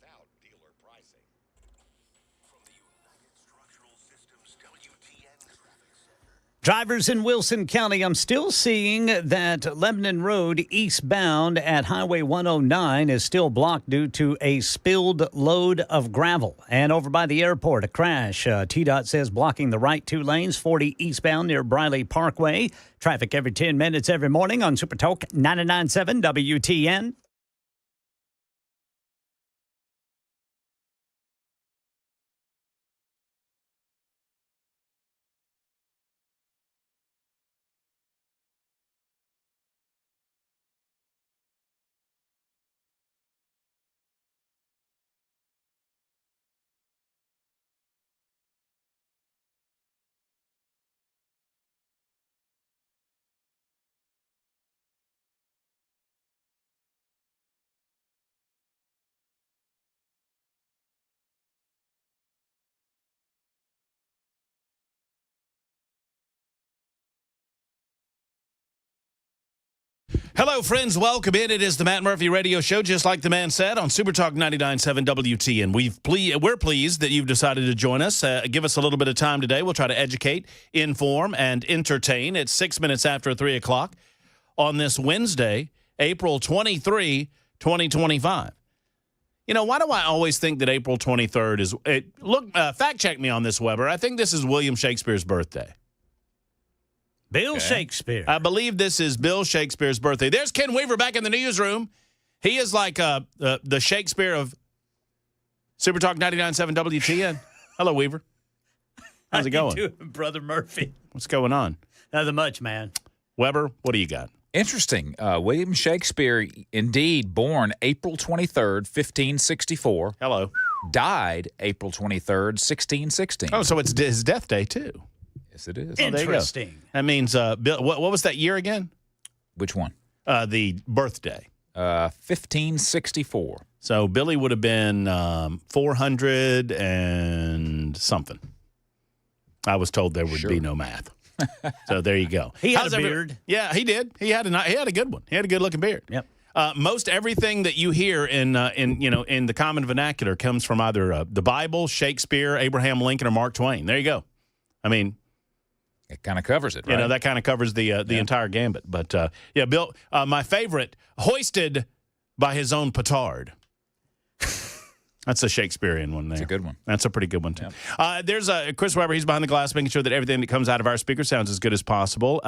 without dealer pricing. From the United Structural Systems WTN Traffic Center. Drivers in Wilson County, I'm still seeing that Lebanon Road eastbound at Highway 109 is still blocked due to a spilled load of gravel. And over by the airport, a crash. TDOT says blocking the right two lanes, 40 eastbound near Briley Parkway. Traffic every 10 minutes every morning on Super Talk 99.7 WTN. Hello, friends. Welcome in. It is the Matt Murphy Radio Show, just like the man said, on Super Talk 99.7 WTN. We're pleased that you've decided to join us. Give us a little bit of time today. We'll try to educate, inform, and entertain. It's 6 minutes after 3 o'clock on this Wednesday, April 23, 2025. You know, why do I always think that April 23rd is fact check me on this, Weber. I think this is William Shakespeare's birthday. Bill Shakespeare. I believe this is Bill Shakespeare's birthday. There's Ken Weaver back in the newsroom. He is like the Shakespeare of Super Talk 99.7 WTN. Hello, Weaver. How's it going? How you doing, Brother Murphy? What's going on? Nothing much, man. Weber, what do you got? Interesting. William Shakespeare, indeed, born April 23rd, 1564. Hello. Died April 23rd, 1616. Oh, so it's his death day, too. Yes, it is. Interesting. That means, Bill, what was that year again? Which one? The birthday. 1564. So Billy would have been 400 and something. I was told there would be no math. So there you go. He had a beard. Yeah, he did. He had a good one. He had a good looking beard. Yep. Most everything that you hear in the common vernacular comes from either the Bible, Shakespeare, Abraham Lincoln, or Mark Twain. There you go. I mean, it kind of covers it, right? You know, that kind of covers the entire gambit. But, Bill, my favorite, hoisted by his own petard. That's a Shakespearean one there. That's a good one. That's a pretty good one, too. Yep. There's Chris Weber. He's behind the glass, making sure that everything that comes out of our speaker sounds as good as possible.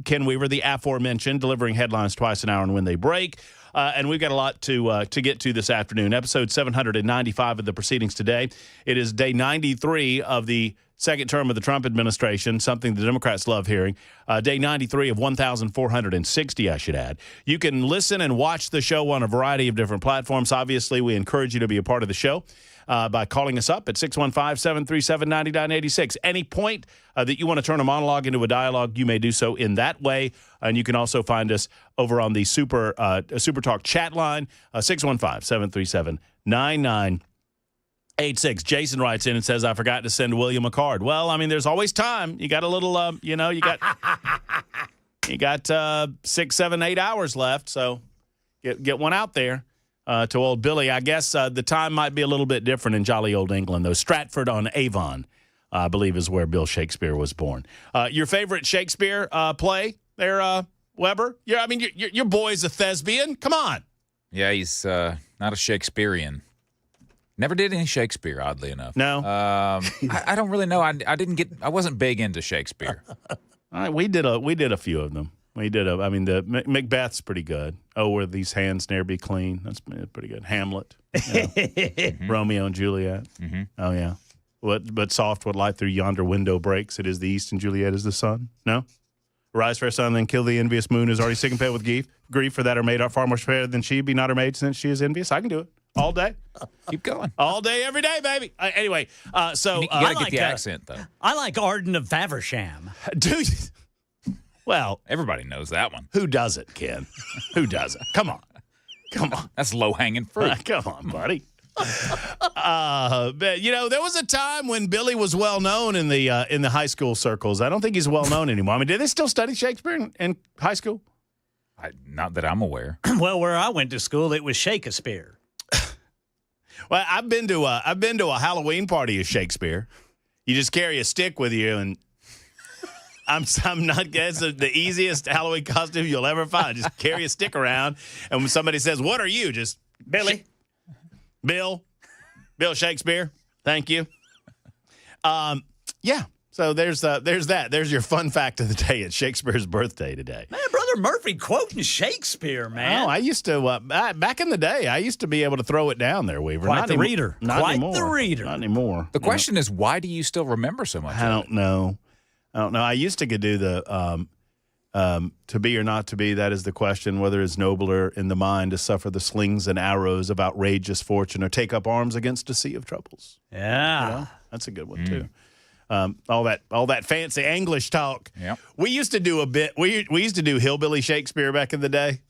Ken Weaver, the aforementioned, delivering headlines twice an hour and when they break. And we've got a lot to get to this afternoon. Episode 795 of the proceedings today. It is day 93 of the second term of the Trump administration, something the Democrats love hearing. Day 93 of 1,460, I should add. You can listen and watch the show on a variety of different platforms. Obviously, we encourage you to be a part of the show by calling us up at 615-737-9986. Any point that you want to turn a monologue into a dialogue, you may do so in that way. And you can also find us over on the Super Talk chat line, 615-737-9986. Jason writes in and says, I forgot to send William a card. Well, I mean, there's always time. You got a little, you got 6, 7, 8 hours left. So get one out there to old Billy. I guess the time might be a little bit different in jolly old England, though. Stratford-on-Avon, I believe, is where Bill Shakespeare was born. Your favorite Shakespeare play there, Weber? Yeah, I mean, your boy's a thespian. Come on. Yeah, he's not a Shakespearean. Never did any Shakespeare, oddly enough. No? I don't really know. I wasn't big into Shakespeare. All right, we did a few of them. The Macbeth's pretty good. Oh, where these hands ne'er be clean. That's pretty good. Hamlet. Romeo and Juliet. Mm-hmm. Oh, yeah. But soft what light through yonder window breaks. It is the east and Juliet is the sun. No? Rise, fair sun, then kill the envious moon is already sick and pale with grief for that her maid are far more fair than she, be not her maid since she is envious. I can do it. All day. Keep going. All day, every day, baby. Anyway, so... You got to get the accent, though. I like Arden of Faversham. Dude, well... Everybody knows that one. Who doesn't, Ken? Who doesn't? Come on. That's low-hanging fruit. Come on, buddy. But, there was a time when Billy was well-known in the high school circles. I don't think he's well-known anymore. I mean, did they still study Shakespeare in high school? Not that I'm aware. Well, where I went to school, it was Shakespeare. Well, I've been to a Halloween party of Shakespeare. You just carry a stick with you, and I'm not. That's the easiest Halloween costume you'll ever find. Just carry a stick around, and when somebody says, "What are you?" Just Billy. Bill Shakespeare. Thank you. Yeah. So there's that. There's your fun fact of the day. It's Shakespeare's birthday today. Man, Brother Murphy quoting Shakespeare, man. Oh, I used to back in the day. I used to be able to throw it down there, Weaver. Quite the reader. Not Quite anymore. the reader. Not anymore. The question is, why do you still remember so much? I don't know. I used to do the to be or not to be. That is the question. Whether it's nobler in the mind to suffer the slings and arrows of outrageous fortune or take up arms against a sea of troubles. Yeah. You know? That's a good one too. All that fancy English talk. Yep. We used to do a bit. We used to do hillbilly Shakespeare back in the day,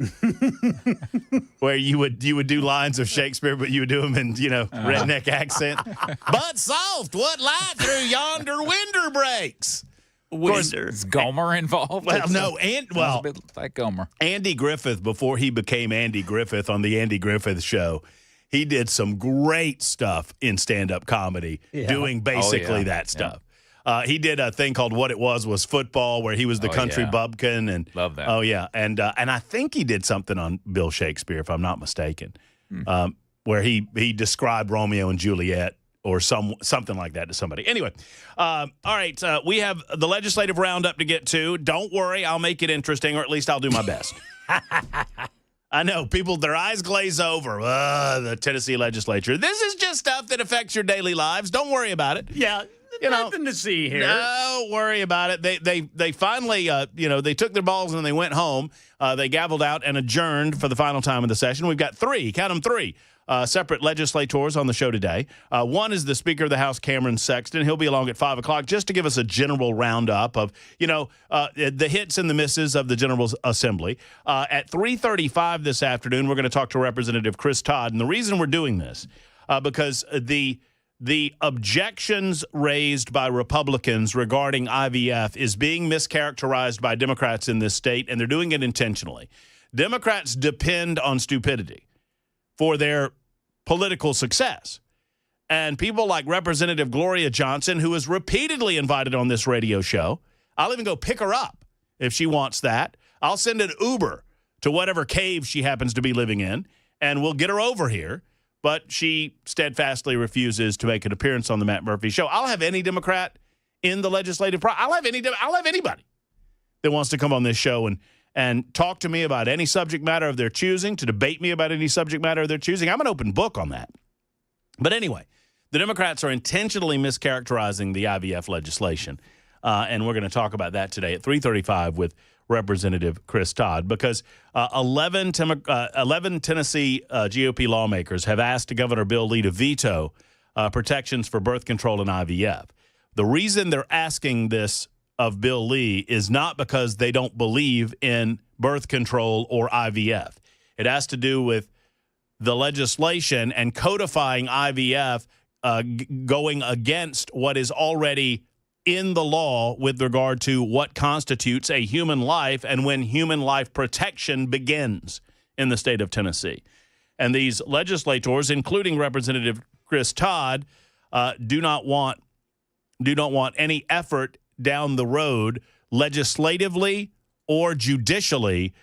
where you would do lines of Shakespeare, but you would do them in redneck accent. But soft, what light through yonder window breaks. Is Gomer involved? Well, no, a bit like Gomer. Andy Griffith, before he became Andy Griffith on the Andy Griffith Show, he did some great stuff in stand-up comedy, doing basically that stuff. He did a thing called What It Was Football, where he was the country bumpkin. And love that. Oh, yeah. And I think he did something on Bill Shakespeare, if I'm not mistaken, where he described Romeo and Juliet or something like that to somebody. Anyway, all right, we have the legislative roundup to get to. Don't worry, I'll make it interesting, or at least I'll do my best. I know, people, their eyes glaze over. The Tennessee legislature. This is just stuff that affects your daily lives. Don't worry about it. Yeah, nothing to see here. Don't worry about it. They finally, they took their balls and they went home. They gavelled out and adjourned for the final time of the session. We've got three separate legislators on the show today. One is the Speaker of the House, Cameron Sexton. He'll be along at 5 o'clock just to give us a general roundup of, the hits and the misses of the General Assembly. At 3:35 this afternoon, we're going to talk to Representative Chris Todd. And the reason we're doing this, because the objections raised by Republicans regarding IVF is being mischaracterized by Democrats in this state, and they're doing it intentionally. Democrats depend on stupidity for their political success. And people like Representative Gloria Johnson, who is repeatedly invited on this radio show, I'll even go pick her up if she wants that. I'll send an Uber to whatever cave she happens to be living in, and we'll get her over here. But she steadfastly refuses to make an appearance on the Matt Murphy Show. I'll have any Democrat in the legislative process. I'll have anybody that wants to come on this show and talk to me about any subject matter of their choosing, to debate me about any subject matter of their choosing. I'm an open book on that. But anyway, the Democrats are intentionally mischaracterizing the IVF legislation, and we're going to talk about that today at 3:35 with Representative Chris Todd, because 11 Tennessee GOP lawmakers have asked Governor Bill Lee to veto protections for birth control and IVF. The reason they're asking this of Bill Lee is not because they don't believe in birth control or IVF. It has to do with the legislation and codifying IVF going against what is already in the law with regard to what constitutes a human life and when human life protection begins in the state of Tennessee. And these legislators, including Representative Chris Todd, do not want any effort down the road legislatively or judicially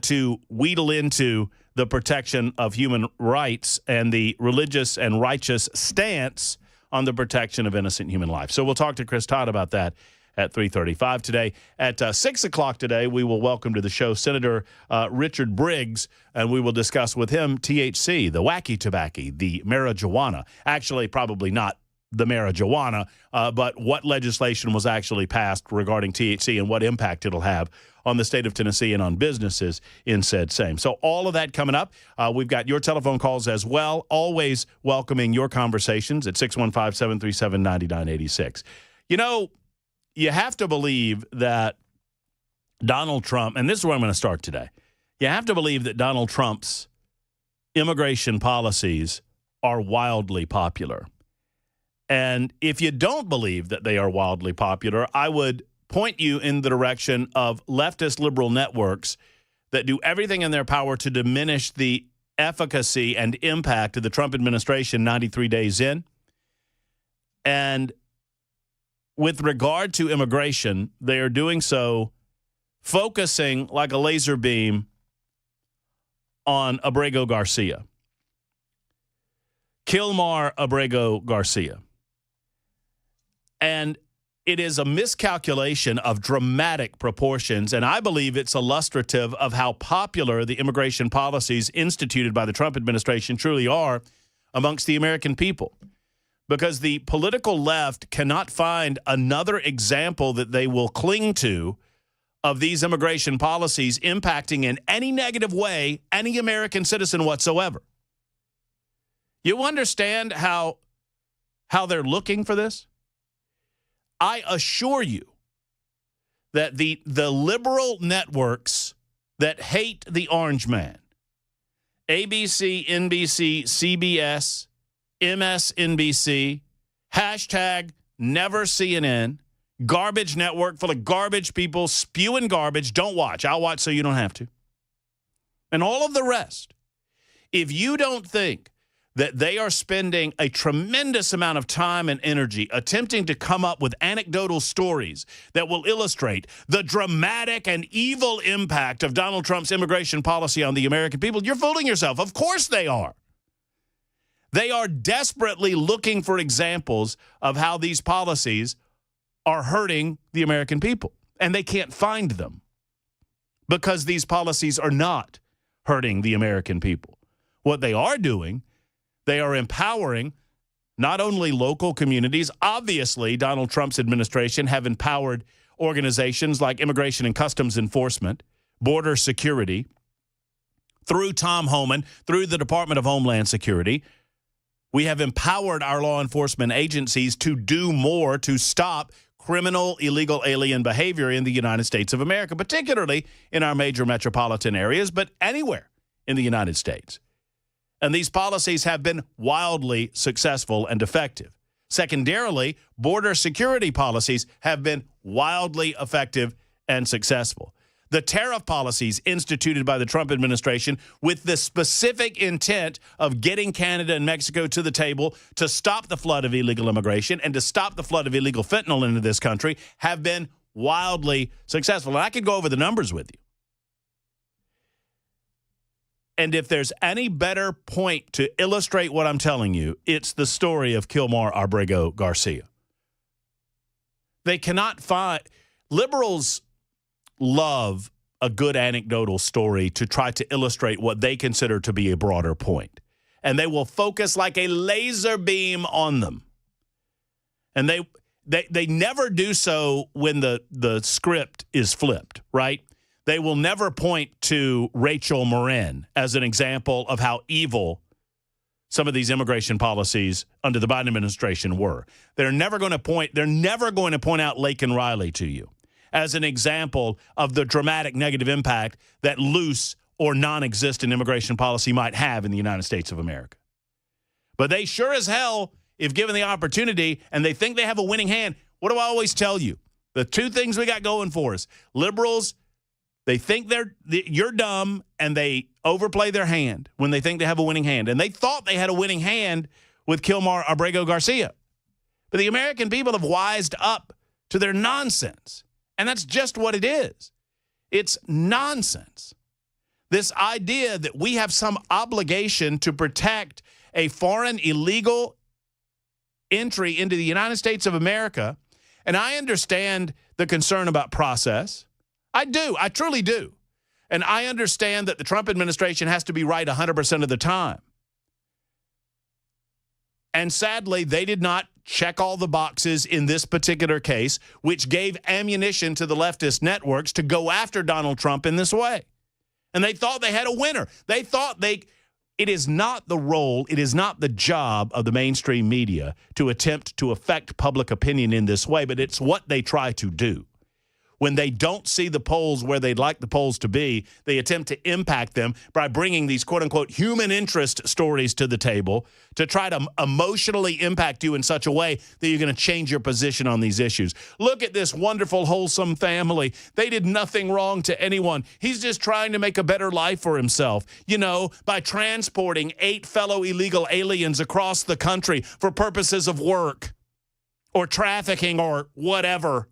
to wheedle into the protection of human rights and the religious and righteous stance on the protection of innocent human life. So we'll talk to Chris Todd about that at 3:35 today. At 6 o'clock today, we will welcome to the show Senator Richard Briggs, and we will discuss with him THC, the wacky tobacco, the marijuana. Actually, probably not the marijuana, but what legislation was actually passed regarding THC and what impact it'll have on the state of Tennessee and on businesses in said same. So all of that coming up. We've got your telephone calls as well. Always welcoming your conversations at 615-737-9986. You have to believe that Donald Trump, and this is where I'm going to start today, you have to believe that Donald Trump's immigration policies are wildly popular. And if you don't believe that they are wildly popular, I would point you in the direction of leftist liberal networks that do everything in their power to diminish the efficacy and impact of the Trump administration 93 days in. And with regard to immigration, they are doing so focusing like a laser beam on Abrego Garcia. Kilmar Abrego Garcia. And it is a miscalculation of dramatic proportions, and I believe it's illustrative of how popular the immigration policies instituted by the Trump administration truly are amongst the American people. Because the political left cannot find another example that they will cling to of these immigration policies impacting in any negative way any American citizen whatsoever. You understand how they're looking for this? I assure you that the liberal networks that hate the orange man, ABC, NBC, CBS, MSNBC, hashtag never CNN, garbage network full of garbage people spewing garbage. Don't watch. I'll watch so you don't have to. And all of the rest. If you don't think that they are spending a tremendous amount of time and energy attempting to come up with anecdotal stories that will illustrate the dramatic and evil impact of Donald Trump's immigration policy on the American people, you're fooling yourself. Of course they are. They are desperately looking for examples of how these policies are hurting the American people, and they can't find them because these policies are not hurting the American people. What they are doing, they are empowering not only local communities. Obviously, Donald Trump's administration have empowered organizations like Immigration and Customs Enforcement, Border Security, through Tom Homan, through the Department of Homeland Security. We have empowered our law enforcement agencies to do more to stop criminal, illegal alien behavior in the United States of America, particularly in our major metropolitan areas, but anywhere in the United States. And these policies have been wildly successful and effective. Secondarily, border security policies have been wildly effective and successful. The tariff policies instituted by the Trump administration with the specific intent of getting Canada and Mexico to the table to stop the flood of illegal immigration and to stop the flood of illegal fentanyl into this country have been wildly successful. And I could go over the numbers with you. And if there's any better point to illustrate what I'm telling you, it's the story of Kilmar Abrego Garcia. They cannot find – liberals love a good anecdotal story to try to illustrate what they consider to be a broader point. And they will focus like a laser beam on them. And they never do so when the script is flipped, right? They will never point to Rachel Marin as an example of how evil some of these immigration policies under the Biden administration were. They're never going to point out Laken Riley to you as an example of the dramatic negative impact that loose or non-existent immigration policy might have in the United States of America. But they sure as hell, if given the opportunity and they think they have a winning hand, what do I always tell you? The two things we got going for us, liberals, they think you're dumb, and they overplay their hand when they think they have a winning hand. And they thought they had a winning hand with Kilmar Abrego Garcia. But the American people have wised up to their nonsense. And that's just what it is. It's nonsense. This idea that we have some obligation to protect a foreign illegal entry into the United States of America. And I understand the concern about process. I do. I truly do. And I understand that the Trump administration has to be right 100% of the time. And sadly, they did not check all the boxes in this particular case, which gave ammunition to the leftist networks to go after Donald Trump in this way. And they thought they had a winner. They thought it is not the role, it is not the job of the mainstream media to attempt to affect public opinion in this way, but it's what they try to do. when they don't see the polls where they'd like the polls to be, they attempt to impact them by bringing these quote-unquote human interest stories to the table to try to emotionally impact you in such a way that you're going to change your position on these issues. Look at this wonderful, wholesome family. They did nothing wrong to anyone. He's just trying to make a better life for himself, by transporting 8 fellow illegal aliens across the country for purposes of work or trafficking or whatever.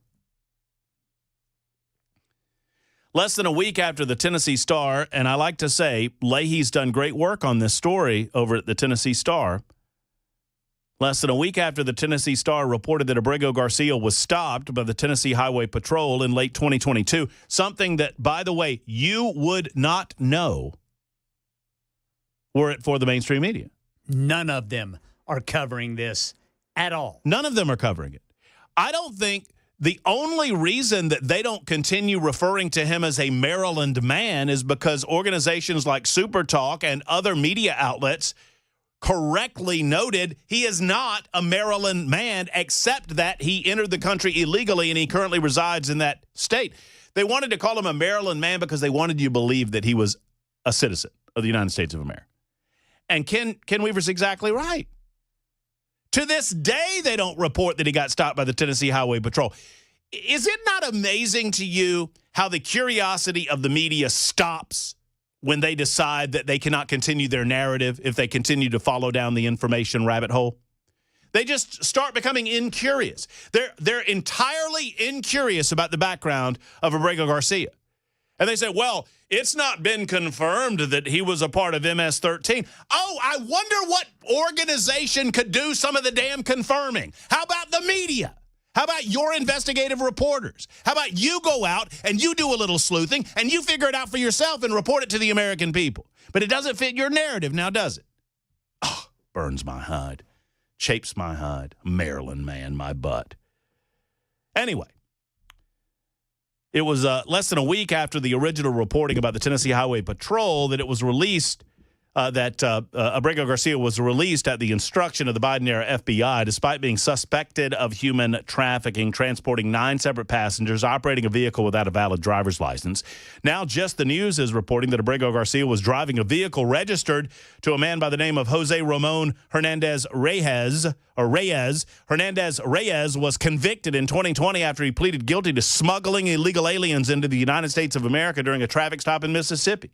Less than a week after the Tennessee Star, and I like to say Leahy's done great work on this story over at the Tennessee Star. Less than a week after the Tennessee Star reported that Abrego Garcia was stopped by the Tennessee Highway Patrol in late 2022, something that, by the way, you would not know were it for the mainstream media. None of them are covering this at all. None of them are covering it. I don't think the only reason that they don't continue referring to him as a Maryland man is because organizations like Super Talk and other media outlets correctly noted he is not a Maryland man, except that he entered the country illegally and he currently resides in that state. They wanted to call him a Maryland man because they wanted you to believe that he was a citizen of the United States of America. And Ken Weaver's exactly right. To this day, they don't report that he got stopped by the Tennessee Highway Patrol. Is it not amazing to you how the curiosity of the media stops when they decide that they cannot continue their narrative if they continue to follow down the information rabbit hole? They just start becoming incurious. They're entirely incurious about the background of Abrego Garcia. And they say, well, it's not been confirmed that he was a part of MS-13. Oh, I wonder what organization could do some of the damn confirming. How about the media? How about your investigative reporters? How about you go out and you do a little sleuthing and you figure it out for yourself and report it to the American people? But it doesn't fit your narrative now, does it? Oh, burns my hide. Chafes my hide. Maryland man, my butt. Anyway. It was less than a week after the original reporting about the Tennessee Highway Patrol that it was released that Abrego Garcia was released at the instruction of the Biden-era FBI, despite being suspected of human trafficking, transporting 9 separate passengers, operating a vehicle without a valid driver's license. Now, Just the News is reporting that Abrego Garcia was driving a vehicle registered to a man by the name of Jose Ramon Hernandez Reyes. Hernandez Reyes was convicted in 2020 after he pleaded guilty to smuggling illegal aliens into the United States of America during a traffic stop in Mississippi.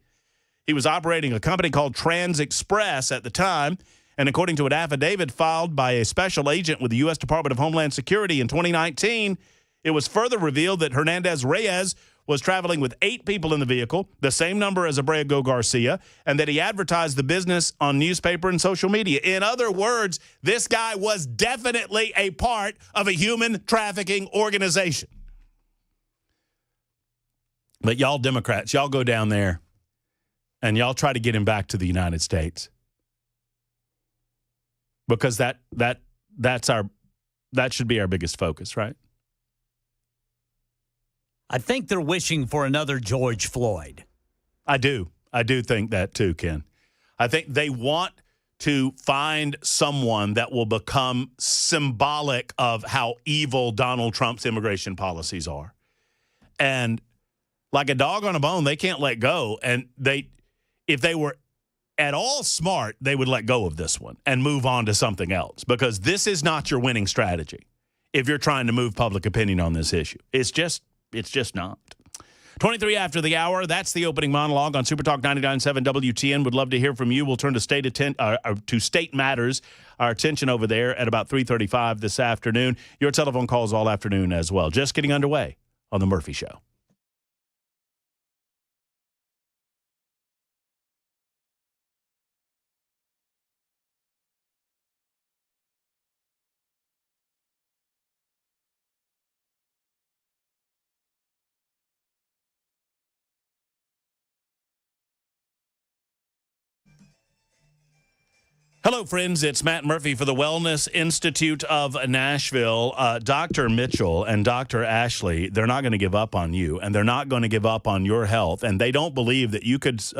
He was operating a company called Trans Express at the time, and according to an affidavit filed by a special agent with the U.S. Department of Homeland Security in 2019, it was further revealed that Hernandez Reyes was traveling with 8 people in the vehicle, the same number as Abrego Garcia, and that he advertised the business on newspaper and social media. In other words, this guy was definitely a part of a human trafficking organization. But y'all Democrats, y'all go down there and y'all try to get him back to the United States, because that should be our biggest focus, right? I think they're wishing for another George Floyd. I do think that too, Ken. I think they want to find someone that will become symbolic of how evil Donald Trump's immigration policies are. And like a dog on a bone, they can't let go. And if they were at all smart, they would let go of this one and move on to something else, because this is not your winning strategy if you're trying to move public opinion on this issue. It's just not. 23 after the hour, that's the opening monologue on Super Talk 99.7 WTN. Would love to hear from you. We'll turn to State Matters, our attention over there at about 3:35 this afternoon. Your telephone calls all afternoon as well. Just getting underway on The Murphy Show. Hello, friends. It's Matt Murphy for the Wellness Institute of Nashville. Dr. Mitchell and Dr. Ashley, they're not going to give up on you, and they're not going to give up on your health, and they don't believe that you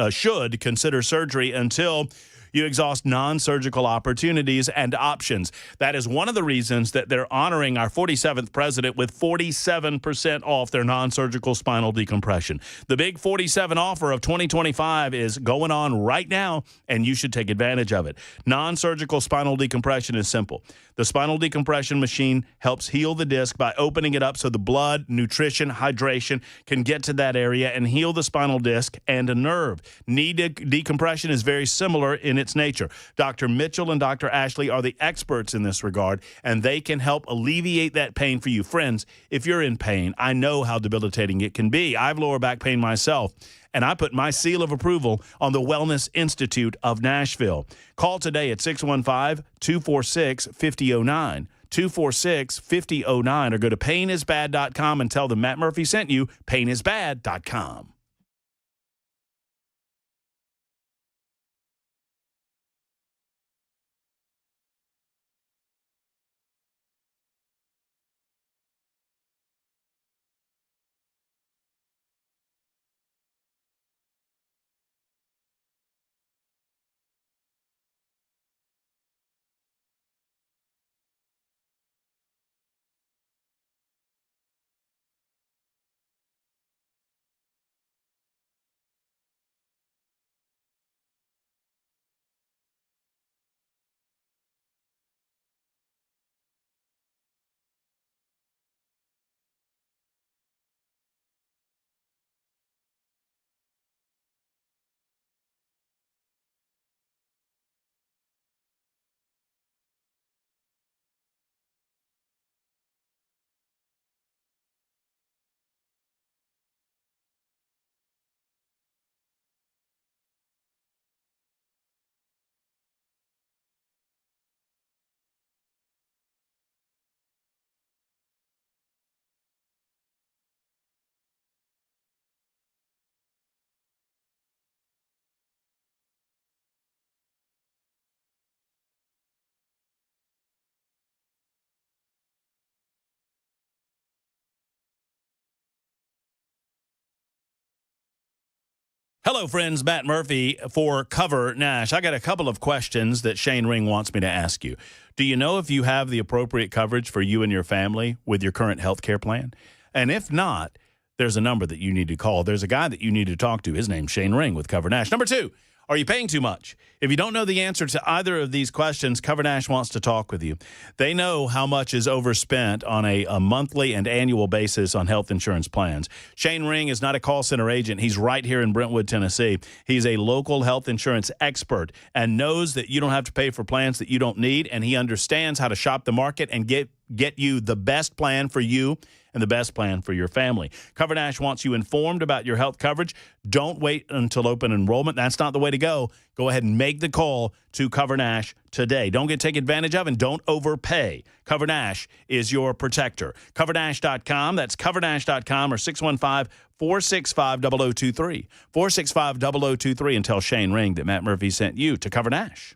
should consider surgery until You exhaust non-surgical opportunities and options. That is one of the reasons that they're honoring our 47th president with 47% off their non-surgical spinal decompression. The big 47 offer of 2025 is going on right now, and you should take advantage of it. Non-surgical spinal decompression is simple. The spinal decompression machine helps heal the disc by opening it up so the blood, nutrition, hydration can get to that area and heal the spinal disc and a nerve. Knee decompression is very similar in its nature. Dr. Mitchell and Dr. Ashley are the experts in this regard, and they can help alleviate that pain for you. Friends, if you're in pain, I know how debilitating it can be. I have lower back pain myself, and I put my seal of approval on the Wellness Institute of Nashville. Call today at 615-246-5009. 246-5009, or go to painisbad.com and tell them Matt Murphy sent you. Painisbad.com. Hello, friends. Matt Murphy for Cover Nash. I got a couple of questions that Shane Ring wants me to ask you. Do you know if you have the appropriate coverage for you and your family with your current health care plan? And if not, there's a number that you need to call. There's a guy that you need to talk to. His name's Shane Ring with Cover Nash. Number two, are you paying too much? If you don't know the answer to either of these questions, Cover Nash wants to talk with you. They know how much is overspent on a monthly and annual basis on health insurance plans. Shane Ring is not a call center agent. He's right here in Brentwood, Tennessee. He's a local health insurance expert and knows that you don't have to pay for plans that you don't need, and he understands how to shop the market and get you the best plan for you and the best plan for your family. Cover Nash wants you informed about your health coverage. Don't wait until open enrollment. That's not the way to go. Go ahead and make the call to Cover Nash today. Don't get taken advantage of and don't overpay. Cover Nash is your protector. CoverNash.com. That's CoverNash.com or 615-465-0023. 465-0023 and tell Shane Ring that Matt Murphy sent you to Cover Nash.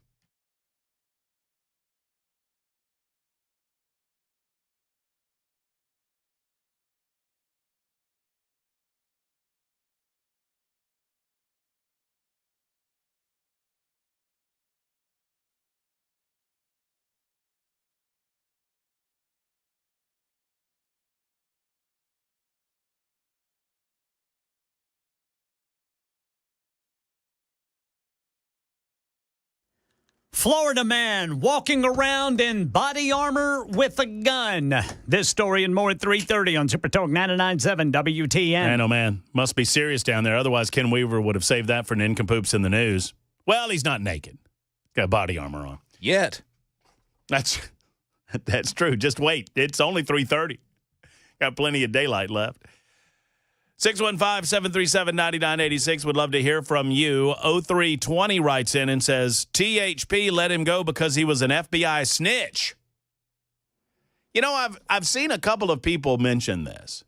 Florida man walking around in body armor with a gun. This story and more at 3:30 on Super Talk 99.7 WTN. Man, oh man, must be serious down there. Otherwise, Ken Weaver would have saved that for nincompoops in the news. Well, he's not naked. Got body armor on. Yet. That's true. Just wait. It's only 3:30. Got plenty of daylight left. 615-737-9986. Would love to hear from you. 0320 writes in and says, THP let him go because he was an FBI snitch. You know, I've seen a couple of people mention this.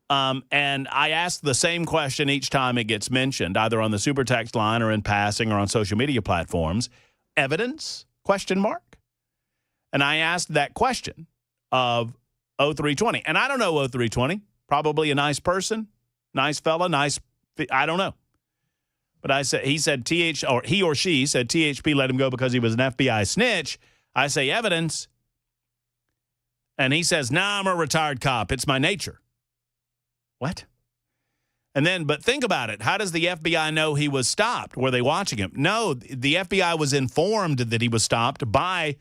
And I ask the same question each time it gets mentioned, either on the super text line or in passing or on social media platforms. Evidence? Question mark. And I asked that question of 0320. And I don't know 0320. Probably a nice person. Nice fella, I don't know. But he said he or she said THP let him go because he was an FBI snitch. I say evidence. And he says, nah, I'm a retired cop. It's my nature. What? And then, but think about it. How does the FBI know he was stopped? Were they watching him? No, the FBI was informed that he was stopped by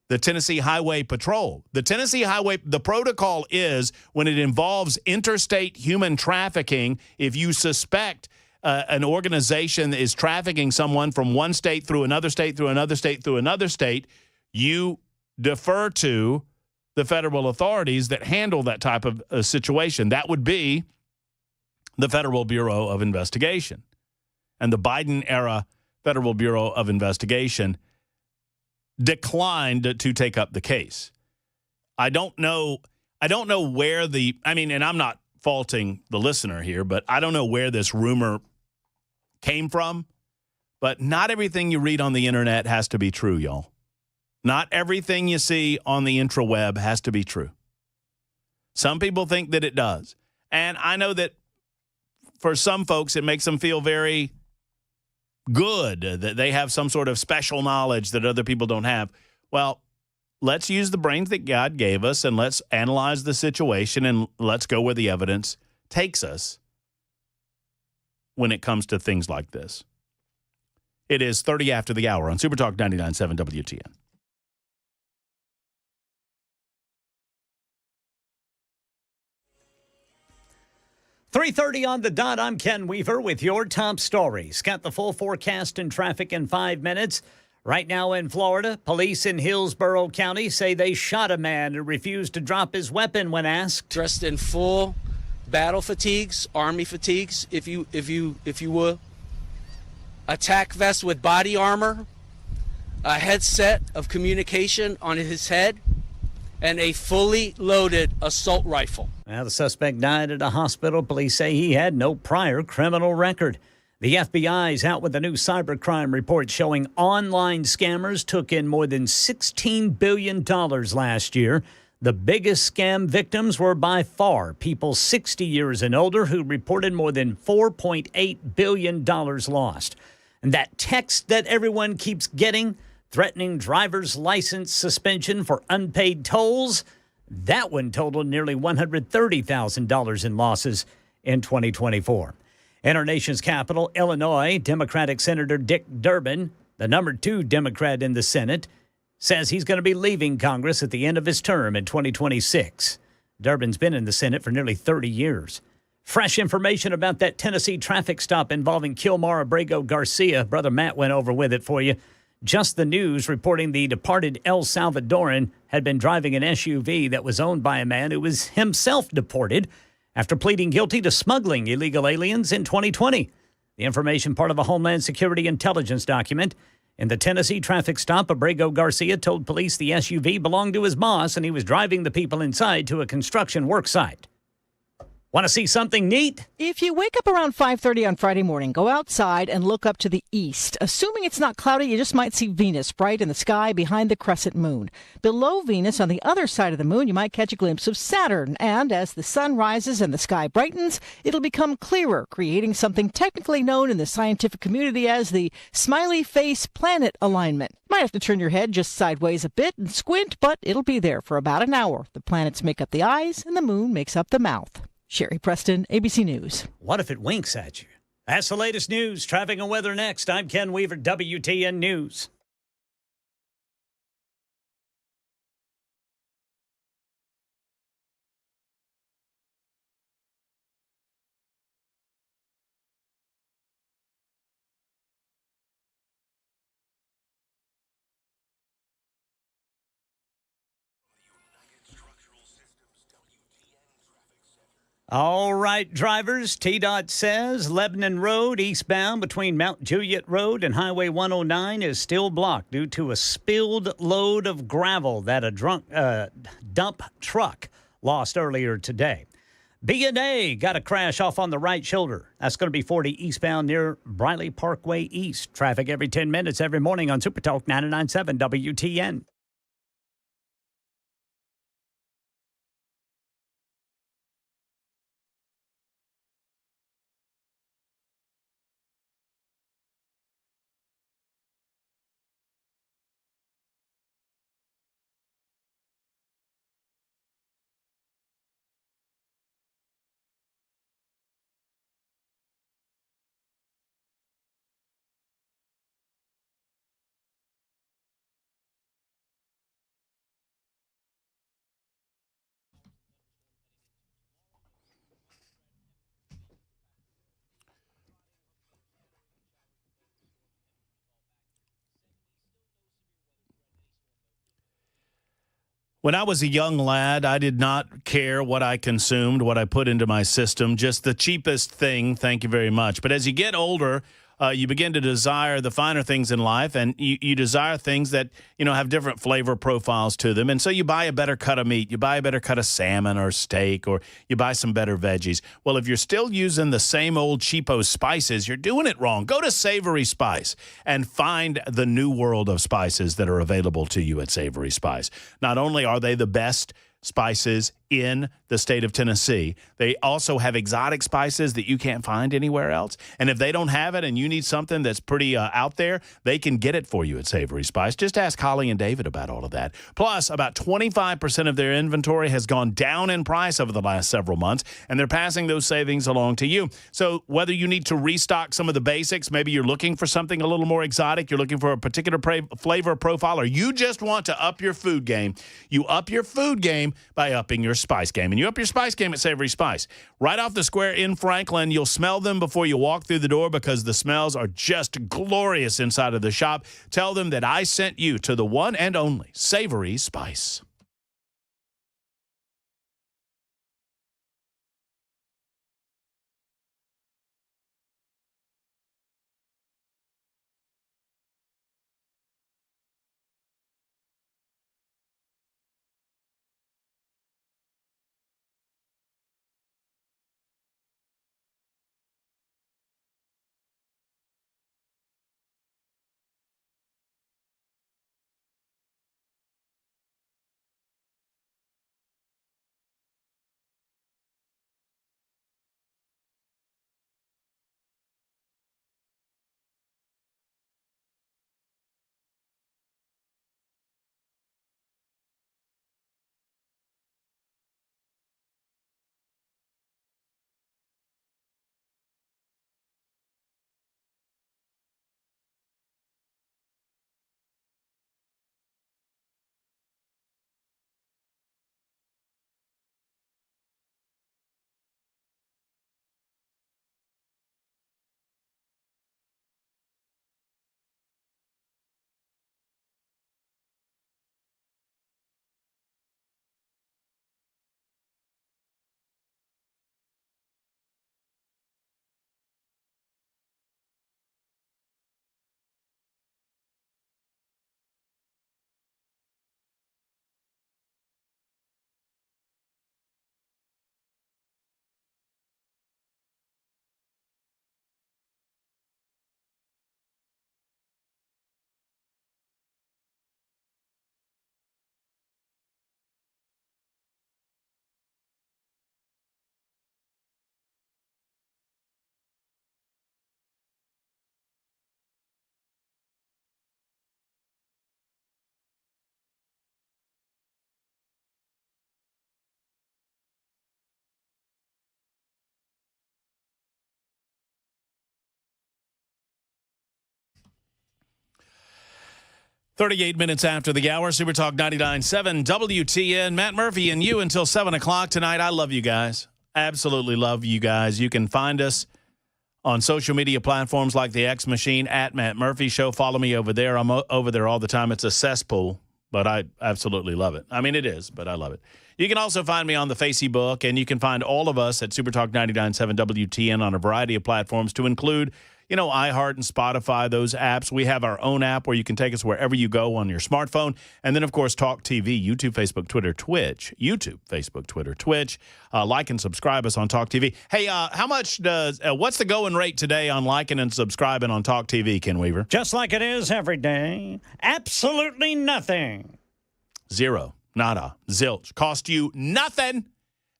the Tennessee Highway Patrol. The protocol is when it involves interstate human trafficking, if you suspect an organization is trafficking someone from one state through another state, through another state, through another state, you defer to the federal authorities that handle that type of situation. That would be the Federal Bureau of Investigation. And the Biden-era Federal Bureau of Investigation declined to take up the case. I don't know where and I'm not faulting the listener here, but I don't know where this rumor came from. But not everything you read on the internet has to be true, y'all. Not everything you see on the intraweb has to be true. Some people think that it does. And I know that for some folks, it makes them feel very good that they have some sort of special knowledge that other people don't have. Well, let's use the brains that God gave us and let's analyze the situation and let's go where the evidence takes us when it comes to things like this. It is 30 after the hour on Super Talk 99.7 WTN. .30 on the dot. I'm Ken Weaver with your top stories. Got the full forecast and traffic in 5 minutes. Right now in Florida, police in Hillsborough County say they shot a man who refused to drop his weapon when asked. Dressed in full battle fatigues, army fatigues, if you will. Attack vest with body armor, a headset of communication on his head, and a fully loaded assault rifle. Now, the suspect died at a hospital. Police say he had no prior criminal record. The FBI is out with a new cybercrime report showing online scammers took in more than $16 billion last year. The biggest scam victims were by far people 60 years and older who reported more than $4.8 billion lost. And that text that everyone keeps getting, threatening driver's license suspension for unpaid tolls, that one totaled nearly $130,000 in losses in 2024. In our nation's capital, Illinois, Democratic Senator Dick Durbin, the number 2 Democrat in the Senate, says he's going to be leaving Congress at the end of his term in 2026. Durbin's been in the Senate for nearly 30 years. Fresh information about that Tennessee traffic stop involving Kilmar Abrego Garcia. Brother Matt went over with it for you. Just the News reporting the departed El Salvadoran had been driving an SUV that was owned by a man who was himself deported after pleading guilty to smuggling illegal aliens in 2020. The information part of a Homeland Security intelligence document. In the Tennessee traffic stop, Abrego Garcia told police the SUV belonged to his boss and he was driving the people inside to a construction work site. Want to see something neat? If you wake up around 5:30 on Friday morning, go outside and look up to the east. Assuming it's not cloudy, you just might see Venus bright in the sky behind the crescent moon. Below Venus, on the other side of the moon, you might catch a glimpse of Saturn. And as the sun rises and the sky brightens, it'll become clearer, creating something technically known in the scientific community as the smiley face planet alignment. Might have to turn your head just sideways a bit and squint, but it'll be there for about an hour. The planets make up the eyes and the moon makes up the mouth. Sherry Preston, ABC News. What if it winks at you? That's the latest news. Traffic and weather next. I'm Ken Weaver, WTN News. All right, drivers, TDOT says Lebanon Road eastbound between Mount Juliet Road and Highway 109 is still blocked due to a spilled load of gravel that a dump truck lost earlier today. B&A got a crash off on the right shoulder. That's going to be 40 eastbound near Briley Parkway East. Traffic every 10 minutes every morning on Super Talk 99.7 WTN. When I was a young lad, I did not care what I consumed, what I put into my system, just the cheapest thing, thank you very much. But as you get older, you begin to desire the finer things in life, and you desire things that, have different flavor profiles to them. And so you buy a better cut of meat, you buy a better cut of salmon or steak, or you buy some better veggies. Well, if you're still using the same old cheapo spices, you're doing it wrong. Go to Savory Spice and find the new world of spices that are available to you at Savory Spice. Not only are they the best spices in the state of Tennessee, they also have exotic spices that you can't find anywhere else. And if they don't have it and you need something that's pretty out there, they can get it for you at Savory Spice. Just ask Holly and David about all of that. Plus, about 25% of their inventory has gone down in price over the last several months, and they're passing those savings along to you. So whether you need to restock some of the basics, maybe you're looking for something a little more exotic, you're looking for a particular flavor profile, or you just want to up your food game, you up your food game by upping your spice game. And you up your spice game at Savory Spice. Right off the square in Franklin, you'll smell them before you walk through the door because the smells are just glorious inside of the shop. Tell them that I sent you to the one and only Savory Spice. "38 minutes after the hour, Super Talk 99.7 WTN. Matt Murphy and you until 7 o'clock tonight. I love you guys. Absolutely love you guys. You can find us on social media platforms like the X Machine, at Matt Murphy Show. Follow me over there. I'm over there all the time. It's a cesspool, but I absolutely love it. I mean, it is, but I love it. You can also find me on the Facebook, and you can find all of us at Super Talk 99.7 WTN on a variety of platforms, to include iHeart and Spotify, those apps. We have our own app where you can take us wherever you go on your smartphone. And then, of course, Talk TV, YouTube, Facebook, Twitter, Twitch. YouTube, Facebook, Twitter, Twitch. Like and subscribe us on Talk TV. Hey, how much what's the going rate today on liking and subscribing on Talk TV, Ken Weaver? Just like it is every day. Absolutely nothing. Zero. Nada. Zilch. Cost you nothing.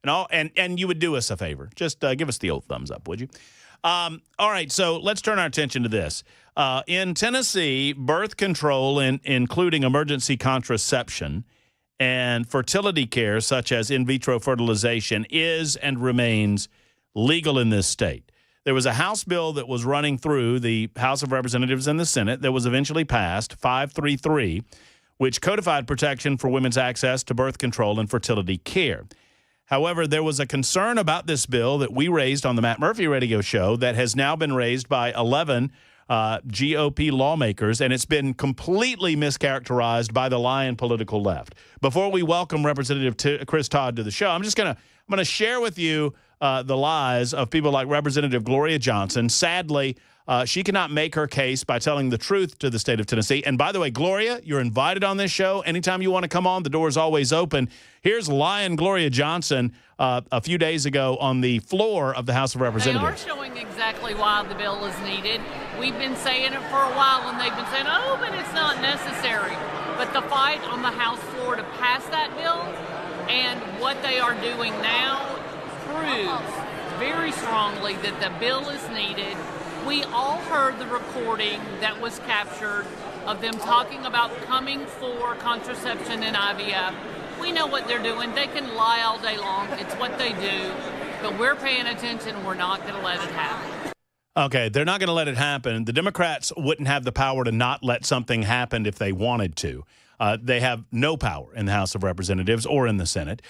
And you would do us a favor. Just give us the old thumbs up, would you? All right, so let's turn our attention to this. In Tennessee, birth control, including emergency contraception and fertility care, such as in vitro fertilization, is and remains legal in this state. There was a House bill that was running through the House of Representatives and the Senate that was eventually passed, 533, which codified protection for women's access to birth control and fertility care. However, there was a concern about this bill that we raised on the Matt Murphy Radio Show that has now been raised by 11 GOP lawmakers, and it's been completely mischaracterized by the lying political left. Before we welcome Representative Chris Todd to the show, I'm going to share with you the lies of people like Representative Gloria Johnson. Sadly, she cannot make her case by telling the truth to the state of Tennessee. And by the way, Gloria, you're invited on this show. Anytime you want to come on, the door is always open. Here's lying Gloria Johnson a few days ago on the floor of the House of Representatives. They are showing exactly why the bill is needed. We've been saying it for a while, and they've been saying, oh, but it's not necessary. But the fight on the House floor to pass that bill and what they are doing now proves very strongly that the bill is needed. We all heard the recording that was captured of them talking about coming for contraception and IVF. We know what they're doing. They can lie all day long. It's what they do. But we're paying attention. We're not going to let it happen. Okay, they're not going to let it happen. The Democrats wouldn't have the power to not let something happen if they wanted to. They have no power in the House of Representatives or in the Senate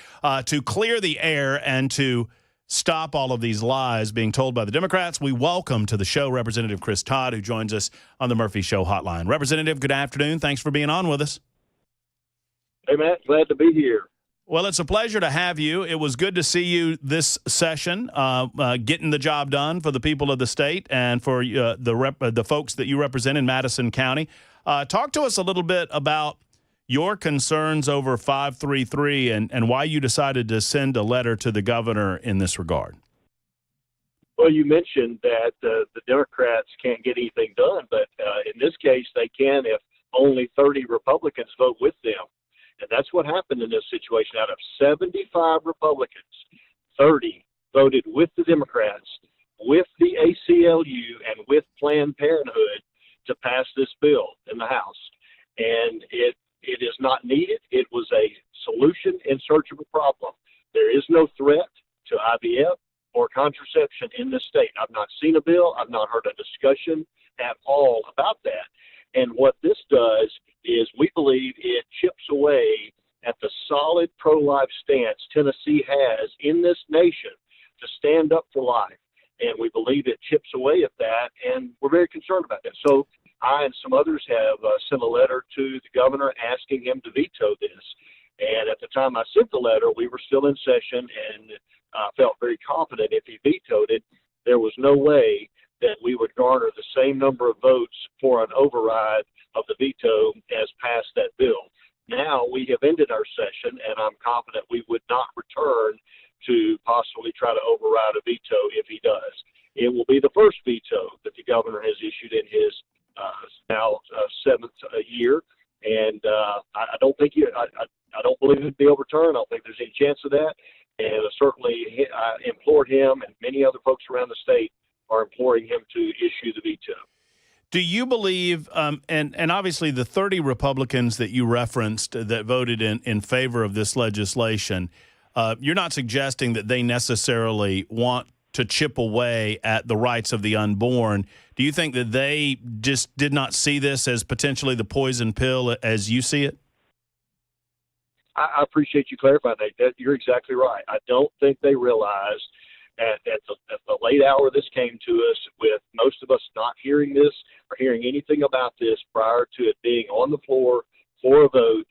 to clear the air and to stop all of these lies being told by the Democrats. We welcome to the show Representative Chris Todd, who joins us on the Murphy Show hotline. Representative, good afternoon. Thanks for being on with us. Hey, Matt. Glad to be here. Well, it's a pleasure to have you. It was good to see you this session, getting the job done for the people of the state and for the folks that you represent in Madison County. Talk to us a little bit about your concerns over 533 and why you decided to send a letter to the governor in this regard. Well, you mentioned that the Democrats can't get anything done, but in this case, they can if only 30 Republicans vote with them. And that's what happened in this situation. Out of 75 Republicans, 30 voted with the Democrats, with the ACLU, and with Planned Parenthood to pass this bill in the House. And it is not needed. It was a solution in search of a problem. There is no threat to IVF or contraception in this state. I've not seen a bill. I've not heard a discussion at all about that. And what this does is we believe it chips away at the solid pro-life stance Tennessee has in this nation to stand up for life. And we believe it chips away at that, and we're very concerned about that. So I and some others have sent a letter to the governor asking him to veto this. And at the time I sent the letter, we were still in session, and I felt very confident if he vetoed it, there was no way that we would garner the same number of votes for an override of the veto as passed that bill. Now we have ended our session, and I'm confident we would not return to possibly try to override a veto if he does. It will be the first veto that the governor has issued in his now seventh year, and I don't think I don't believe it'd be overturned. I don't think there's any chance of that. And certainly, I implored him, and many other folks around the state are imploring him to issue the veto. Do you believe, and obviously the 30 Republicans that you referenced that voted in favor of this legislation, you're not suggesting that they necessarily want to chip away at the rights of the unborn. Do you think that they just did not see this as potentially the poison pill as you see it? I appreciate you clarifying that. You're exactly right. I don't think they realized at the late hour this came to us, with most of us not hearing this or hearing anything about this prior to it being on the floor for a vote.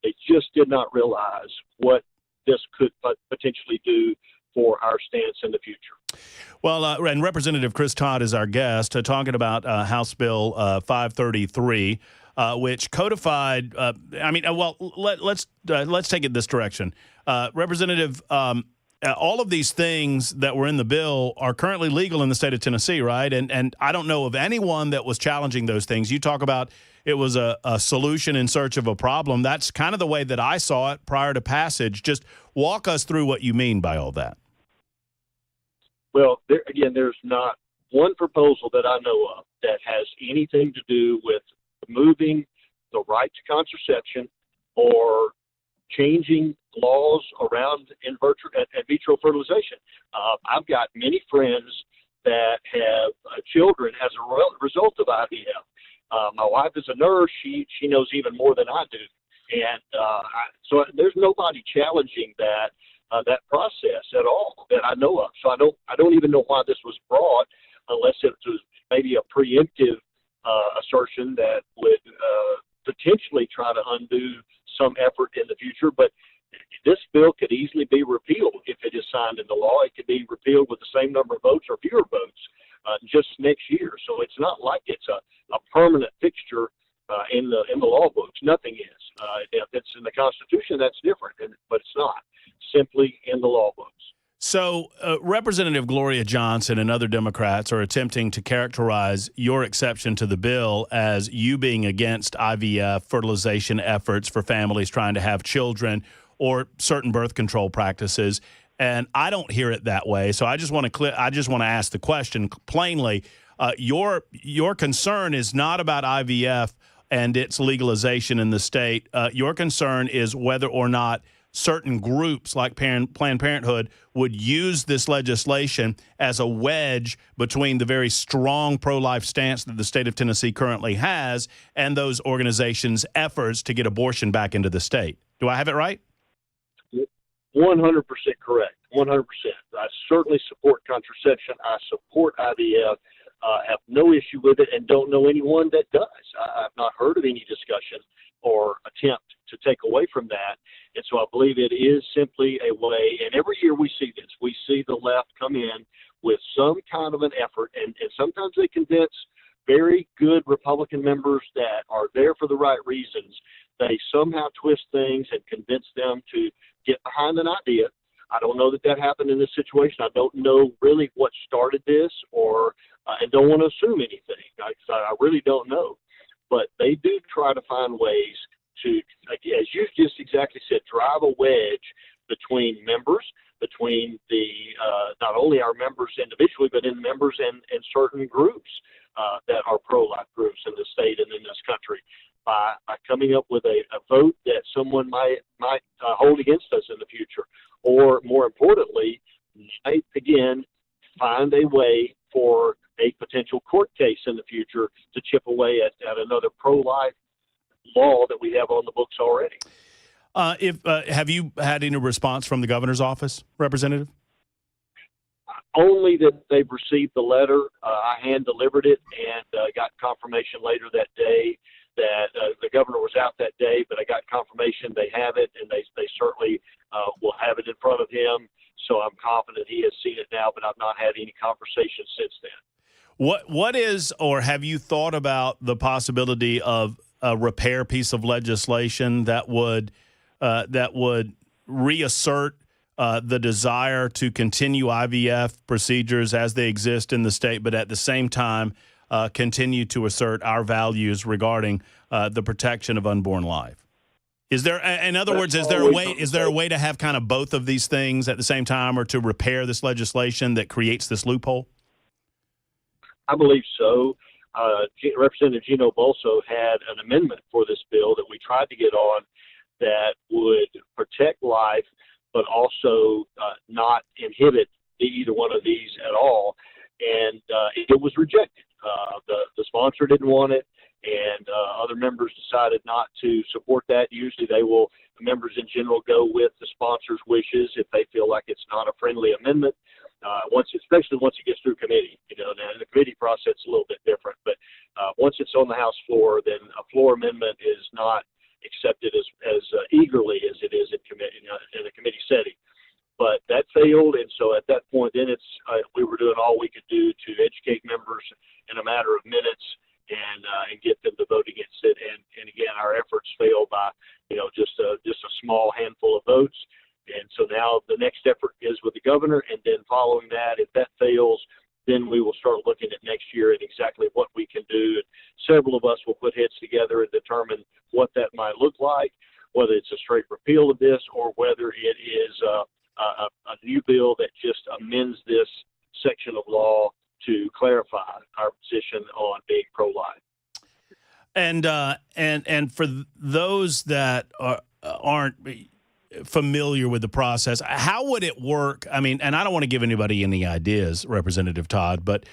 They just did not realize what this could potentially do for our stance in the future. Well, and Representative Chris Todd is our guest, talking about House Bill 533, which codified. Let's take it this direction, Representative. All of these things that were in the bill are currently legal in the state of Tennessee, right? And I don't know of anyone that was challenging those things. You talk about it was a solution in search of a problem. That's kind of the way that I saw it prior to passage. Just walk us through what you mean by all that. Well, there's not one proposal that I know of that has anything to do with removing the right to contraception or changing laws around in vitro fertilization. I've got many friends that have children as a result of IVF. My wife is a nurse. She knows even more than I do. And so there's nobody challenging that process at all that I know of. So I don't even know why this was brought. unless it was maybe a preemptive assertion that would potentially try to undo some effort in the future. But this bill could easily be repealed if it is signed into law. It could be repealed with the same number of votes or fewer votes just next year. So it's not like it's a permanent fixture in the law books. Nothing is. If it's in the Constitution, that's different, but it's not. Simply in the law books. So Representative Gloria Johnson and other Democrats are attempting to characterize your exception to the bill as you being against IVF fertilization efforts for families trying to have children or certain birth control practices. And I don't hear it that way. So I just want to ask the question plainly. Your concern is not about IVF and its legalization in the state. Your concern is whether or not certain groups like Planned Parenthood would use this legislation as a wedge between the very strong pro-life stance that the state of Tennessee currently has and those organizations' efforts to get abortion back into the state. Do I have it right? 100% correct. 100%. I certainly support contraception. I support IVF. Have no issue with it and don't know anyone that does. I've not heard of any discussion or attempt to take away from that. And so I believe it is simply a way, and every year we see this. We see the left come in with some kind of an effort, and sometimes they convince very good Republican members that are there for the right reasons. They somehow twist things and convince them to get behind an idea. I don't know that happened in this situation. I don't know really what started this, and don't want to assume anything. I really don't know. But they do try to find ways to, as you just exactly said, drive a wedge between members, between the not only our members individually, but in members and certain groups that are pro-life groups in the state and in this country, by coming up with a vote that someone might hold against us in the future, or more importantly, might again find a way for a potential court case in the future to chip away at another pro-life law that we have on the books already. Have you had any response from the governor's office, Representative? Only that they've received the letter. I hand-delivered it and got confirmation later that day that the governor was out that day, but I got confirmation they have it, and they certainly will have it in front of him. So I'm confident he has seen it now, but I've not had any conversation since then. What is, or have you thought about the possibility of a repair piece of legislation that would reassert the desire to continue IVF procedures as they exist in the state, but at the same time continue to assert our values regarding the protection of unborn life? Is there, in other words, is there a way to have kind of both of these things at the same time, or to repair this legislation that creates this loophole? I believe so. Representative Gino Bolso had an amendment for this bill that we tried to get on that would protect life, but also not inhibit either one of these at all. And it was rejected. The sponsor didn't want it, and other members decided not to support that. Usually members in general go with the sponsor's wishes if they feel like it's not a friendly amendment. Especially once it gets through committee, now the committee process is a little bit different, but once it's on the House floor, then a floor amendment is not accepted as eagerly as it is in committee, in a committee setting. But that failed, and so at that point, then we were doing all we could do to educate members in a matter of minutes and get them to vote against it. And again, our efforts failed by just a small handful of votes. And so now the next effort is with the governor, and then following that, if that fails, then we will start looking at next year and exactly what we can do. And several of us will put heads together and determine what that might look like, whether it's a straight repeal of this or whether it is a new bill that just amends this section of law to clarify our position on being pro-life. And for those that aren't familiar with the process, how would it work? I mean, and I don't want to give anybody any ideas, Representative Todd, but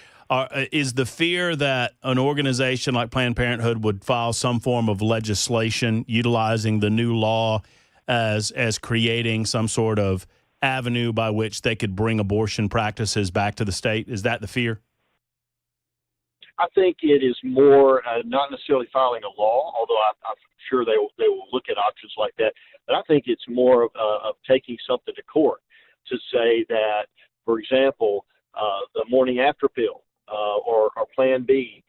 is the fear that an organization like Planned Parenthood would file some form of legislation utilizing the new law as creating some sort of avenue by which they could bring abortion practices back to the state? Is that the fear? I think it is more not necessarily filing a law, although I'm sure they will look at options like that. But I think it's more of taking something to court to say that, for example, the morning after pill or Plan B,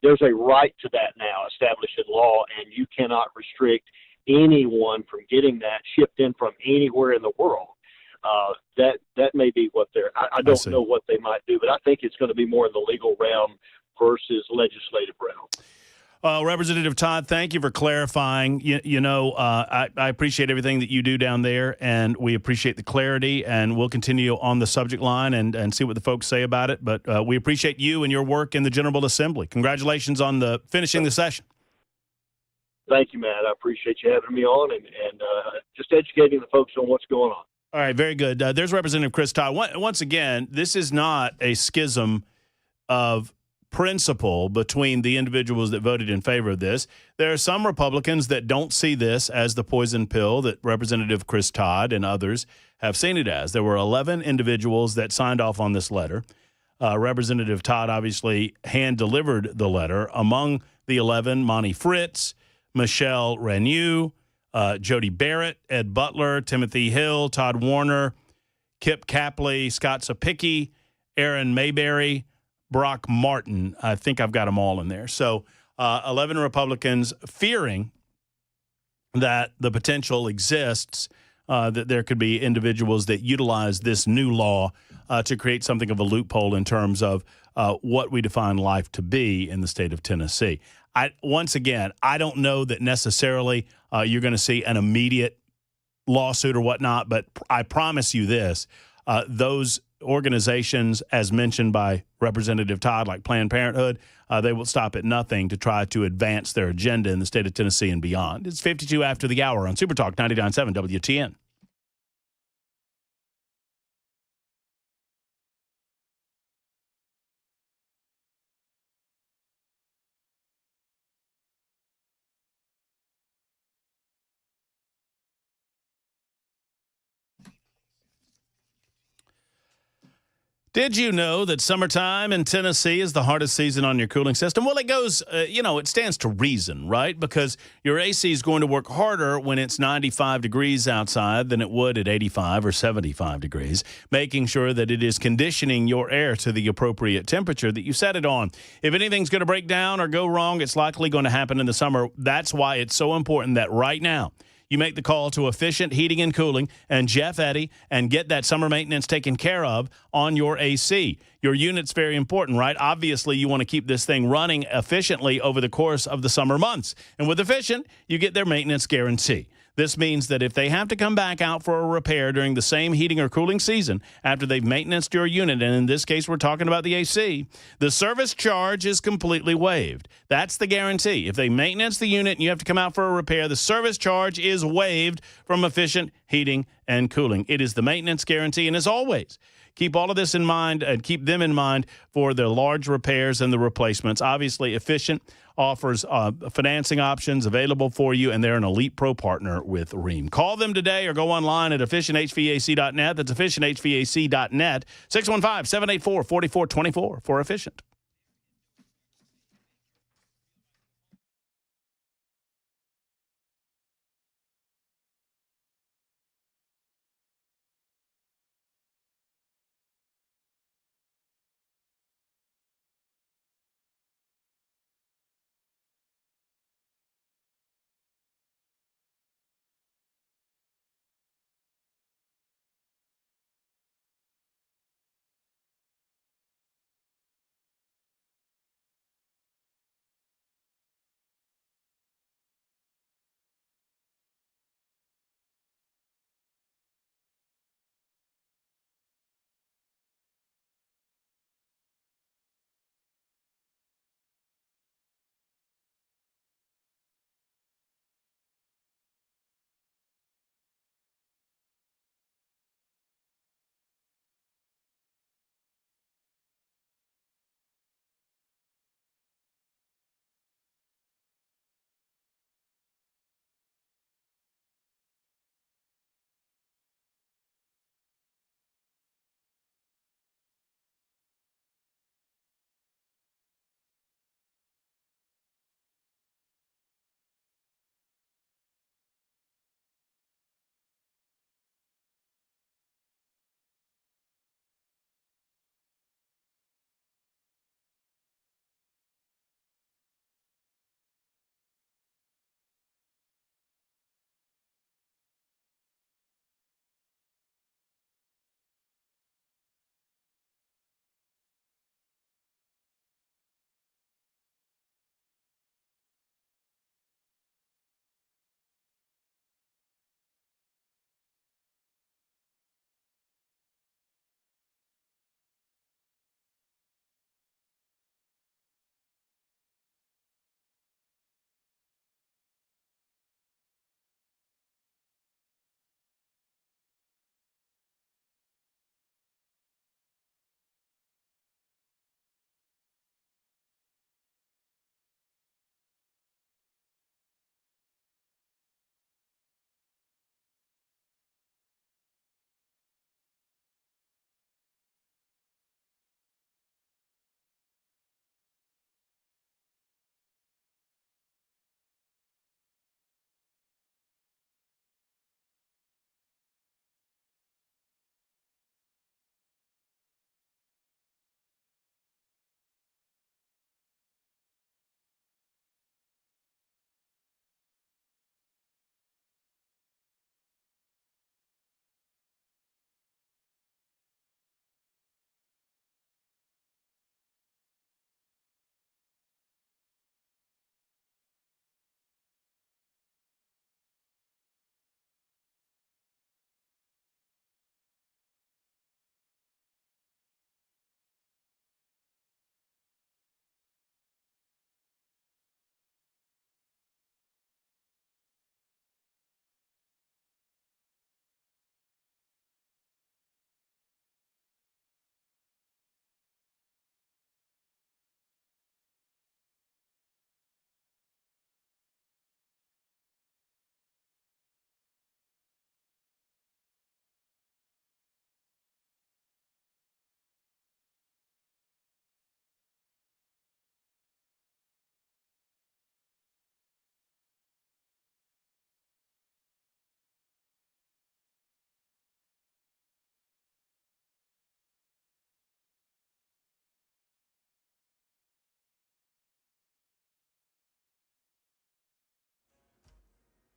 there's a right to that now established in law, and you cannot restrict anyone from getting that shipped in from anywhere in the world. That may be what I don't know what they might do, but I think it's going to be more in the legal realm versus legislative realm. Representative Todd, thank you for clarifying. I appreciate everything that you do down there, and we appreciate the clarity, and we'll continue on the subject line and see what the folks say about it. But we appreciate you and your work in the General Assembly. Congratulations on finishing the session. Thank you, Matt. I appreciate you having me on and just educating the folks on what's going on. All right, very good. There's Representative Chris Todd. Once again, this is not a schism of principle between the individuals that voted in favor of this. There are some Republicans that don't see this as the poison pill that Representative Chris Todd and others have seen it as. There were 11 individuals that signed off on this letter. Representative Todd obviously hand-delivered the letter. Among the 11, Monty Fritz, Michelle Renew, Jody Barrett, Ed Butler, Timothy Hill, Todd Warner, Kip Capley, Scott Sapicki, Aaron Mayberry, Brock Martin. I think I've got them all in there. So 11 Republicans fearing that the potential exists that there could be individuals that utilize this new law to create something of a loophole in terms of what we define life to be in the state of Tennessee. Once again, I don't know that necessarily you're going to see an immediate lawsuit or whatnot, but I promise you this, those organizations, as mentioned by Representative Todd, like Planned Parenthood, they will stop at nothing to try to advance their agenda in the state of Tennessee and beyond. It's 52 after the hour on Super Talk 99.7 WTN. Did you know that summertime in Tennessee is the hardest season on your cooling system? Well, it goes, it stands to reason, right? Because your AC is going to work harder when it's 95 degrees outside than it would at 85 or 75 degrees, making sure that it is conditioning your air to the appropriate temperature that you set it on. If anything's going to break down or go wrong, it's likely going to happen in the summer. That's why it's so important that right now, you make the call to Efficient Heating and Cooling and Jeff Eddy and get that summer maintenance taken care of on your AC. Your unit's very important, right? Obviously, you want to keep this thing running efficiently over the course of the summer months. And with Efficient, you get their maintenance guarantee. This means that if they have to come back out for a repair during the same heating or cooling season after they've maintained your unit, and in this case we're talking about the AC, the service charge is completely waived. That's the guarantee. If they maintenance the unit and you have to come out for a repair, the service charge is waived from Efficient Heating and Cooling. It is the maintenance guarantee, and as always, keep all of this in mind and keep them in mind for the large repairs and the replacements. Obviously, Efficient offers financing options available for you, and they're an Elite Pro partner with Rheem. Call them today or go online at efficienthvac.net. That's efficienthvac.net, 615-784-4424 for Efficient.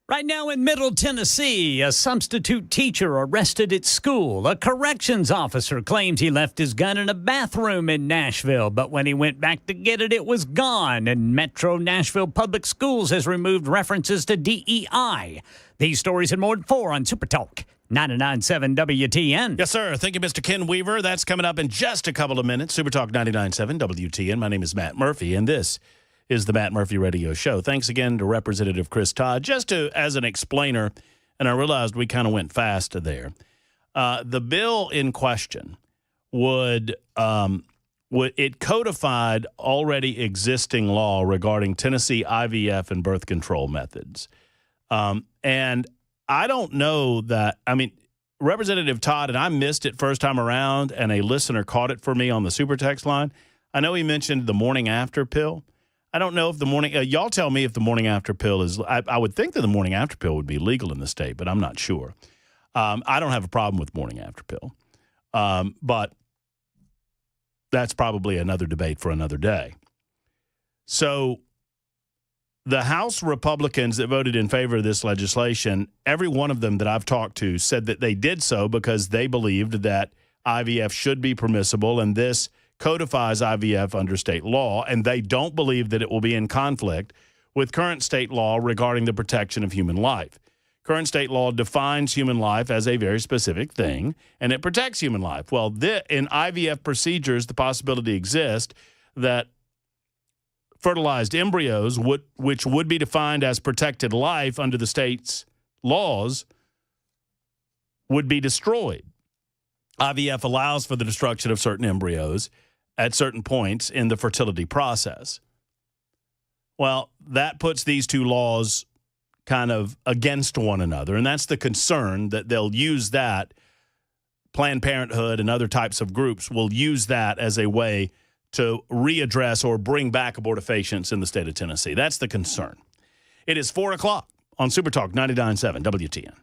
Right now in Middle Tennessee, a substitute teacher arrested at school. A corrections officer claims he left his gun in a bathroom in Nashville, but when he went back to get it, it was gone. And Metro Nashville Public Schools has removed references to DEI. These stories and more at 4 on Super Talk 99.7 WTN. Yes, sir. Thank you, Mr. Ken Weaver. That's coming up in just a couple of minutes. Super Talk 99.7 WTN. My name is Matt Murphy, and this is the Matt Murphy Radio Show. Thanks again to Representative Chris Todd. Just as an explainer, and I realized we kind of went fast there. The bill in question would it codified already existing law regarding Tennessee IVF and birth control methods. And I don't know that, I mean, Representative Todd, and I missed it first time around, and a listener caught it for me on the super text line. I know he mentioned the morning after pill. I don't know if the morning, y'all tell me if the morning after pill is, I would think that the morning after pill would be legal in the state, but I'm not sure. I don't have a problem with morning after pill. But that's probably another debate for another day. So the House Republicans that voted in favor of this legislation, every one of them that I've talked to said that they did so because they believed that IVF should be permissible, and this codifies IVF under state law, and they don't believe that it will be in conflict with current state law regarding the protection of human life. Current state law defines human life as a very specific thing, and it protects human life. Well, in IVF procedures, the possibility exists that fertilized embryos, which would be defined as protected life under the state's laws, would be destroyed. IVF allows for the destruction of certain embryos at certain points in the fertility process. Well, that puts these two laws kind of against one another, and that's the concern, that they'll use that. Planned Parenthood and other types of groups will use that as a way to readdress or bring back abortifacients in the state of Tennessee. That's the concern. It is 4 o'clock on Super Talk 99.7 WTN.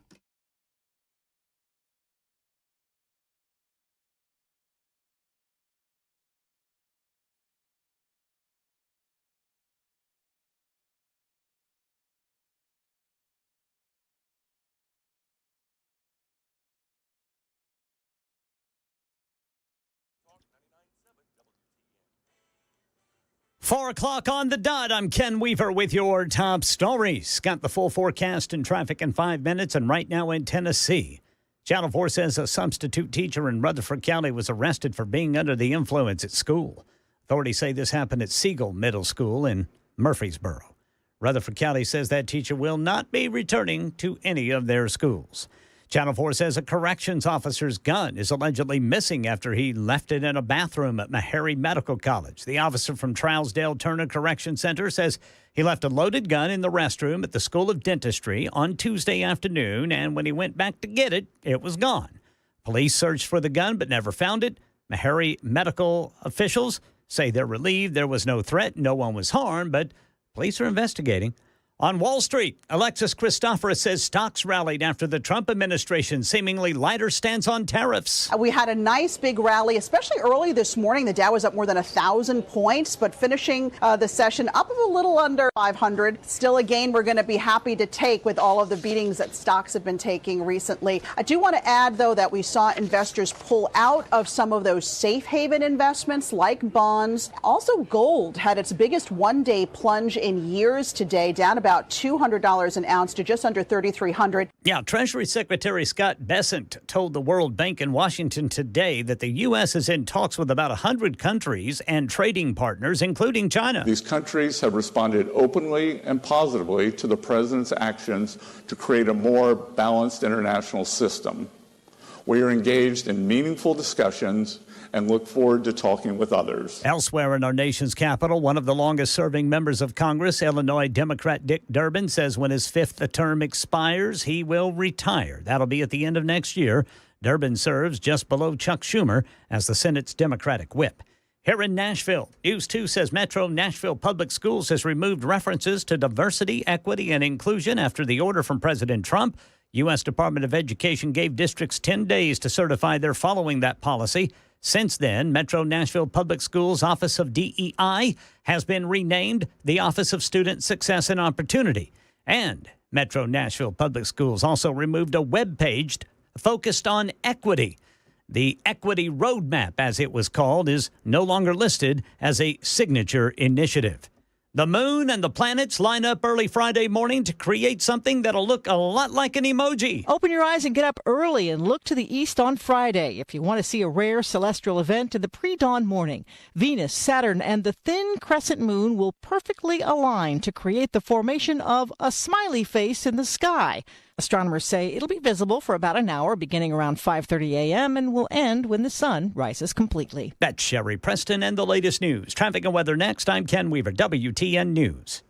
Four o'clock on the dot. I'm Ken Weaver with your top stories. Got the full forecast and traffic in 5 minutes, and right now in Tennessee. Channel 4 says a substitute teacher in Rutherford County was arrested for being under the influence at school. Authorities say this happened at Siegel Middle School in Murfreesboro. Rutherford County says that teacher will not be returning to any of their schools. Channel 4 says a corrections officer's gun is allegedly missing after he left it in a bathroom at Meharry Medical College. The officer from Trousdale Turner Correction Center says he left a loaded gun in the restroom at the School of Dentistry on Tuesday afternoon, and when he went back to get it, it was gone. Police searched for the gun but never found it. Meharry medical officials say they're relieved there was no threat, no one was harmed, but police are investigating. On Wall Street, Alexis Christoforous says stocks rallied after the Trump administration seemingly lighter stance on tariffs. We had a nice big rally, especially early this morning. The Dow was up more than 1,000 points, but finishing the session up a little under 500. Still a gain we're going to be happy to take with all of the beatings that stocks have been taking recently. I do want to add, though, that we saw investors pull out of some of those safe haven investments like bonds. Also, gold had its biggest one-day plunge in years today, down about $200 an ounce to just under $3,300. Yeah, Treasury Secretary Scott Bessent told the World Bank in Washington today that the U.S. is in talks with about 100 countries and trading partners, including China. These countries have responded openly and positively to the president's actions to create a more balanced international system. We are engaged in meaningful discussions and look forward to talking with others. Elsewhere in our nation's capital, one of the longest-serving members of Congress, Illinois Democrat Dick Durbin, says when his fifth term expires, he will retire. That'll be at the end of next year. Durbin serves just below Chuck Schumer as the Senate's Democratic whip. Here in Nashville, News 2 says Metro Nashville Public Schools has removed references to diversity, equity, and inclusion after the order from President Trump. U.S. Department of Education gave districts 10 days to certify they're following that policy. Since then, Metro Nashville Public Schools' Office of DEI has been renamed the Office of Student Success and Opportunity. And Metro Nashville Public Schools also removed a web page focused on equity. The Equity Roadmap, as it was called, is no longer listed as a signature initiative. The moon and the planets line up early Friday morning to create something that'll look a lot like an emoji. Open your eyes and get up early and look to the east on Friday if you want to see a rare celestial event in the pre-dawn morning. Venus, Saturn, and the thin crescent moon will perfectly align to create the formation of a smiley face in the sky. Astronomers say it'll be visible for about an hour, beginning around 5:30 a.m. and will end when the sun rises completely. That's Sherry Preston and the latest news. Traffic and weather next. I'm Ken Weaver, WTN News.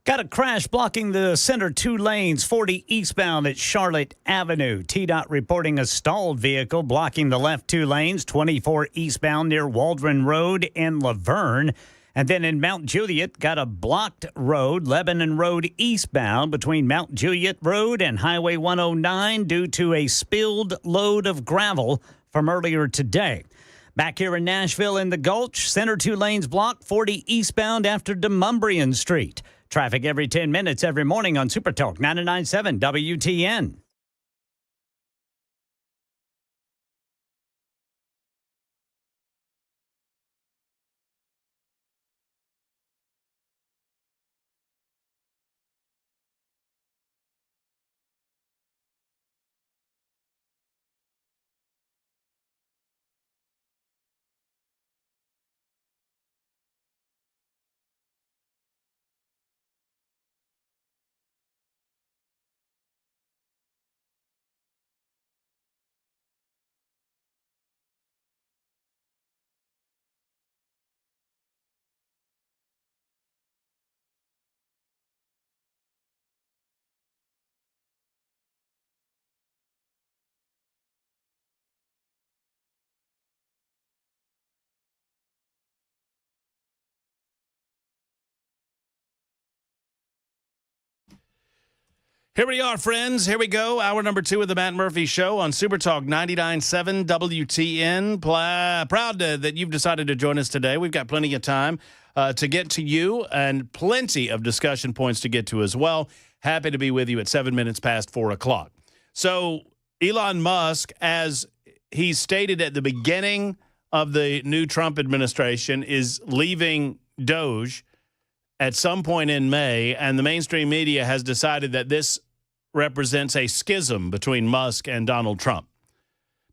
Got a crash blocking the center two lanes, 40 eastbound at Charlotte Avenue. TDOT reporting a stalled vehicle blocking the left two lanes, 24 eastbound near Waldron Road in Laverne. And then in Mount Juliet, got a blocked road, Lebanon Road eastbound between Mount Juliet Road and Highway 109 due to a spilled load of gravel from earlier today. Back here in Nashville in the Gulch, center two lanes blocked, 40 eastbound after Demumbrian Street. Traffic every 10 minutes every morning on Super Talk 99.7 WTN. Here we are, friends. Here we go. Hour number 2 of the Matt Murphy Show on Super Talk 99.7 WTN. Proud that you've decided to join us today. We've got plenty of time to get to you and plenty of discussion points to get to as well. Happy to be with you at 7 minutes past 4 o'clock. So Elon Musk, as he stated at the beginning of the new Trump administration, is leaving Doge at some point in May, and the mainstream media has decided that this represents a schism between Musk and Donald Trump.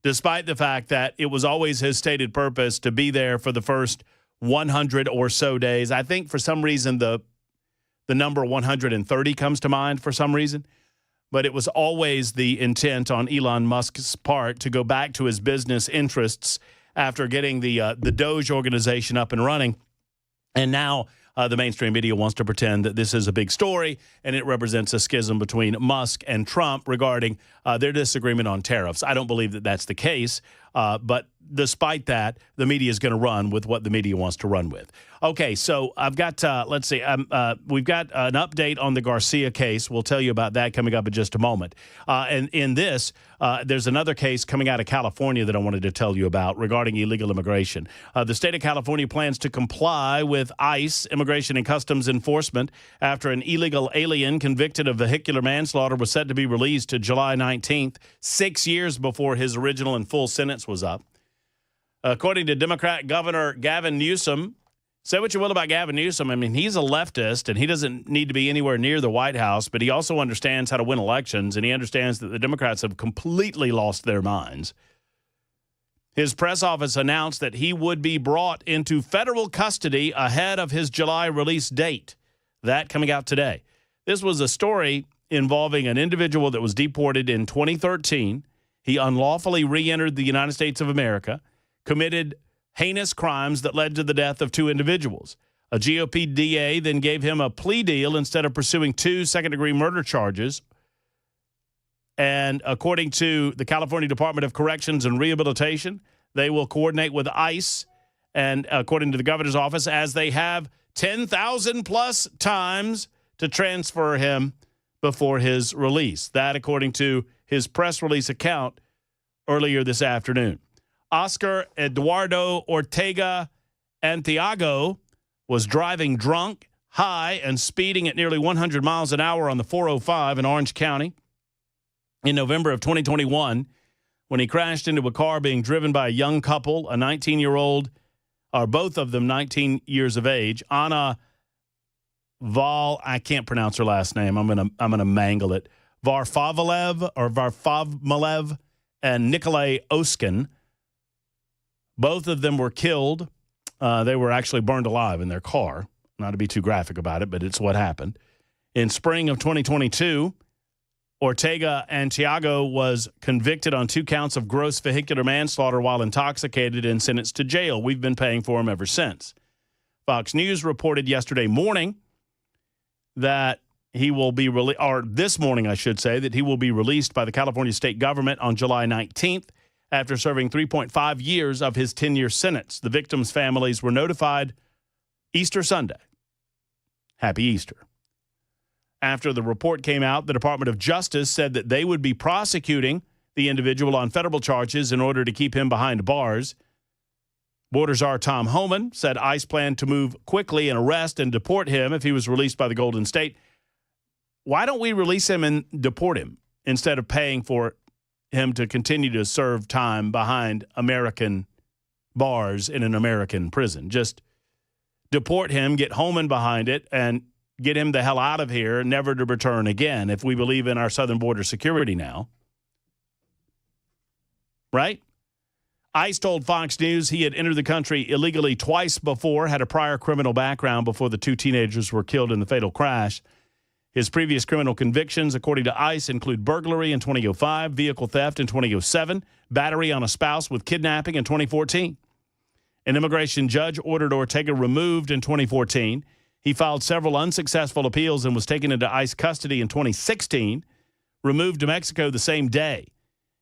despite the fact that it was always his stated purpose to be there for the first 100 or so days. I think for some reason the number 130 comes to mind for some reason, but it was always the intent on Elon Musk's part to go back to his business interests after getting the Doge organization up and running. And now the mainstream media wants to pretend that this is a big story and it represents a schism between Musk and Trump regarding their disagreement on tariffs. I don't believe that that's the case, but despite that, the media is going to run with what the media wants to run with. Okay, so I've got, we've got an update on the Garcia case. We'll tell you about that coming up in just a moment. And in this, there's another case coming out of California that I wanted to tell you about regarding illegal immigration. The state of California plans to comply with ICE, Immigration and Customs Enforcement, after an illegal alien convicted of vehicular manslaughter was set to be released to July 19th, 6 years before his original and full sentence was up. According to Democrat Governor Gavin Newsom, say what you will about Gavin Newsom. I mean, he's a leftist, and he doesn't need to be anywhere near the White House, but he also understands how to win elections, and he understands that the Democrats have completely lost their minds. His press office announced that he would be brought into federal custody ahead of his July release date. That coming out today. This was a story involving an individual that was deported in 2013. He unlawfully re-entered the United States of America, committed heinous crimes that led to the death of two individuals. A GOP DA then gave him a plea deal instead of pursuing 2 second-degree murder charges. And according to the California Department of Corrections and Rehabilitation, they will coordinate with ICE, and according to the governor's office, as they have 10,000 plus times to transfer him before his release. That, according to his press release account earlier this afternoon. Oscar Eduardo Ortega Antiago was driving drunk, high, and speeding at nearly 100 miles an hour on the 405 in Orange County in November of 2021 when he crashed into a car being driven by a young couple, a 19-year-old, or both of them 19 years of age. Anna I can't pronounce her last name. I'm gonna mangle it. Varfavmalev and Nikolai Oskin. Both of them were killed. They were actually burned alive in their car. Not to be too graphic about it, but it's what happened. In spring of 2022, Ortega Antiago was convicted on 2 counts of gross vehicular manslaughter while intoxicated and sentenced to jail. We've been paying for him ever since. Fox News reported yesterday morning that he will be released, or this morning, I should say, that he will be released by the California state government on July 19th. After serving 3.5 years of his 10-year sentence. The victims' families were notified Easter Sunday. Happy Easter. After the report came out, the Department of Justice said that they would be prosecuting the individual on federal charges in order to keep him behind bars. Border Czar Tom Homan said ICE planned to move quickly and arrest and deport him if he was released by the Golden State. Why don't we release him and deport him instead of paying for him to continue to serve time behind American bars in an American prison? Just deport him, get Homan behind it, and get him the hell out of here, never to return again, if we believe in our southern border security now. Right? ICE told Fox News he had entered the country illegally twice before, had a prior criminal background before the 2 teenagers were killed in the fatal crash. His previous criminal convictions, according to ICE, include burglary in 2005, vehicle theft in 2007, battery on a spouse with kidnapping in 2014. An immigration judge ordered Ortega removed in 2014. He filed several unsuccessful appeals and was taken into ICE custody in 2016, removed to Mexico the same day.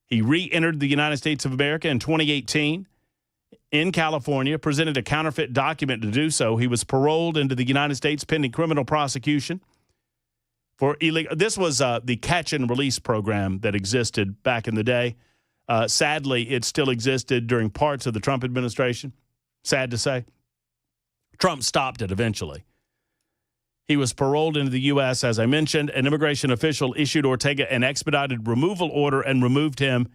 He re-entered the United States of America in 2018 in California, presented a counterfeit document to do so. He was paroled into the United States pending criminal prosecution. This was the catch and release program that existed back in the day. Sadly, it still existed during parts of the Trump administration. Sad to say. Trump stopped it eventually. He was paroled into the U.S., as I mentioned. An immigration official issued Ortega an expedited removal order and removed him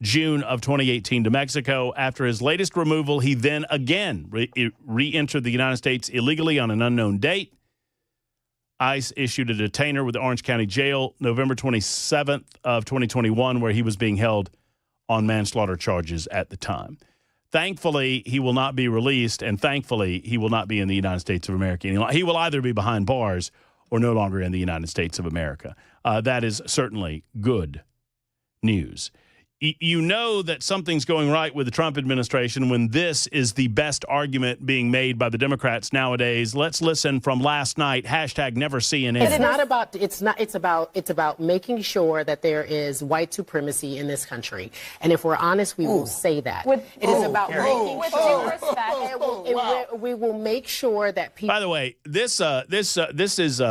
June of 2018 to Mexico. After his latest removal, he then again re-entered the United States illegally on an unknown date. ICE issued a detainer with the Orange County Jail November 27th of 2021, where he was being held on manslaughter charges at the time. Thankfully, he will not be released, and thankfully, he will not be in the United States of America. He will either be behind bars or no longer in the United States of America. That is certainly good news. You know that something's going right with the Trump administration when this is the best argument being made by the Democrats nowadays. Let's listen from last night. #NeverCNN. It's about making sure that there is white supremacy in this country. And if we're honest, we will say that. It is about making sure respect. We will make sure that people. By the way, this is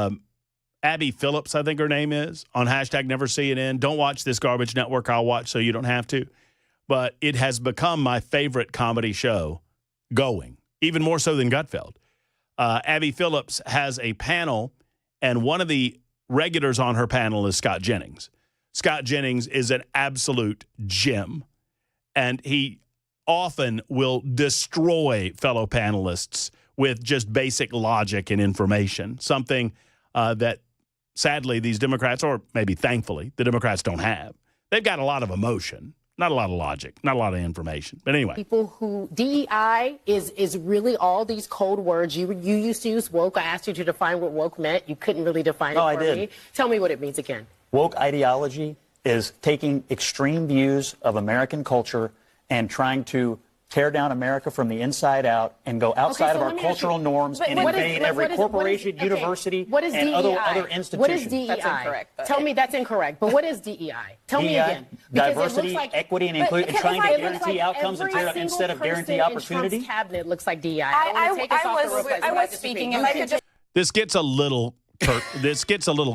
Abby Phillips, I think her name is, on #NeverCNN. Don't watch this garbage network. I'll watch so you don't have to. But it has become my favorite comedy show going, even more so than Gutfeld. Abby Phillips has a panel, and one of the regulars on her panel is Scott Jennings. Scott Jennings is an absolute gem, and he often will destroy fellow panelists with just basic logic and information, something that sadly these Democrats, or maybe thankfully, the Democrats don't have. They've got a lot of emotion, not a lot of logic, not a lot of information. But anyway. People who DEI is really all these code words. You used to use woke. I asked you to define what woke meant. You couldn't really define it for me. Tell me what it means again. Woke ideology is taking extreme views of American culture and trying to tear down America from the inside out and go outside of our cultural norms and invade every corporation, university, and other institutions. What is DEI? That's incorrect. Tell me that's incorrect. But what is DEI? Tell me again. Diversity, equity, and inclusion, and trying to guarantee outcomes instead of guarantee opportunity. Trump's cabinet looks like DEI. I was speaking, and I could just. This gets a little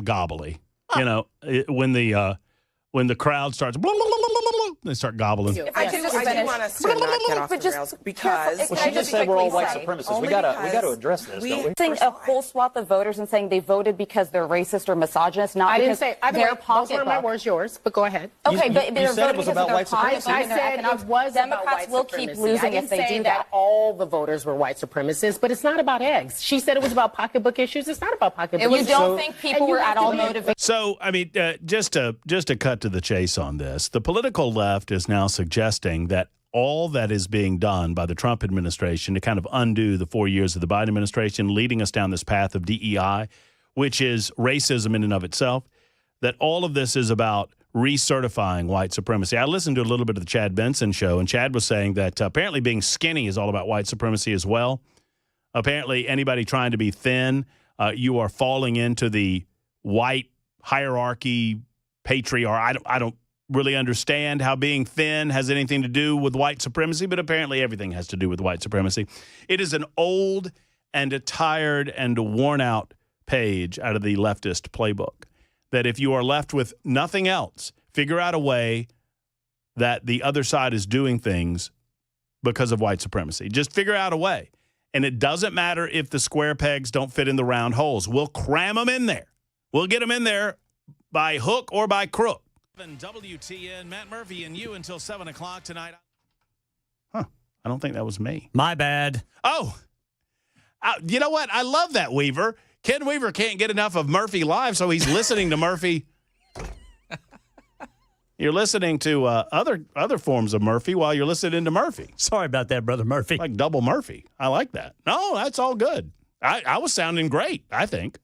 gobbly, when the crowd starts. They start gobbling. I do want us to not get off the rails because she just said we're all white supremacists. We got to address this, don't we? Saying a whole swath of voters and saying they voted because they're racist or misogynist, not because they're pocketbook. Those weren't my words, yours. But go ahead. Okay, but you said it was about white supremacy. I said it was about white supremacy. Democrats will keep losing if they do that. All the voters were white supremacists, but it's not about eggs. She said it was about pocketbook issues. It's not about pocketbook issues. You don't think people were at all motivated? So, I mean, just to cut to the chase on this, the political left is now suggesting that all that is being done by the Trump administration to kind of undo the 4 years of the Biden administration, leading us down this path of DEI, which is racism in and of itself, that all of this is about recertifying white supremacy. I listened to a little bit of the Chad Benson show, and Chad was saying that apparently being skinny is all about white supremacy as well. Apparently anybody trying to be thin, you are falling into the white hierarchy, patriarch. I don't really understand how being thin has anything to do with white supremacy, but apparently everything has to do with white supremacy. It is an old and a tired and a worn out page out of the leftist playbook that if you are left with nothing else, figure out a way that the other side is doing things because of white supremacy. Just figure out a way. And it doesn't matter if the square pegs don't fit in the round holes. We'll cram them in there. We'll get them in there by hook or by crook. WTN, Matt Murphy and you until 7 o'clock tonight. Huh. I don't think that was me. My bad. Oh, you know what? I love that, Weaver. Ken Weaver can't get enough of Murphy Live, so he's listening to Murphy. You're listening to other forms of Murphy while you're listening to Murphy. Sorry about that, Brother Murphy. Like double Murphy. I like that. No, that's all good. I was sounding great, I think.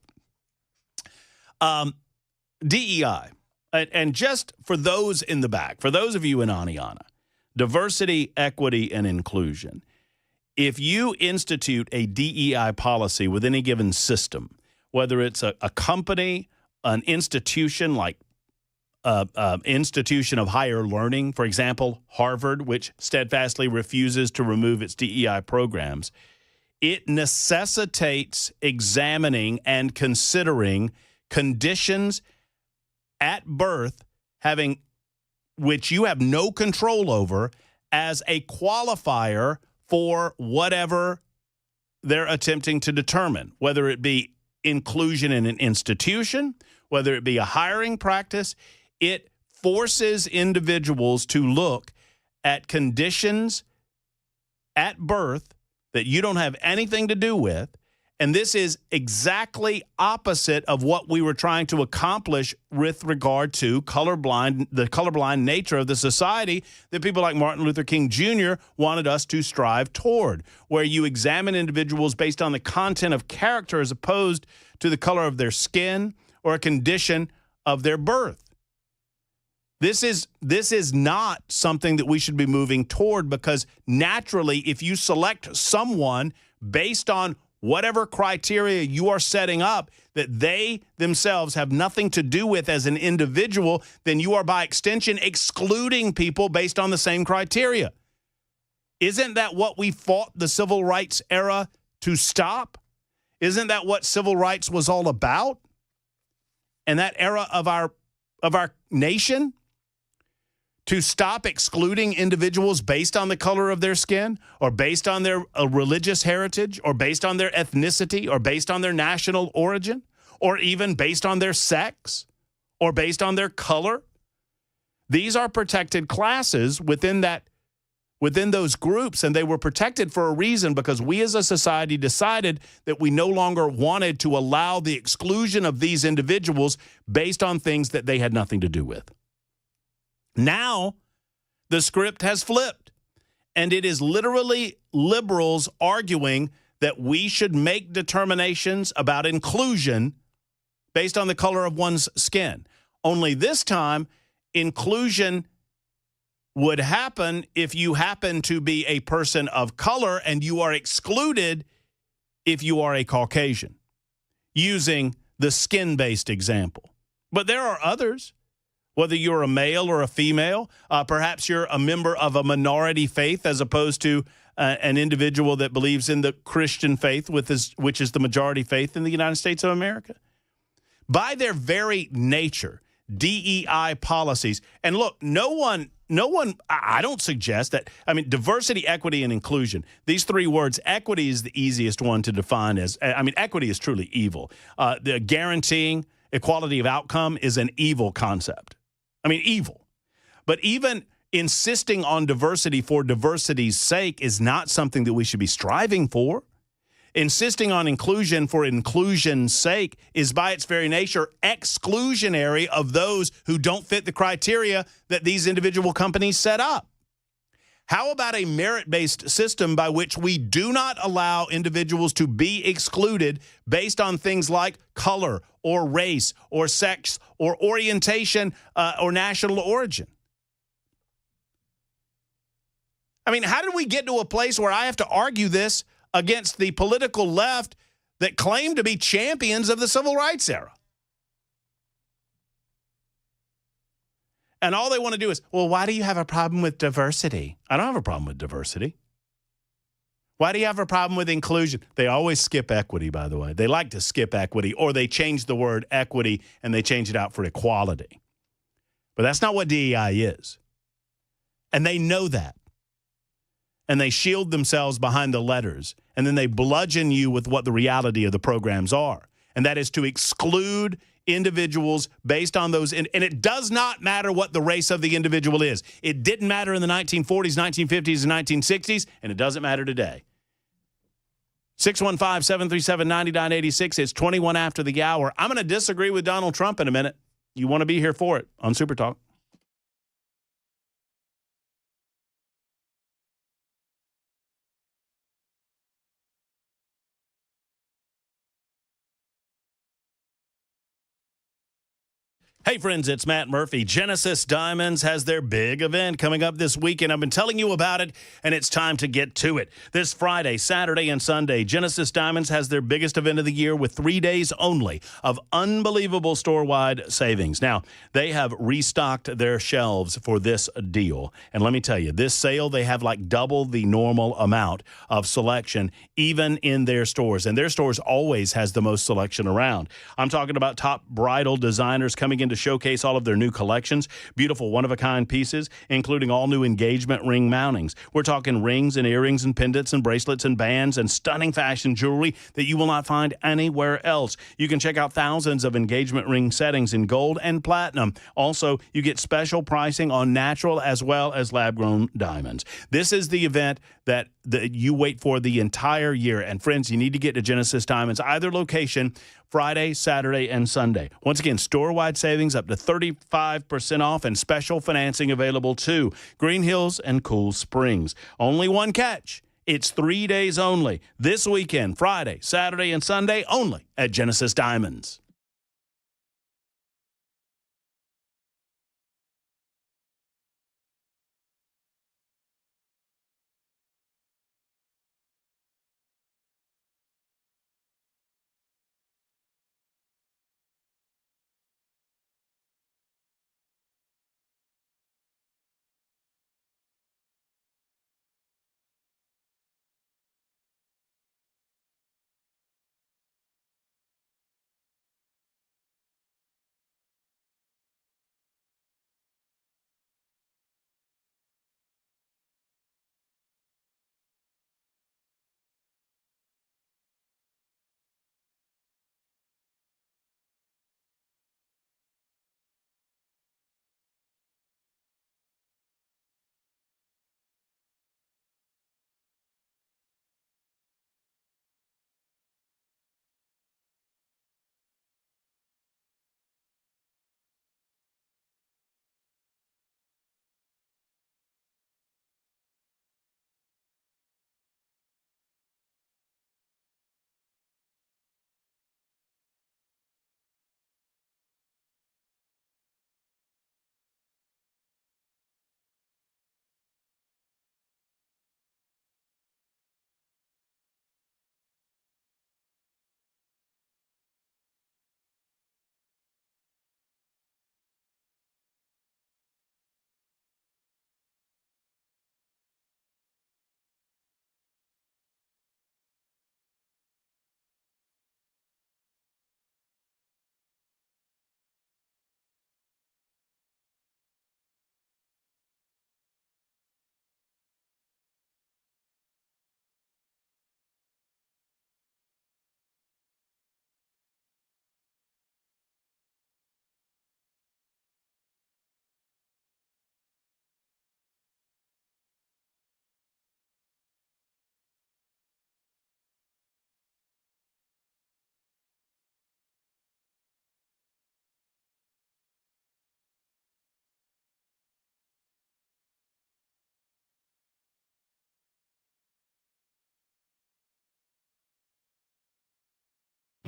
DEI. And just for those in the back, for those of you in Aniana, diversity, equity, and inclusion. If you institute a DEI policy with any given system, whether it's a company, an institution like institution of higher learning, for example, Harvard, which steadfastly refuses to remove its DEI programs, it necessitates examining and considering conditions at birth, which you have no control over, as a qualifier for whatever they're attempting to determine, whether it be inclusion in an institution, whether it be a hiring practice. It forces individuals to look at conditions at birth that you don't have anything to do with And this is exactly opposite of what we were trying to accomplish with regard to the colorblind nature of the society that people like Martin Luther King Jr. wanted us to strive toward, where you examine individuals based on the content of character as opposed to the color of their skin or a condition of their birth. This is not something that we should be moving toward, because naturally, if you select someone based on whatever criteria you are setting up that they themselves have nothing to do with as an individual, then you are by extension excluding people based on the same criteria. Isn't that what we fought the civil rights era to stop? Isn't that what civil rights was all about? And that era of our nation? To stop excluding individuals based on the color of their skin, or based on their religious heritage, or based on their ethnicity, or based on their national origin, or even based on their sex, or based on their color. These are protected classes within those groups, and they were protected for a reason, because we as a society decided that we no longer wanted to allow the exclusion of these individuals based on things that they had nothing to do with. Now, the script has flipped, and it is literally liberals arguing that we should make determinations about inclusion based on the color of one's skin. Only this time, inclusion would happen if you happen to be a person of color, and you are excluded if you are a Caucasian, using the skin-based example. But there are others. Whether you're a male or a female, perhaps you're a member of a minority faith as opposed to an individual that believes in the Christian faith, which is the majority faith in the United States of America. By their very nature, DEI policies, and look, no one, I don't suggest that, diversity, equity, and inclusion, these three words, equity is the easiest one to define as, equity is truly evil. The guaranteeing equality of outcome is an evil concept. Evil. But even insisting on diversity for diversity's sake is not something that we should be striving for. Insisting on inclusion for inclusion's sake is by its very nature exclusionary of those who don't fit the criteria that these individual companies set up. How about a merit-based system by which we do not allow individuals to be excluded based on things like color or race or sex or orientation or national origin? How did we get to a place where I have to argue this against the political left that claim to be champions of the civil rights era? And all they want to do is, well, why do you have a problem with diversity? I don't have a problem with diversity. Why do you have a problem with inclusion? They always skip equity, by the way. They like to skip equity, or they change the word equity and they change it out for equality. But that's not what DEI is. And they know that. And they shield themselves behind the letters. And then they bludgeon you with what the reality of the programs are. And that is to exclude individuals based on those. And it does not matter what the race of the individual is. It didn't matter in the 1940s, 1950s, and 1960s, and it doesn't matter today. 615-737-9986. It's 21 after the hour. I'm going to disagree with Donald Trump in a minute. You want to be here for it on Super Talk. Hey, friends, it's Matt Murphy. Genesis Diamonds has their big event coming up this weekend. I've been telling you about it, and it's time to get to it. This Friday, Saturday, and Sunday, Genesis Diamonds has their biggest event of the year with 3 days only of unbelievable store-wide savings. Now, they have restocked their shelves for this deal. And let me tell you, this sale, they have like double the normal amount of selection, even in their stores. And their stores always has the most selection around. I'm talking about top bridal designers coming into showcase all of their new collections, beautiful one-of-a-kind pieces, including all new engagement ring mountings. We're talking rings and earrings and pendants and bracelets and bands and stunning fashion jewelry that you will not find anywhere else. You can check out thousands of engagement ring settings in gold and platinum. Also, you get special pricing on natural as well as lab-grown diamonds. This is the event that you wait for the entire year. And friends, you need to get to Genesis Diamonds, either location, Friday, Saturday, and Sunday. Once again, store-wide savings up to 35% off and special financing available too. Green Hills and Cool Springs. Only one catch. It's 3 days only. This weekend, Friday, Saturday, and Sunday only at Genesis Diamonds.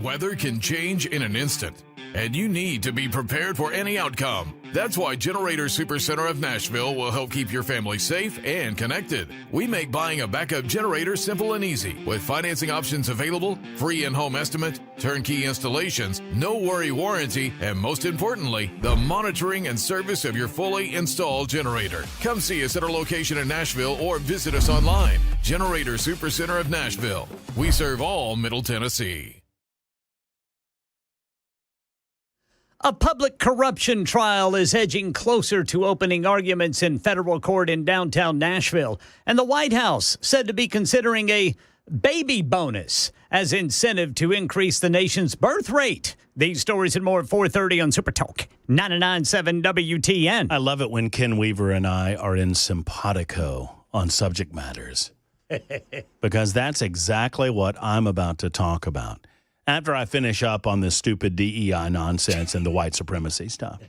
Weather can change in an instant, and you need to be prepared for any outcome. That's why Generator Supercenter of Nashville will help keep your family safe and connected. We make buying a backup generator simple and easy, with financing options available, free in-home estimate, turnkey installations, no worry warranty, and most importantly, the monitoring and service of your fully installed generator. Come see us at our location in Nashville or visit us online. Generator Supercenter of Nashville. We serve all Middle Tennessee. A public corruption trial is edging closer to opening arguments in federal court in downtown Nashville, and the White House said to be considering a baby bonus as incentive to increase the nation's birth rate. These stories and more at 4:30 on Super Talk 99.7 WTN. I love it when Ken Weaver and I are in simpatico on subject matters because that's exactly what I'm about to talk about. After I finish up on this stupid DEI nonsense and the white supremacy stuff,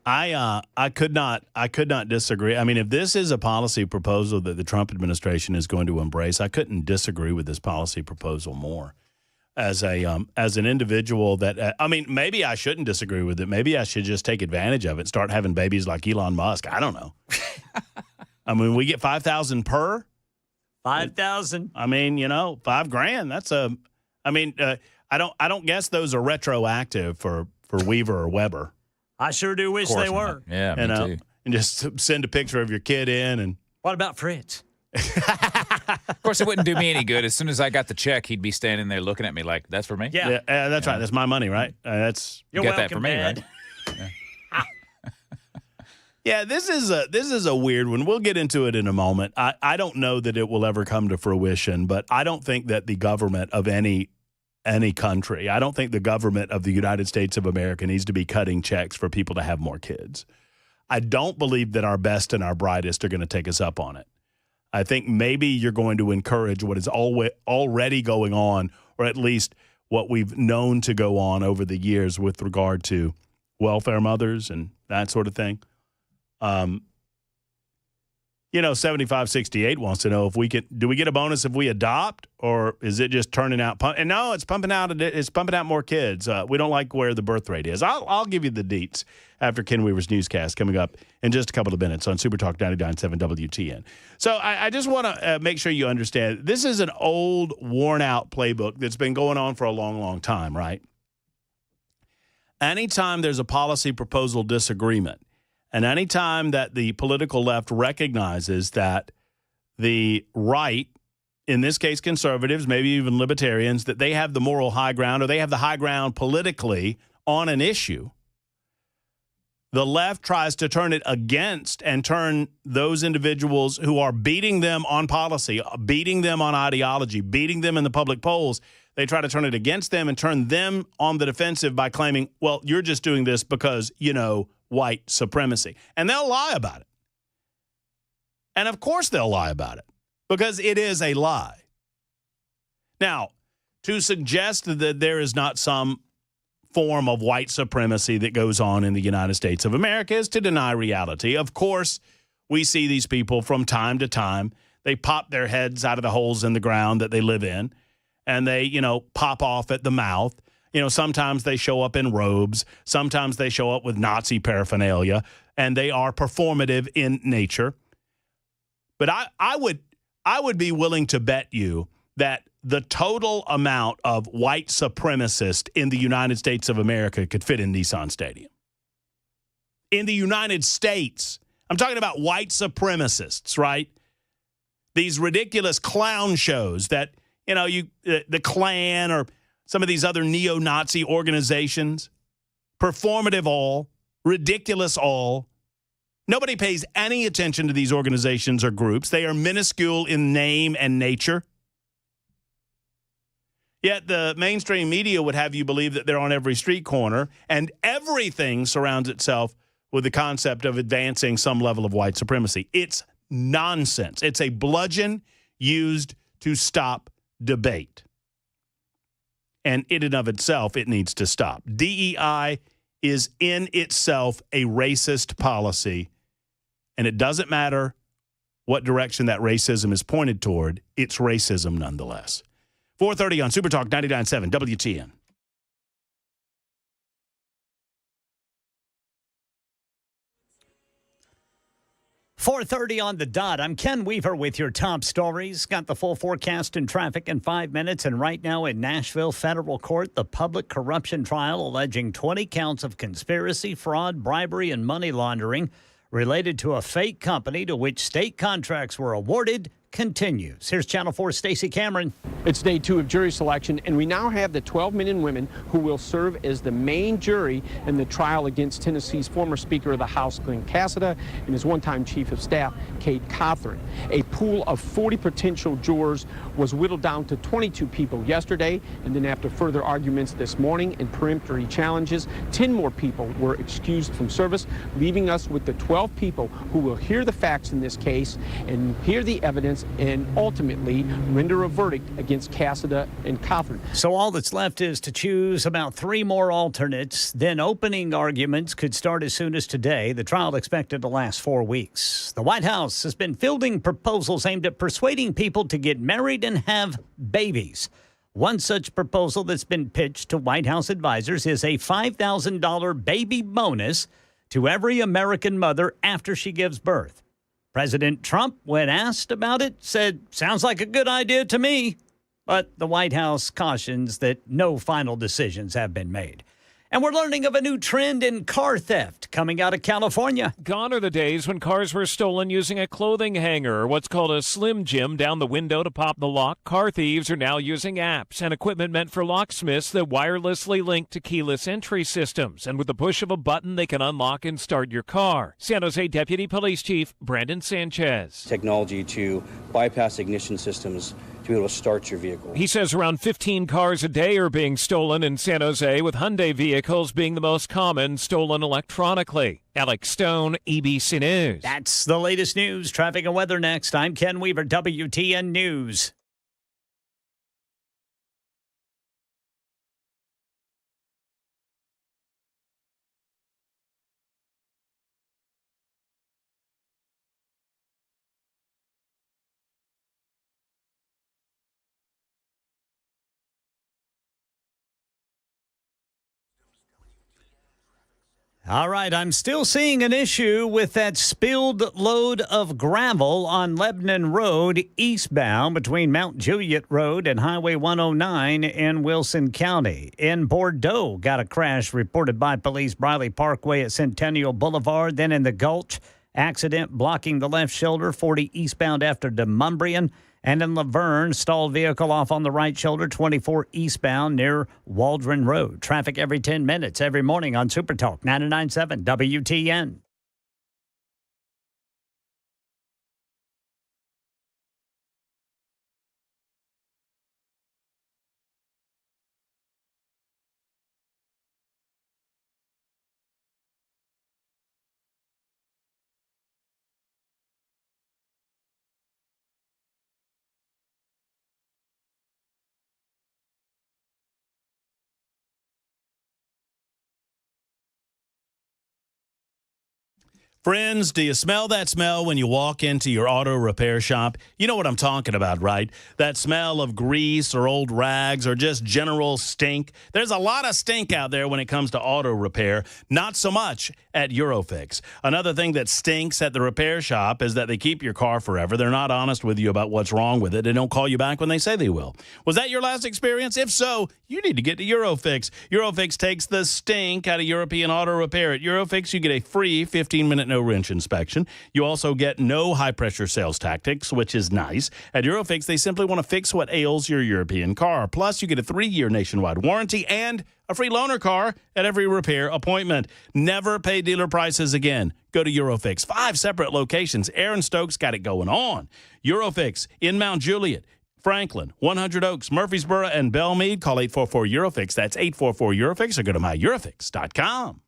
I could not disagree. I mean, if this is a policy proposal that the Trump administration is going to embrace, I couldn't disagree with this policy proposal more. As an individual that I mean, maybe I shouldn't disagree with it. Maybe I should just take advantage of it and start having babies like Elon Musk. I don't know. I mean, we get 5,000 per. 5,000. I mean, $5,000. That's a. I mean, I don't guess those are retroactive for Weaver or Weber. I sure do wish they were. Yeah, me too. And just send a picture of your kid in. And what about Fritz? Of course, it wouldn't do me any good. As soon as I got the check, he'd be standing there looking at me like, "That's for me." Yeah, that's right. That's my money, right? You're got welcome, that for me, Dad. right? Yeah, this is a weird one. We'll get into it in a moment. I don't know that it will ever come to fruition, but I don't think that the government of any country, I don't think the government of the United States of America needs to be cutting checks for people to have more kids. I don't believe that our best and our brightest are going to take us up on it. I think maybe you're going to encourage what is already going on, or at least what we've known to go on over the years with regard to welfare mothers and that sort of thing. 7568 wants to know if do we get a bonus if we adopt, or is it just turning out? And no, it's pumping out more kids. We don't like where the birth rate is. I'll give you the deets after Ken Weaver's newscast coming up in just a couple of minutes on Super Talk 99.7 WTN. So I just want to make sure you understand this is an old, worn-out playbook that's been going on for a long, long time, right? Anytime there's a policy proposal disagreement, and anytime that the political left recognizes that the right, in this case conservatives, maybe even libertarians, that they have the moral high ground, or they have the high ground politically on an issue, the left tries to turn it against and turn those individuals who are beating them on policy, beating them on ideology, beating them in the public polls. They try to turn it against them and turn them on the defensive by claiming, well, you're just doing this because, white supremacy. And they'll lie about it. And of course they'll lie about it, because it is a lie. Now, to suggest that there is not some form of white supremacy that goes on in the United States of America is to deny reality. Of course, we see these people from time to time. They pop their heads out of the holes in the ground that they live in, and they, pop off at the mouth. Sometimes they show up in robes. Sometimes they show up with Nazi paraphernalia, and they are performative in nature. But I would be willing to bet you that the total amount of white supremacists in the United States of America could fit in Nissan Stadium. In the United States, I'm talking about white supremacists, right? These ridiculous clown shows that, the Klan or some of these other neo-Nazi organizations, performative all, ridiculous all. Nobody pays any attention to these organizations or groups. They are minuscule in name and nature. Yet the mainstream media would have you believe that they're on every street corner, and everything surrounds itself with the concept of advancing some level of white supremacy. It's nonsense. It's a bludgeon used to stop debate. And in and of itself, it needs to stop. DEI is in itself a racist policy, and it doesn't matter what direction that racism is pointed toward. It's racism nonetheless. 4:30 on Super Talk 99.7 WTN. .30 on the dot. I'm Ken Weaver with your top stories. Got the full forecast and traffic in 5 minutes. And right now in Nashville federal court, the public corruption trial alleging 20 counts of conspiracy, fraud, bribery, and money laundering related to a fake company to which state contracts were awarded continues. Here's Channel 4's Stacey Cameron. It's day 2 of jury selection, and we now have the 12 men and women who will serve as the main jury in the trial against Tennessee's former Speaker of the House, Glenn Cassida, and his one-time Chief of Staff, Kate Cawthorn. A pool of 40 potential jurors was whittled down to 22 people yesterday, and then after further arguments this morning and peremptory challenges, 10 more people were excused from service, leaving us with the 12 people who will hear the facts in this case and hear the evidence and ultimately render a verdict against Cassida and Cawthorn. So all that's left is to choose about 3 more alternates. Then opening arguments could start as soon as today. The trial expected to last 4 weeks. The White House has been fielding proposals aimed at persuading people to get married and have babies. One such proposal that's been pitched to White House advisors is a $5,000 baby bonus to every American mother after she gives birth. President Trump, when asked about it, said, "Sounds like a good idea to me." But the White House cautions that no final decisions have been made. And we're learning of a new trend in car theft coming out of California. Gone are the days when cars were stolen using a clothing hanger or what's called a Slim Jim down the window to pop the lock. Car thieves are now using apps and equipment meant for locksmiths that wirelessly link to keyless entry systems. And with the push of a button, they can unlock and start your car. San Jose Deputy Police Chief Brandon Sanchez. Technology to bypass ignition systems to be able to start your vehicle. He says around 15 cars a day are being stolen in San Jose, with Hyundai vehicles being the most common stolen electronically. Alex Stone, EBC News. That's the latest news. Traffic and weather next. I'm Ken Weaver, WTN News. All right, I'm still seeing an issue with that spilled load of gravel on Lebanon Road eastbound between Mount Juliet Road and Highway 109 in Wilson County. In Bordeaux, got a crash reported by police, Briley Parkway at Centennial Boulevard, then in the Gulch. Accident blocking the left shoulder, 40 eastbound after Demumbrian. And in Laverne, stalled vehicle off on the right shoulder, 24 eastbound near Waldron Road. Traffic every 10 minutes, every morning on Super Talk 99.7 WTN. Friends, do you smell that smell when you walk into your auto repair shop? You know what I'm talking about, right? That smell of grease or old rags or just general stink. There's a lot of stink out there when it comes to auto repair. Not so much at Eurofix. Another thing that stinks at the repair shop is that they keep your car forever. They're not honest with you about what's wrong with it. They don't call you back when they say they will. Was that your last experience? If so, you need to get to Eurofix. Eurofix takes the stink out of European auto repair. At Eurofix, you get a free 15-minute no-wrench inspection. You also get no high-pressure sales tactics, which is nice. At Eurofix, they simply want to fix what ails your European car. Plus, you get a 3-year nationwide warranty and a free loaner car at every repair appointment. Never pay dealer prices again. Go to Eurofix. 5 separate locations. Aaron Stokes got it going on. Eurofix in Mount Juliet, Franklin, 100 Oaks, Murfreesboro, and Belmead. Call 844-EUROFIX. That's 844-EUROFIX, or go to myEurofix.com.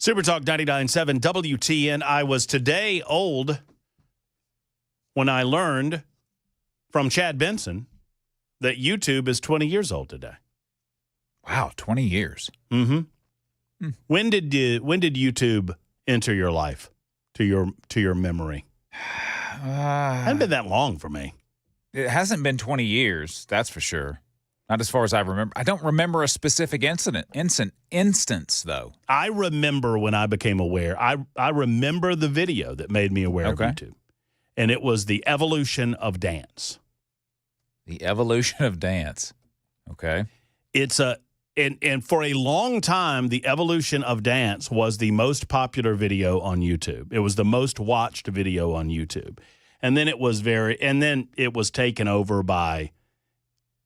Super Talk 99.7 WTN. I was today old when I learned from Chad Benson that YouTube is 20 years old today. Wow, 20 years. Mm-hmm. When did YouTube enter your life, to your memory? Hasn't been that long for me. It hasn't been 20 years, that's for sure. Not as far as I remember. I don't remember a specific instance, though. I remember when I became aware. I remember the video that made me aware of YouTube. And it was the evolution of dance. The evolution of dance. Okay. It's and for a long time, the evolution of dance was the most popular video on YouTube. It was the most watched video on YouTube. And then it was taken over by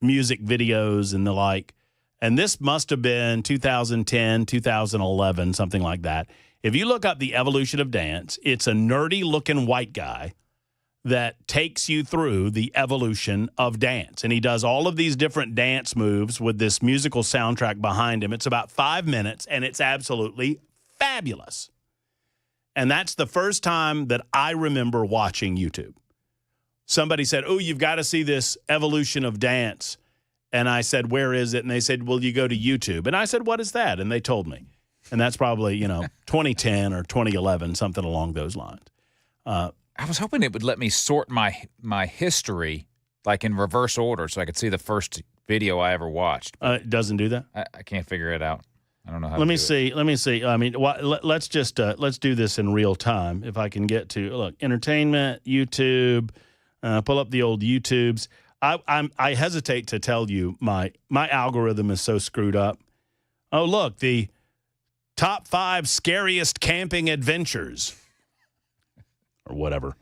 music videos and the like. And this must have been 2010, 2011, something like that. If you look up the evolution of dance, it's a nerdy-looking white guy that takes you through the evolution of dance. And he does all of these different dance moves with this musical soundtrack behind him. It's about 5 minutes, and it's absolutely fabulous. And that's the first time that I remember watching YouTube. Somebody said, "Oh, you've got to see this evolution of dance." And I said, "Where is it?" And they said, "Well, you go to YouTube." And I said, "What is that?" And they told me. And that's probably, 2010 or 2011, something along those lines. I was hoping it would let me sort my history, like in reverse order, so I could see the first video I ever watched. It doesn't do that? I can't figure it out. I don't know how Let me see. I mean, let's just let's do this in real time. If I can get to, look, entertainment, YouTube, pull up the old YouTubes. I hesitate to tell you my algorithm is so screwed up. Oh, look, the top 5 scariest camping adventures or whatever.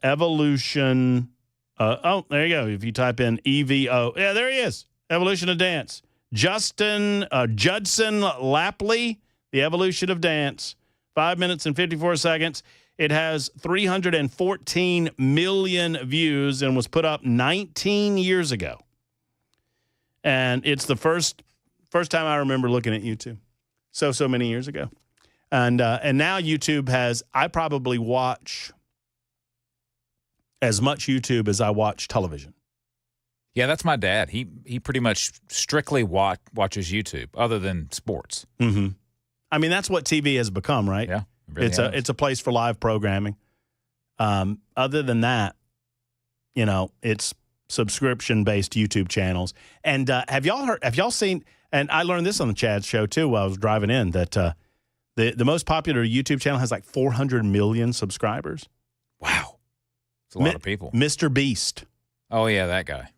Evolution. There you go. If you type in EVO. Yeah, there he is. Evolution of dance. Judson Lapley, The Evolution of Dance. 5 minutes and 54 seconds. It has 314 million views and was put up 19 years ago. And it's the first time I remember looking at YouTube. So many years ago. And now YouTube has, I probably watch as much YouTube as I watch television. Yeah, that's my dad. He pretty much strictly watches YouTube, other than sports. Mm-hmm. I mean, that's what TV has become, right? Yeah, it's a place for live programming. Other than that, it's subscription-based YouTube channels. And have y'all seen? And I learned this on the Chad show too while I was driving in, that the most popular YouTube channel has like 400 million subscribers. Wow, it's a lot of people. Mr. Beast. Oh yeah, that guy.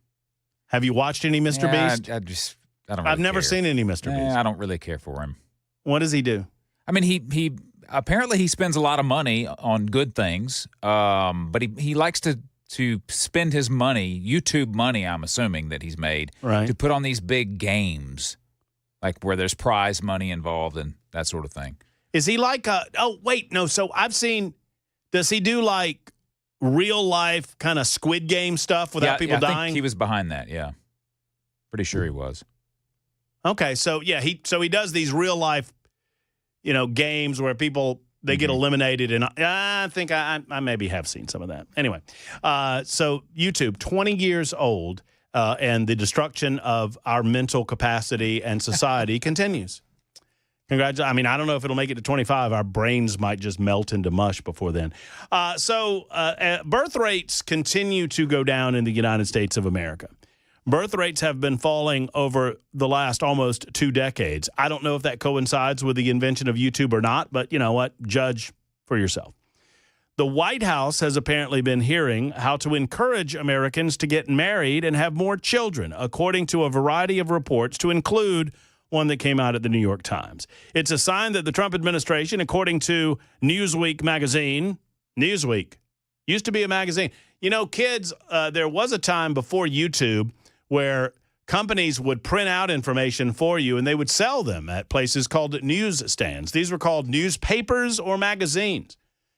Have you watched any Mr. Beast? I don't. I've never seen any Mr. Beast. I don't really care for him. What does he do? I mean, he apparently he spends a lot of money on good things, but he likes to spend his money, YouTube money, I'm assuming that he's made, right, to put on these big games, like where there's prize money involved and that sort of thing. Is he like so I've seen, does he do like real life kind of Squid Game stuff without people dying? I think he was behind that, yeah. Pretty sure he was. Okay, so yeah, he does these real life, games where people they get eliminated, and I think I maybe have seen some of that. Anyway, so YouTube, 20 years old, and the destruction of our mental capacity and society continues. Congratulations. I mean, I don't know if it'll make it to 25. Our brains might just melt into mush before then. So birth rates continue to go down in the United States of America. Birth rates have been falling over the last almost 2 decades. I don't know if that coincides with the invention of YouTube or not, but you know what? Judge for yourself. The White House has apparently been hearing how to encourage Americans to get married and have more children, according to a variety of reports, to include one that came out at the New York Times. It's a sign that the Trump administration, according to Newsweek magazine, Newsweek used to be a magazine. Kids, there was a time before YouTube where companies would print out information for you and they would sell them at places called newsstands. These were called newspapers or magazines.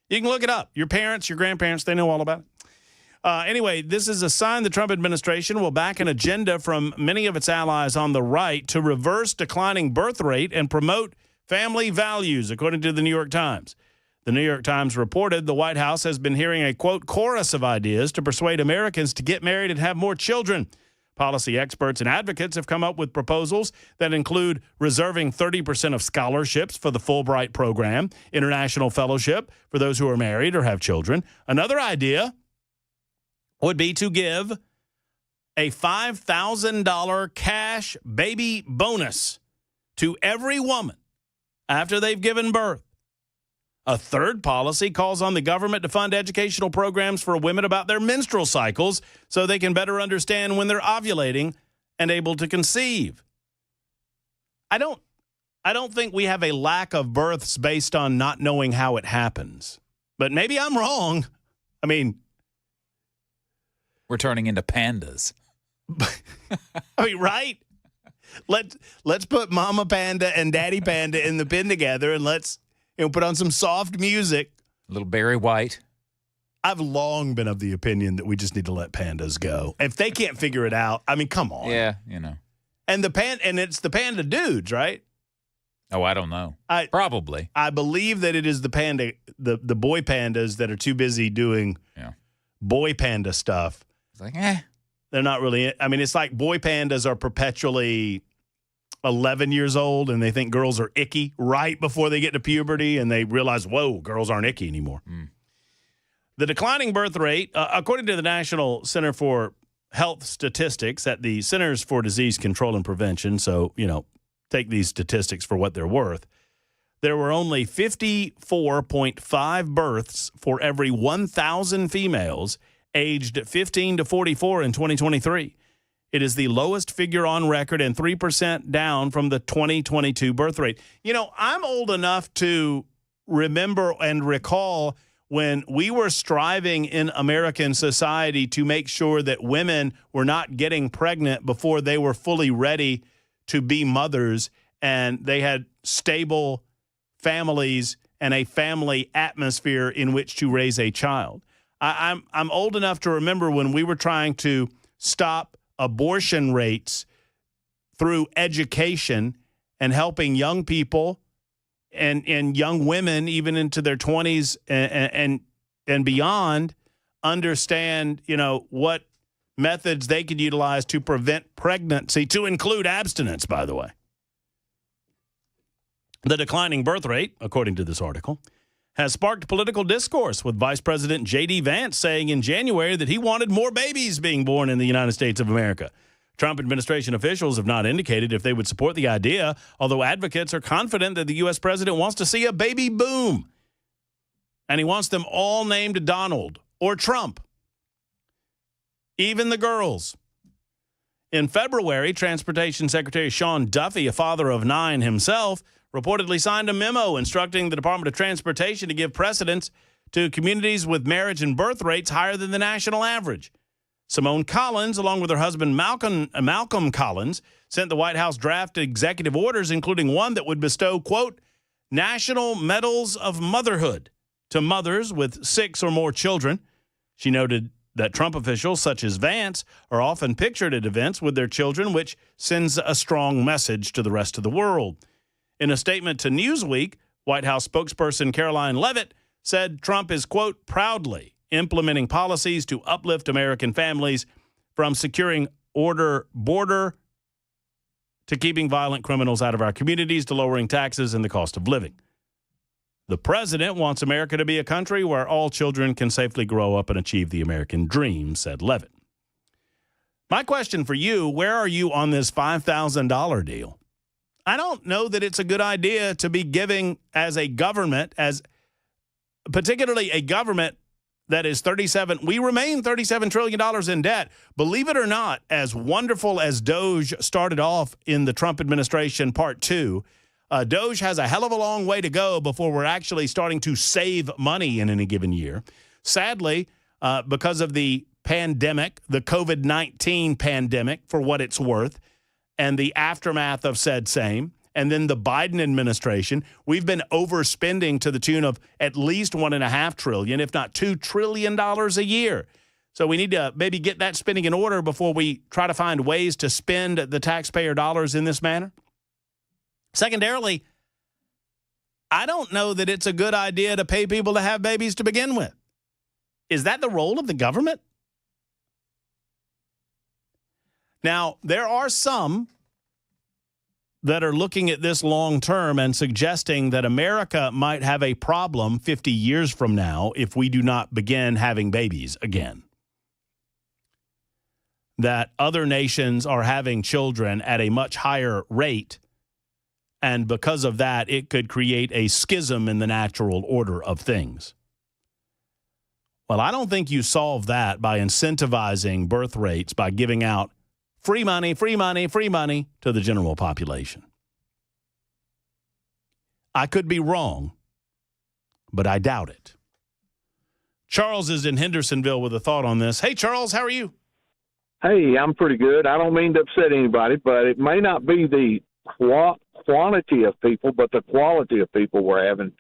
You can look it up. Your parents, your grandparents, they know all about it. Anyway, this is a sign the Trump administration will back an agenda from many of its allies on the right to reverse declining birth rate and promote family values, according to the New York Times. The New York Times reported the White House has been hearing a, quote, chorus of ideas to persuade Americans to get married and have more children. Policy experts and advocates have come up with proposals that include reserving 30% of scholarships for the Fulbright program, international fellowship for those who are married or have children. Another idea would be to give a $5,000 cash baby bonus to every woman after they've given birth. A third policy calls on the government to fund educational programs for women about their menstrual cycles so they can better understand when they're ovulating and able to conceive. I don't think we have a lack of births based on not knowing how it happens. But maybe I'm wrong. I mean, we're turning into pandas. I mean, right? Let's put Mama Panda and Daddy Panda in the pen together, and let's put on some soft music. A little Barry White. I've long been of the opinion that we just need to let pandas go. If they can't figure it out, I mean, come on. Yeah, And it's the panda dudes, right? Oh, I don't know. Probably. I believe that it is the panda, the boy pandas that are too busy doing boy panda stuff. It's like, They're not really. I mean, it's like boy pandas are perpetually 11 years old and they think girls are icky right before they get to puberty and they realize, whoa, girls aren't icky anymore. The declining birth rate, according to the National Center for Health Statistics at the Centers for Disease Control and Prevention, so, take these statistics for what they're worth, there were only 54.5 births for every 1,000 females aged 15 to 44 in 2023. It is the lowest figure on record and 3% down from the 2022 birth rate. I'm old enough to remember and recall when we were striving in American society to make sure that women were not getting pregnant before they were fully ready to be mothers and they had stable families and a family atmosphere in which to raise a child. I'm old enough to remember when we were trying to stop abortion rates through education and helping young people and young women even into their 20s and beyond understand, what methods they could utilize to prevent pregnancy, to include abstinence, by the way. The declining birth rate, according to this article, has sparked political discourse, with Vice President J.D. Vance saying in January that he wanted more babies being born in the United States of America. Trump administration officials have not indicated if they would support the idea, although advocates are confident that the U.S. president wants to see a baby boom. And he wants them all named Donald or Trump, even the girls. In February, Transportation Secretary Sean Duffy, a father of 9 himself, reportedly signed a memo instructing the Department of Transportation to give precedence to communities with marriage and birth rates higher than the national average. Simone Collins, along with her husband Malcolm Collins, sent the White House draft executive orders, including one that would bestow, quote, national medals of motherhood to mothers with 6 or more children. She noted that Trump officials, such as Vance, are often pictured at events with their children, which sends a strong message to the rest of the world. In a statement to Newsweek, White House spokesperson Caroline Leavitt said Trump is, quote, proudly implementing policies to uplift American families from securing border to keeping violent criminals out of our communities to lowering taxes and the cost of living. The president wants America to be a country where all children can safely grow up and achieve the American dream, said Leavitt. My question for you, where are you on this $5,000 deal? I don't know that it's a good idea to be giving as a government, as particularly a government that is we remain $37 trillion in debt. Believe it or not, as wonderful as Doge started off in the Trump administration part 2, Doge has a hell of a long way to go before we're actually starting to save money in any given year. Sadly, because of the pandemic, the COVID-19 pandemic, for what it's worth, and the aftermath of said same, and then the Biden administration, we've been overspending to the tune of at least $1.5 trillion, if not $2 trillion a year. So we need to maybe get that spending in order before we try to find ways to spend the taxpayer dollars in this manner. Secondarily, I don't know that it's a good idea to pay people to have babies to begin with. Is that the role of the government? Now, there are some that are looking at this long term and suggesting that America might have a problem 50 years from now if we do not begin having babies again. That other nations are having children at a much higher rate, and because of that, it could create a schism in the natural order of things. Well, I don't think you solve that by incentivizing birth rates by giving out free money, free money, free money to the general population. I could be wrong, but I doubt it. Charles is in Hendersonville with a thought on this. Hey, Charles, how are you? Hey, I'm pretty good. I don't mean to upset anybody, but it may not be the quantity of people, but the quality of people we're having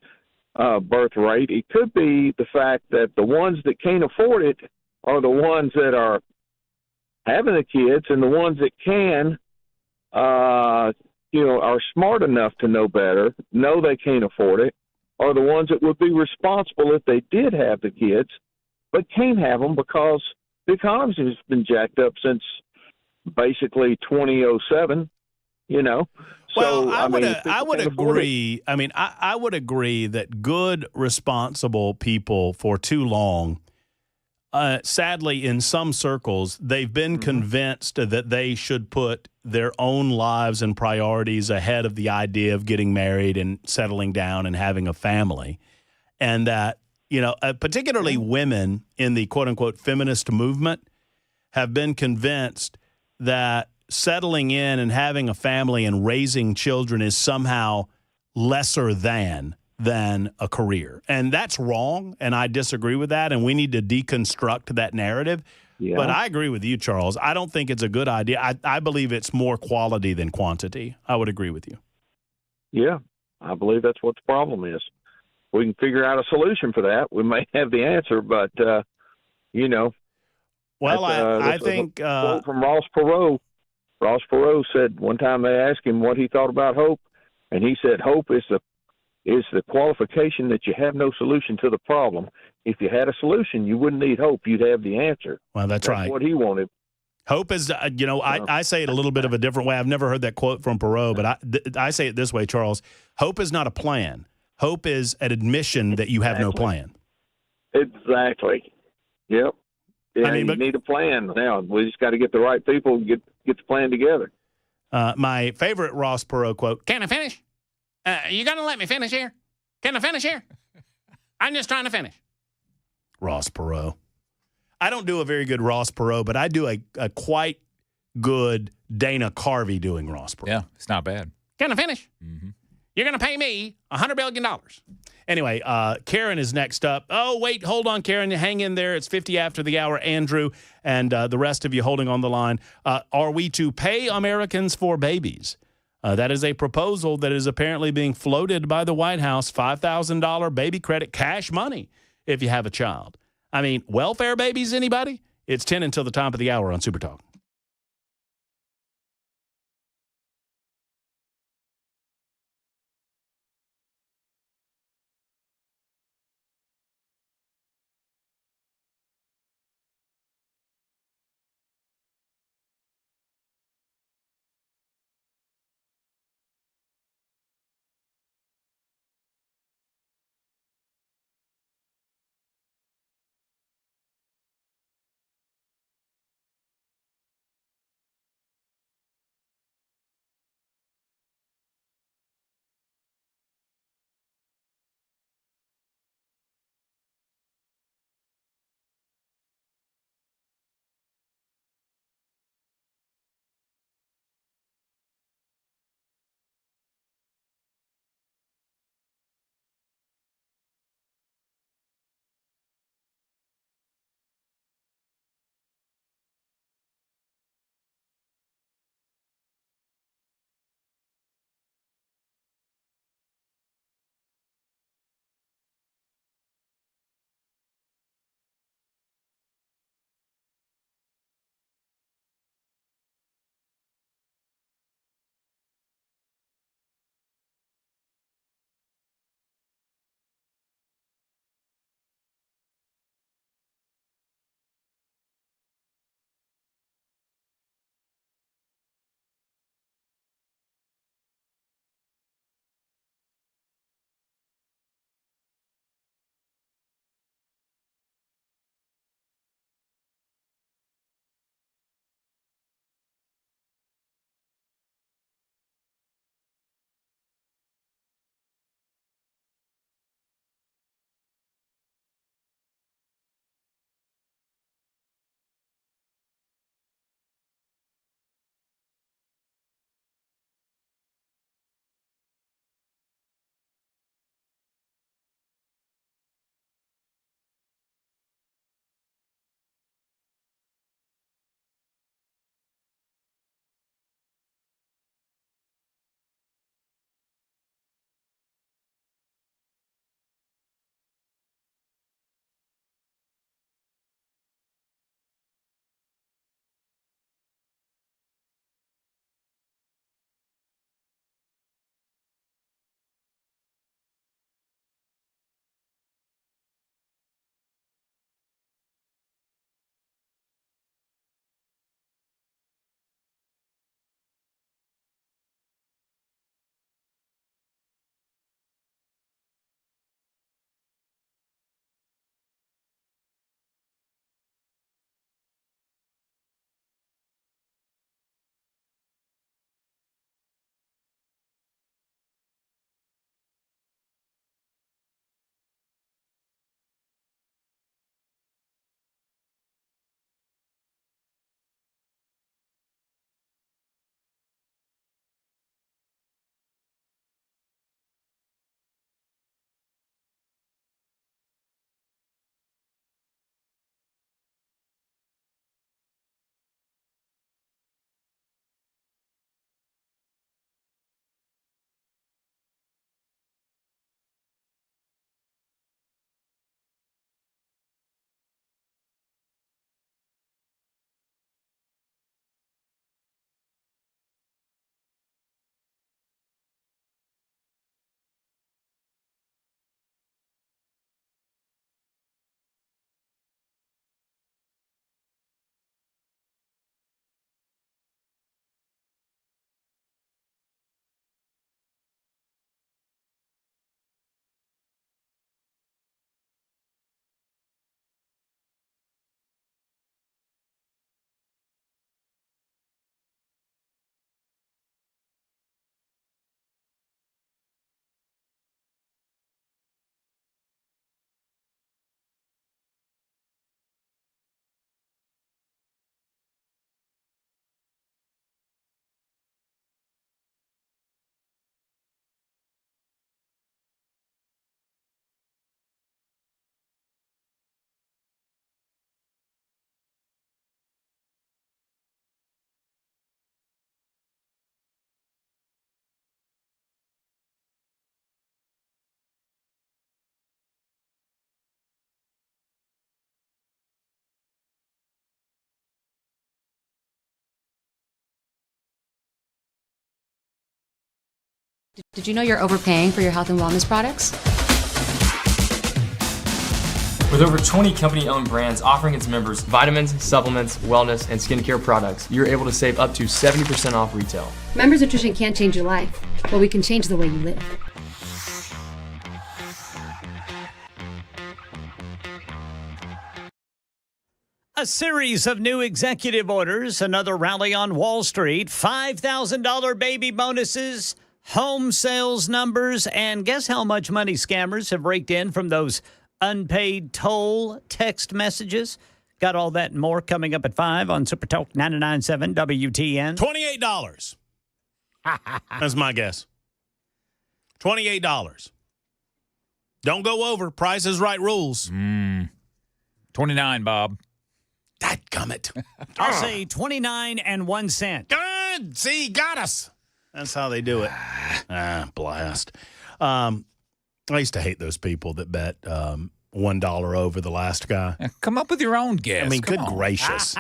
birth rate. It could be the fact that the ones that can't afford it are the ones that are having the kids, and the ones that can, are smart enough to know better, know they can't afford it, are the ones that would be responsible if they did have the kids, but can't have them because the economy has been jacked up since basically 2007, Well, So, I would agree. I mean, I would agree that good, responsible people for too long, sadly, in some circles, they've been convinced that they should put their own lives and priorities ahead of the idea of getting married and settling down and having a family. And that, particularly women in the quote-unquote feminist movement have been convinced that settling in and having a family and raising children is somehow lesser than a career. And that's wrong, and I disagree with that, and we need to deconstruct that narrative. Yeah. But I agree with you, Charles. I don't think it's a good idea. I believe it's more quality than quantity. I would agree with you. Yeah, I believe that's what the problem is. We can figure out a solution for that. We may have the answer, but, Well, I think a quote from Ross Perot. Ross Perot said one time they asked him what he thought about hope, and he said hope is the qualification that you have no solution to the problem. If you had a solution, you wouldn't need hope. You'd have the answer. Well, that's right. What he wanted. Hope is, I say it a little bit of a different way. I've never heard that quote from Perot, but I say it this way, Charles. Hope is not a plan. Hope is an admission that you have no plan. Exactly. Yep. Yeah, you need a plan. Now, we just got to get the right people and get the plan together. My favorite Ross Perot quote, "Can I finish? You going to let me finish here? Can I finish here? I'm just trying to finish." Ross Perot. I don't do a very good Ross Perot, but I do a quite good Dana Carvey doing Ross Perot. Yeah, it's not bad. Can I finish? Mm-hmm. You're going to pay me $100 billion. Anyway, Karen is next up. Oh, wait, hold on, Karen. Hang in there. It's 50 after the hour. Andrew and the rest of you holding on the line. Are we to pay Americans for babies? That is a proposal that is apparently being floated by the White House. $5,000 baby credit, cash money, if you have a child. I mean, welfare babies, anybody? It's 10 until the top of the hour on Super Talk. Did you know you're overpaying for your health and wellness products? With over 20 company-owned brands offering its members vitamins, supplements, wellness, and skincare products, you're able to save up to 70% off retail. Members Nutrition can't change your life, but we can change the way you live. A series of new executive orders, another rally on Wall Street, $5,000 baby bonuses, home sales numbers, and guess how much money scammers have raked in from those unpaid toll text messages? Got all that and more coming up at 5 on Super Talk 99.7 WTN. $28. That's my guess. $28. Don't go over. Price is right rules. 29, Bob. Dadgummit. I'll say 29 and 1 cent. Good. See, got us. That's how they do it. Blast. I used to hate those people that bet $1 over the last guy. Come up with your own guess. I mean, Come good on. gracious.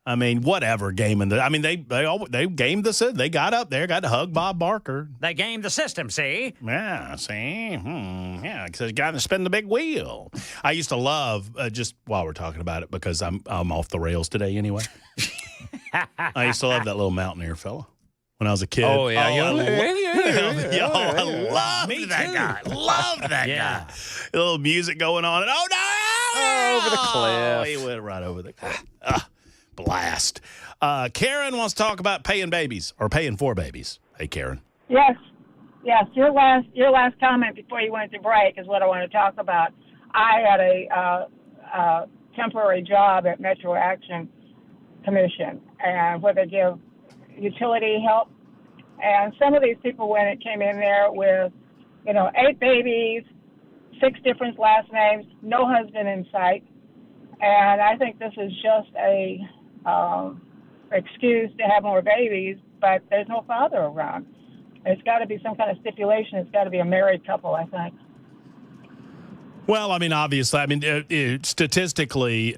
I mean, whatever gaming. I mean, they gamed the. They got up there, got to hug Bob Barker. They gamed the system, see? Yeah, see? Yeah, because got to spin the big wheel. I used to love, just while we're talking about it, because I'm off the rails today anyway. I used to love that little Mountaineer fella when I was a kid. Oh, yeah. I loved that guy. Loved that guy. A little music going on. And, oh, no! Over the cliff. He went right over the cliff. Blast. Karen wants to talk about paying babies or paying for babies. Hey, Karen. Yes. Your last comment before you went to break is what I want to talk about. I had a temporary job at Metro Action Commission, and where they give utility help. And some of these people, when it came in there with, 8 babies, 6 different last names, no husband in sight. And I think this is just a excuse to have more babies, but there's no father around. It's got to be some kind of stipulation. It's got to be a married couple, I think. Well, I mean, obviously, statistically,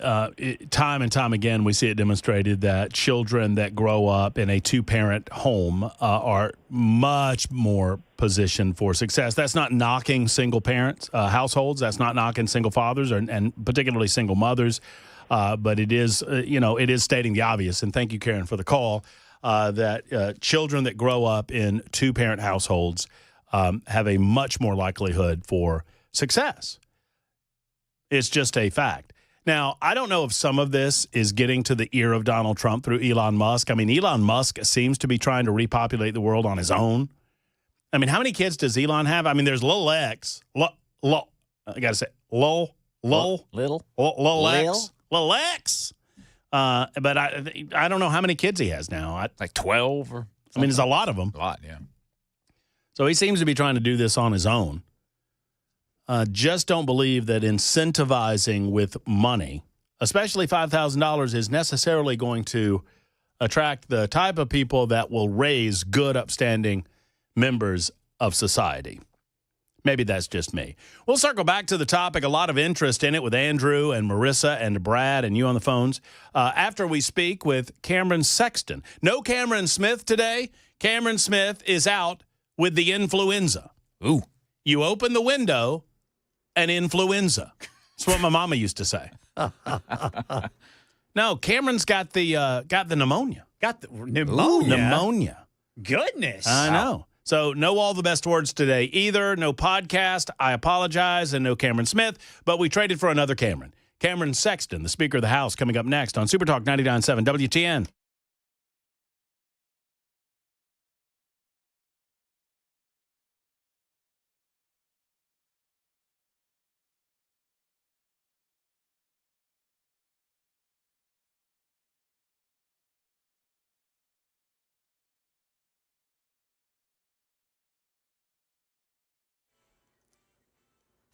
time and time again, we see it demonstrated that children that grow up in a two-parent home are much more positioned for success. That's not knocking single parents, households. That's not knocking single fathers and particularly single mothers. But it is, it is stating the obvious. And thank you, Karen, for the call, that children that grow up in two-parent households have a much more likelihood for success. It's just a fact. Now, I don't know if some of this is getting to the ear of Donald Trump through Elon Musk. I mean, Elon Musk seems to be trying to repopulate the world on his own. I mean, how many kids does Elon have? I mean, there's Lil X. I got to say, Lil X. But I don't know how many kids he has now. Like 12 or something. I mean, there's a lot of them. A lot, yeah. So he seems to be trying to do this on his own. Just don't believe that incentivizing with money, especially $5,000, is necessarily going to attract the type of people that will raise good, upstanding members of society. Maybe that's just me. We'll circle back to the topic. A lot of interest in it with Andrew and Marissa and Brad and you on the phones after we speak with Cameron Sexton. No Cameron Smith today. Cameron Smith is out with the influenza. Ooh. You open the window, an influenza. That's what my mama used to say. No, Cameron's got the pneumonia. Got the pneumonia? Ooh, pneumonia. Goodness. I know. So no all the best words today either. No podcast. I apologize. And no Cameron Smith. But we traded for another Cameron. Cameron Sexton, the Speaker of the House, coming up next on Super Talk 99.7 WTN.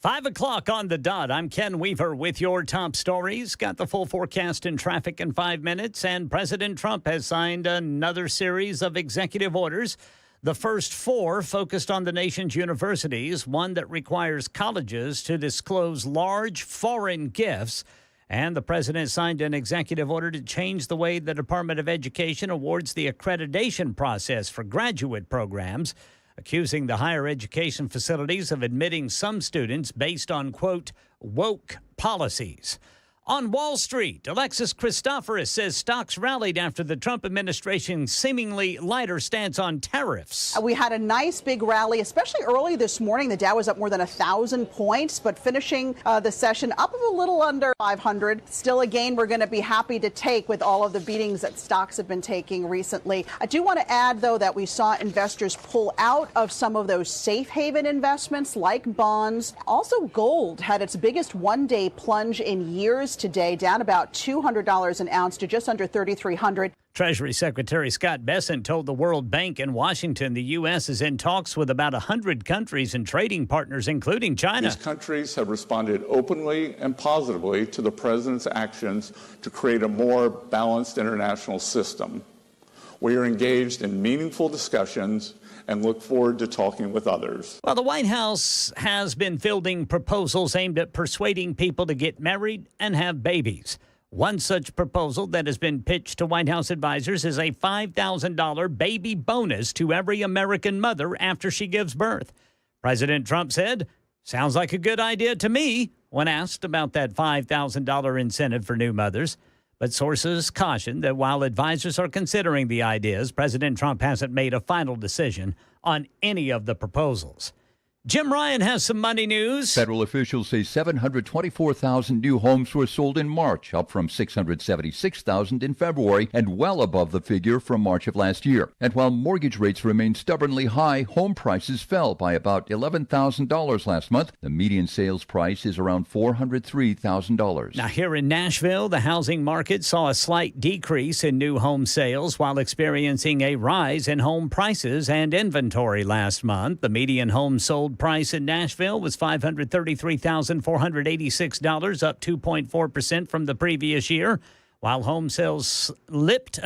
Five o'clock on the dot. I'm Ken Weaver with your top stories. Got the full forecast and traffic in 5 minutes. And President Trump has signed another series of executive orders. The first 4 focused on the nation's universities, one that requires colleges to disclose large foreign gifts. And the president signed an executive order to change the way the Department of Education awards the accreditation process for graduate programs. accusing the higher education facilities of admitting some students based on, quote, woke policies. On Wall Street, Alexis Christoforous says stocks rallied after the Trump administration's seemingly lighter stance on tariffs. We had a nice big rally, especially early this morning. The Dow was up more than 1,000 points, but finishing the session up a little under 500. Still a gain we're going to be happy to take with all of the beatings that stocks have been taking recently. I do want to add, though, that we saw investors pull out of some of those safe haven investments like bonds. Also, gold had its biggest one-day plunge in years today, down about $200 an ounce to just under $3,300. Treasury Secretary Scott Bessent told the World Bank in Washington the U.S. is in talks with about 100 countries and trading partners, including China. These countries have responded openly and positively to the president's actions to create a more balanced international system. We are engaged in meaningful discussions and look forward to talking with others. Well, the White House has been fielding proposals aimed at persuading people to get married and have babies. One such proposal that has been pitched to White House advisors is a $5,000 baby bonus to every American mother after she gives birth. President Trump said, "Sounds like a good idea to me," when asked about that $5,000 incentive for new mothers. But sources caution that while advisors are considering the ideas, President Trump hasn't made a final decision on any of the proposals. Jim Ryan has some money news. Federal officials say 724,000 new homes were sold in March, up from 676,000 in February and well above the figure from March of last year. And while mortgage rates remain stubbornly high, home prices fell by about $11,000 last month. The median sales price is around $403,000. Now, here in Nashville, the housing market saw a slight decrease in new home sales while experiencing a rise in home prices and inventory last month. The median home sold price in Nashville was $533,486, up 2.4% from the previous year. While home sales dipped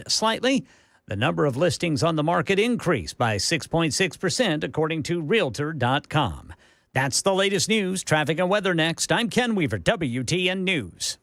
slightly, the number of listings on the market increased by 6.6%, according to Realtor.com. That's the latest news. Traffic and weather next. I'm Ken Weaver, WTN News.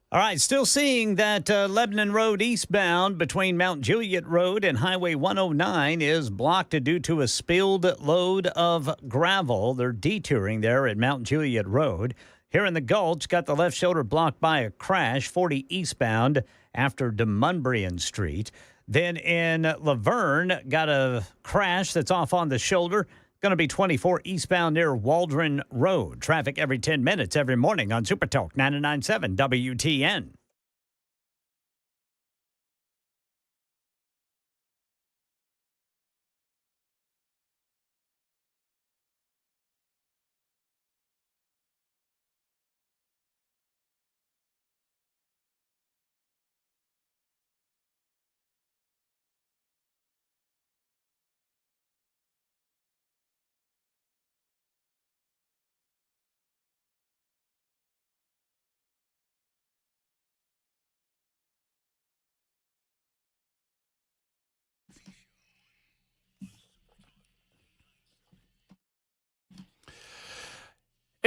All right, still seeing that Lebanon Road eastbound between Mount Juliet Road and Highway 109 is blocked due to a spilled load of gravel. They're detouring there at Mount Juliet Road. Here in the Gulch, got the left shoulder blocked by a crash, 40 eastbound after Demonbreun Street. Then in Laverne, got a crash that's off on the shoulder. Going to be 24 eastbound near Waldron Road. Traffic every 10 minutes every morning on Super Talk 99.7 WTN.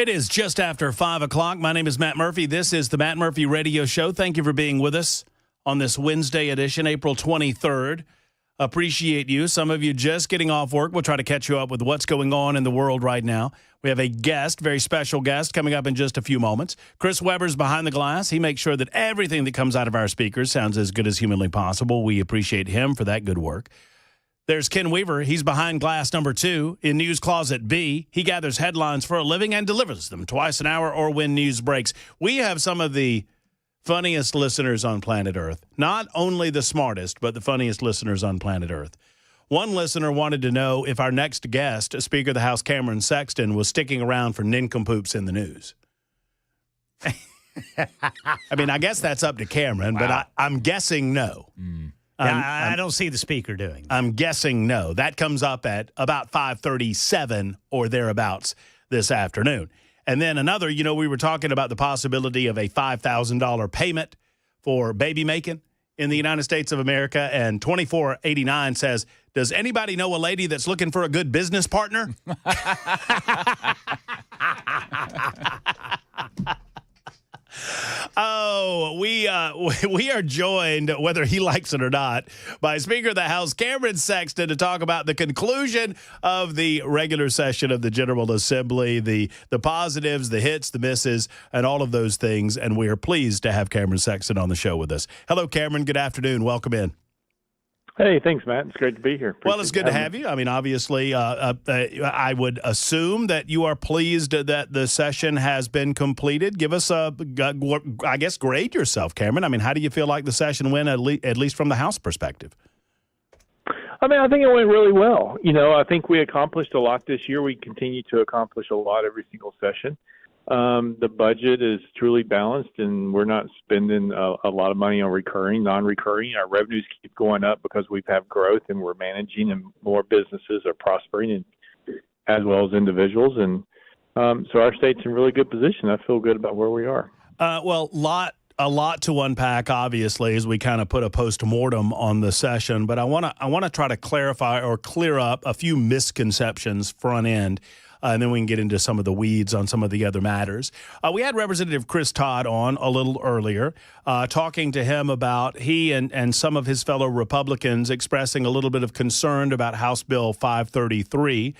It is just after 5 o'clock. My name is Matt Murphy. This is the Matt Murphy Radio Show. Thank you for being with us on this Wednesday edition, April 23rd. Appreciate you. Some of you just getting off work. We'll try to catch you up with what's going on in the world right now. We have a guest, very special guest, coming up in just a few moments. Chris Weber's behind the glass. He makes sure that everything that comes out of our speakers sounds as good as humanly possible. We appreciate him for that good work. There's Ken Weaver. He's behind glass number 2 in News Closet B. He gathers headlines for a living and delivers them twice an hour or when news breaks. We have some of the funniest listeners on planet Earth. Not only the smartest, but the funniest listeners on planet Earth. One listener wanted to know if our next guest, Speaker of the House Cameron Sexton, was sticking around for nincompoops in the news. I mean, I guess that's up to Cameron, but I'm guessing no. I don't see the speaker doing that. I'm guessing no. That comes up at about 5:37 or thereabouts this afternoon. And then another, we were talking about the possibility of a $5,000 payment for baby making in the United States of America. And 2489 says, does anybody know a lady that's looking for a good business partner? Oh, we are joined, whether he likes it or not, by Speaker of the House Cameron Sexton to talk about the conclusion of the regular session of the General Assembly, the positives, the hits, the misses, and all of those things. And we are pleased to have Cameron Sexton on the show with us. Hello, Cameron. Good afternoon. Welcome in. Hey, thanks, Matt. It's great to be here. Well, it's good to have you. I mean, obviously, I would assume that you are pleased that the session has been completed. Give us grade yourself, Cameron. I mean, how do you feel like the session went, at least from the House perspective? I mean, I think it went really well. I think we accomplished a lot this year. We continue to accomplish a lot every single session. The budget is truly balanced, and we're not spending a lot of money on recurring, non-recurring. Our revenues keep going up because we have growth, and we're managing, and more businesses are prospering, and as well as individuals. And so our state's in really good position. I feel good about where we are. Well, a lot to unpack, obviously, as we kind of put a post-mortem on the session. But I want to try to clarify or clear up a few misconceptions front end. And then we can get into some of the weeds on some of the other matters. We had Representative Chris Todd on a little earlier, talking to him about he and some of his fellow Republicans expressing a little bit of concern about House Bill 533.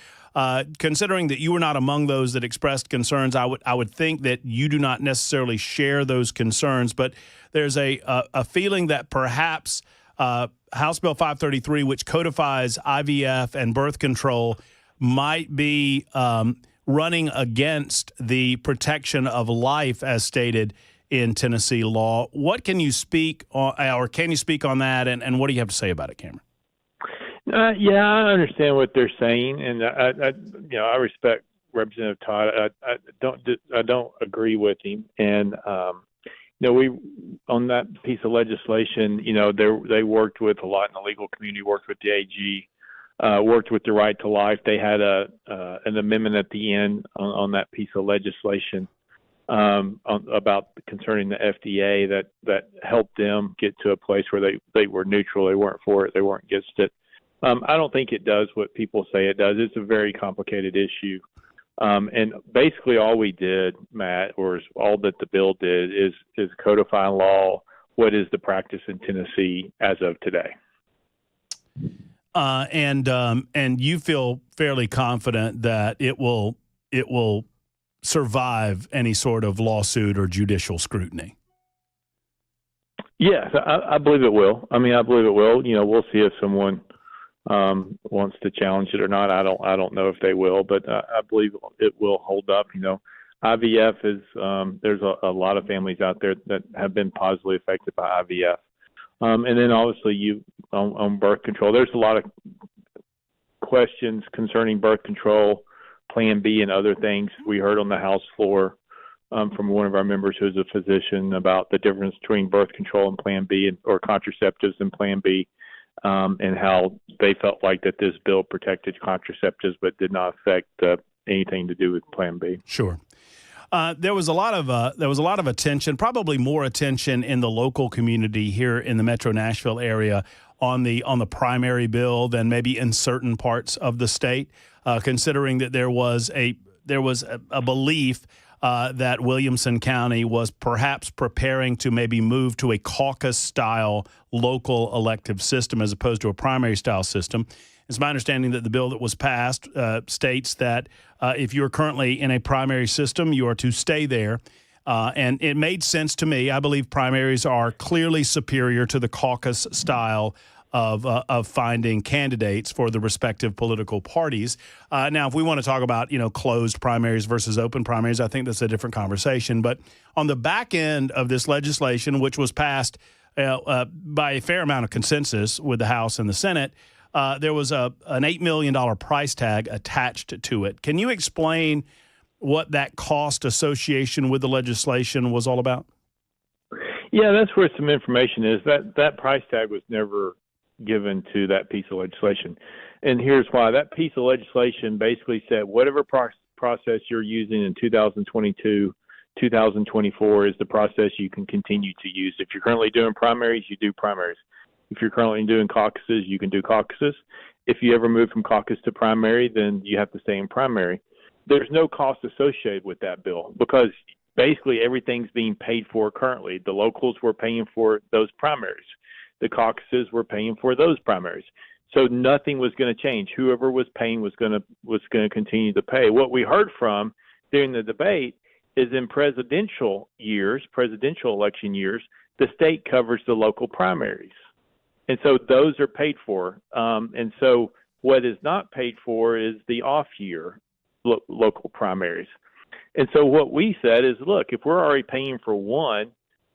Considering that you were not among those that expressed concerns, I would think that you do not necessarily share those concerns. But there's a feeling that perhaps House Bill 533, which codifies IVF and birth control, might be running against the protection of life as stated in Tennessee law. What can you speak on, or can you speak on that, and what do you have to say about it, Cameron? Yeah, I understand what they're saying, and I respect Representative Todd. I don't agree with him, and we on that piece of legislation, they worked with a lot in the legal community, worked with the AG. Worked with the right to life. They had an amendment at the end on that piece of legislation about concerning the FDA that helped them get to a place where they were neutral. They weren't for it. They weren't against it. I don't think it does what people say it does. It's a very complicated issue. And basically all we did, Matt, or all that the bill did is codify law what is the practice in Tennessee as of today. And you feel fairly confident that it will survive any sort of lawsuit or judicial scrutiny. Yes, I believe it will. I mean, I believe it will. We'll see if someone wants to challenge it or not. I don't know if they will, but I believe it will hold up. IVF is there's a lot of families out there that have been positively affected by IVF. And then obviously on birth control, there's a lot of questions concerning birth control, Plan B and other things. We heard on the House floor from one of our members who's a physician about the difference between birth control and Plan B or contraceptives and Plan B, and how they felt like that this bill protected contraceptives but did not affect anything to do with Plan B. Sure. There was a lot of attention, probably more attention in the local community here in the Metro Nashville area on the primary bill than maybe in certain parts of the state, considering that there was there was a belief that Williamson County was perhaps preparing to maybe move to a caucus-style local elective system as opposed to a primary-style system. It's my understanding that the bill that was passed states that if you're currently in a primary system, you are to stay there. And it made sense to me. I believe primaries are clearly superior to the caucus style of finding candidates for the respective political parties. Now, if we want to talk about, closed primaries versus open primaries, I think that's a different conversation. But on the back end of this legislation, which was passed by a fair amount of consensus with the House and the Senate, there was an $8 million price tag attached to it. Can you explain what that cost association with the legislation was all about? Yeah, that's where some information is. That price tag was never given to that piece of legislation. And here's why. That piece of legislation basically said whatever process you're using in 2022, 2024 is the process you can continue to use. If you're currently doing primaries, you do primaries. If you're currently doing caucuses, you can do caucuses. If you ever move from caucus to primary, then you have to stay in primary. There's no cost associated with that bill because basically everything's being paid for currently. The locals were paying for those primaries. The caucuses were paying for those primaries. So nothing was going to change. Whoever was paying was going to continue to pay. What we heard from during the debate is in presidential election years, the state covers the local primaries. And so those are paid for. And so what is not paid for is the off-year local primaries. And so what we said is, look, if we're already paying for one,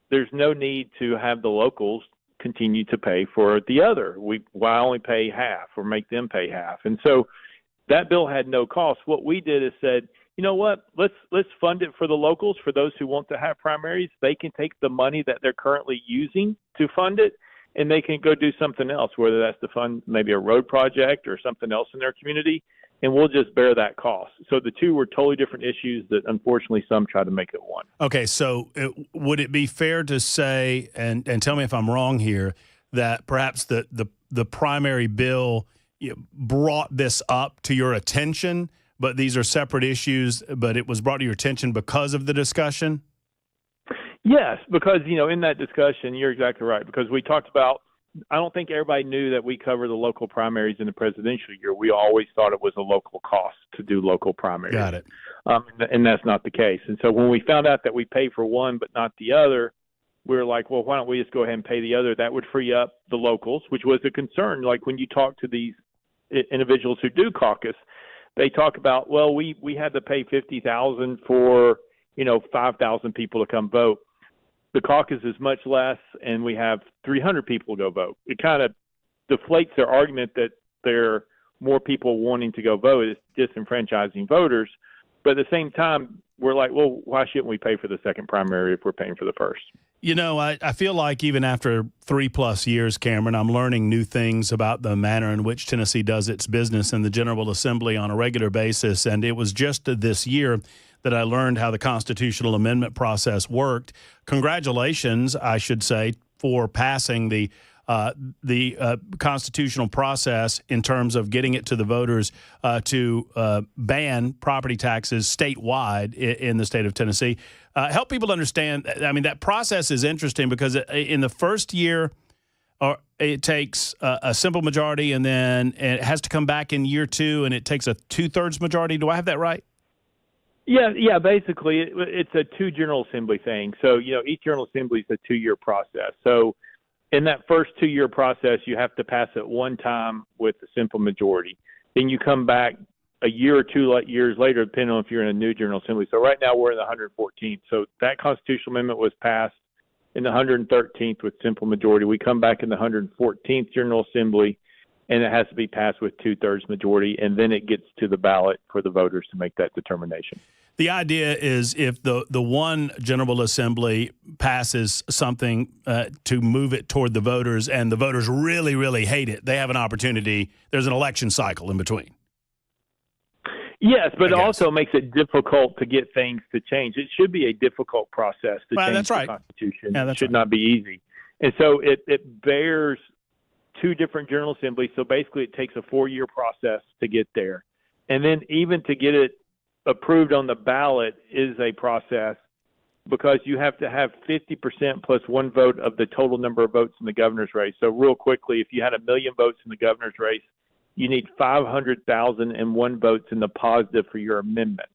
there's no need to have the locals continue to pay for the other. Why only pay half or make them pay half? And so that bill had no cost. What we did is said, you know what, let's fund it for the locals, for those who want to have primaries. They can take the money that they're currently using to fund it, and they can go do something else, whether that's to fund maybe a road project or something else in their community, and we'll just bear that cost. So the two were totally different issues that unfortunately some try to make it one. Okay, so would it be fair to say, and tell me if I'm wrong here, that perhaps the primary bill brought this up to your attention, but these are separate issues, but it was brought to your attention because of the discussion? Yes, because, in that discussion, you're exactly right, because we talked about, I don't think everybody knew that we cover the local primaries in the presidential year. We always thought it was a local cost to do local primaries. Got it. And that's not the case. And so when we found out that we pay for one but not the other, we were like, well, why don't we just go ahead and pay the other? That would free up the locals, which was a concern. Like when you talk to these individuals who do caucus, they talk about, well, we had to pay $50,000 for, 5,000 people to come vote. The caucus is much less, and we have 300 people go vote. It kind of deflates their argument that there are more people wanting to go vote. It's disenfranchising voters. But at the same time, we're like, well, why shouldn't we pay for the second primary if we're paying for the first? I feel like even after 3+ years, Cameron, I'm learning new things about the manner in which Tennessee does its business in the General Assembly on a regular basis. And it was just this year that I learned how the constitutional amendment process worked. Congratulations, I should say, for passing the constitutional process in terms of getting it to the voters to ban property taxes statewide in the state of Tennessee. Help people understand. I mean, that process is interesting because in the first year, it takes a simple majority, and then it has to come back in year 2, and it takes a 2/3 majority. Do I have that right? Yeah. Basically, it's a 2 General Assembly thing. So, each General Assembly is a 2-year process. So in that first 2-year process, you have to pass it one time with a simple majority. Then you come back a year or 2 years later, depending on if you're in a new General Assembly. So right now we're in the 114th. So that constitutional amendment was passed in the 113th with simple majority. We come back in the 114th General Assembly, and it has to be passed with 2/3 majority, and then it gets to the ballot for the voters to make that determination. The idea is if the one General Assembly passes something to move it toward the voters and the voters really, really hate it, they have an opportunity. There's an election cycle in between. Yes, but it also makes it difficult to get things to change. It should be a difficult process to change the Constitution. Yeah, it should not be easy. And so it bears 2 different General Assemblies. So basically it takes a 4-year process to get there. And then even to get it approved on the ballot is a process because you have to have 50% plus one vote of the total number of votes in the governor's race. So real quickly, if you had 1 million votes in the governor's race, you need 500,001 votes in the positive for your amendment.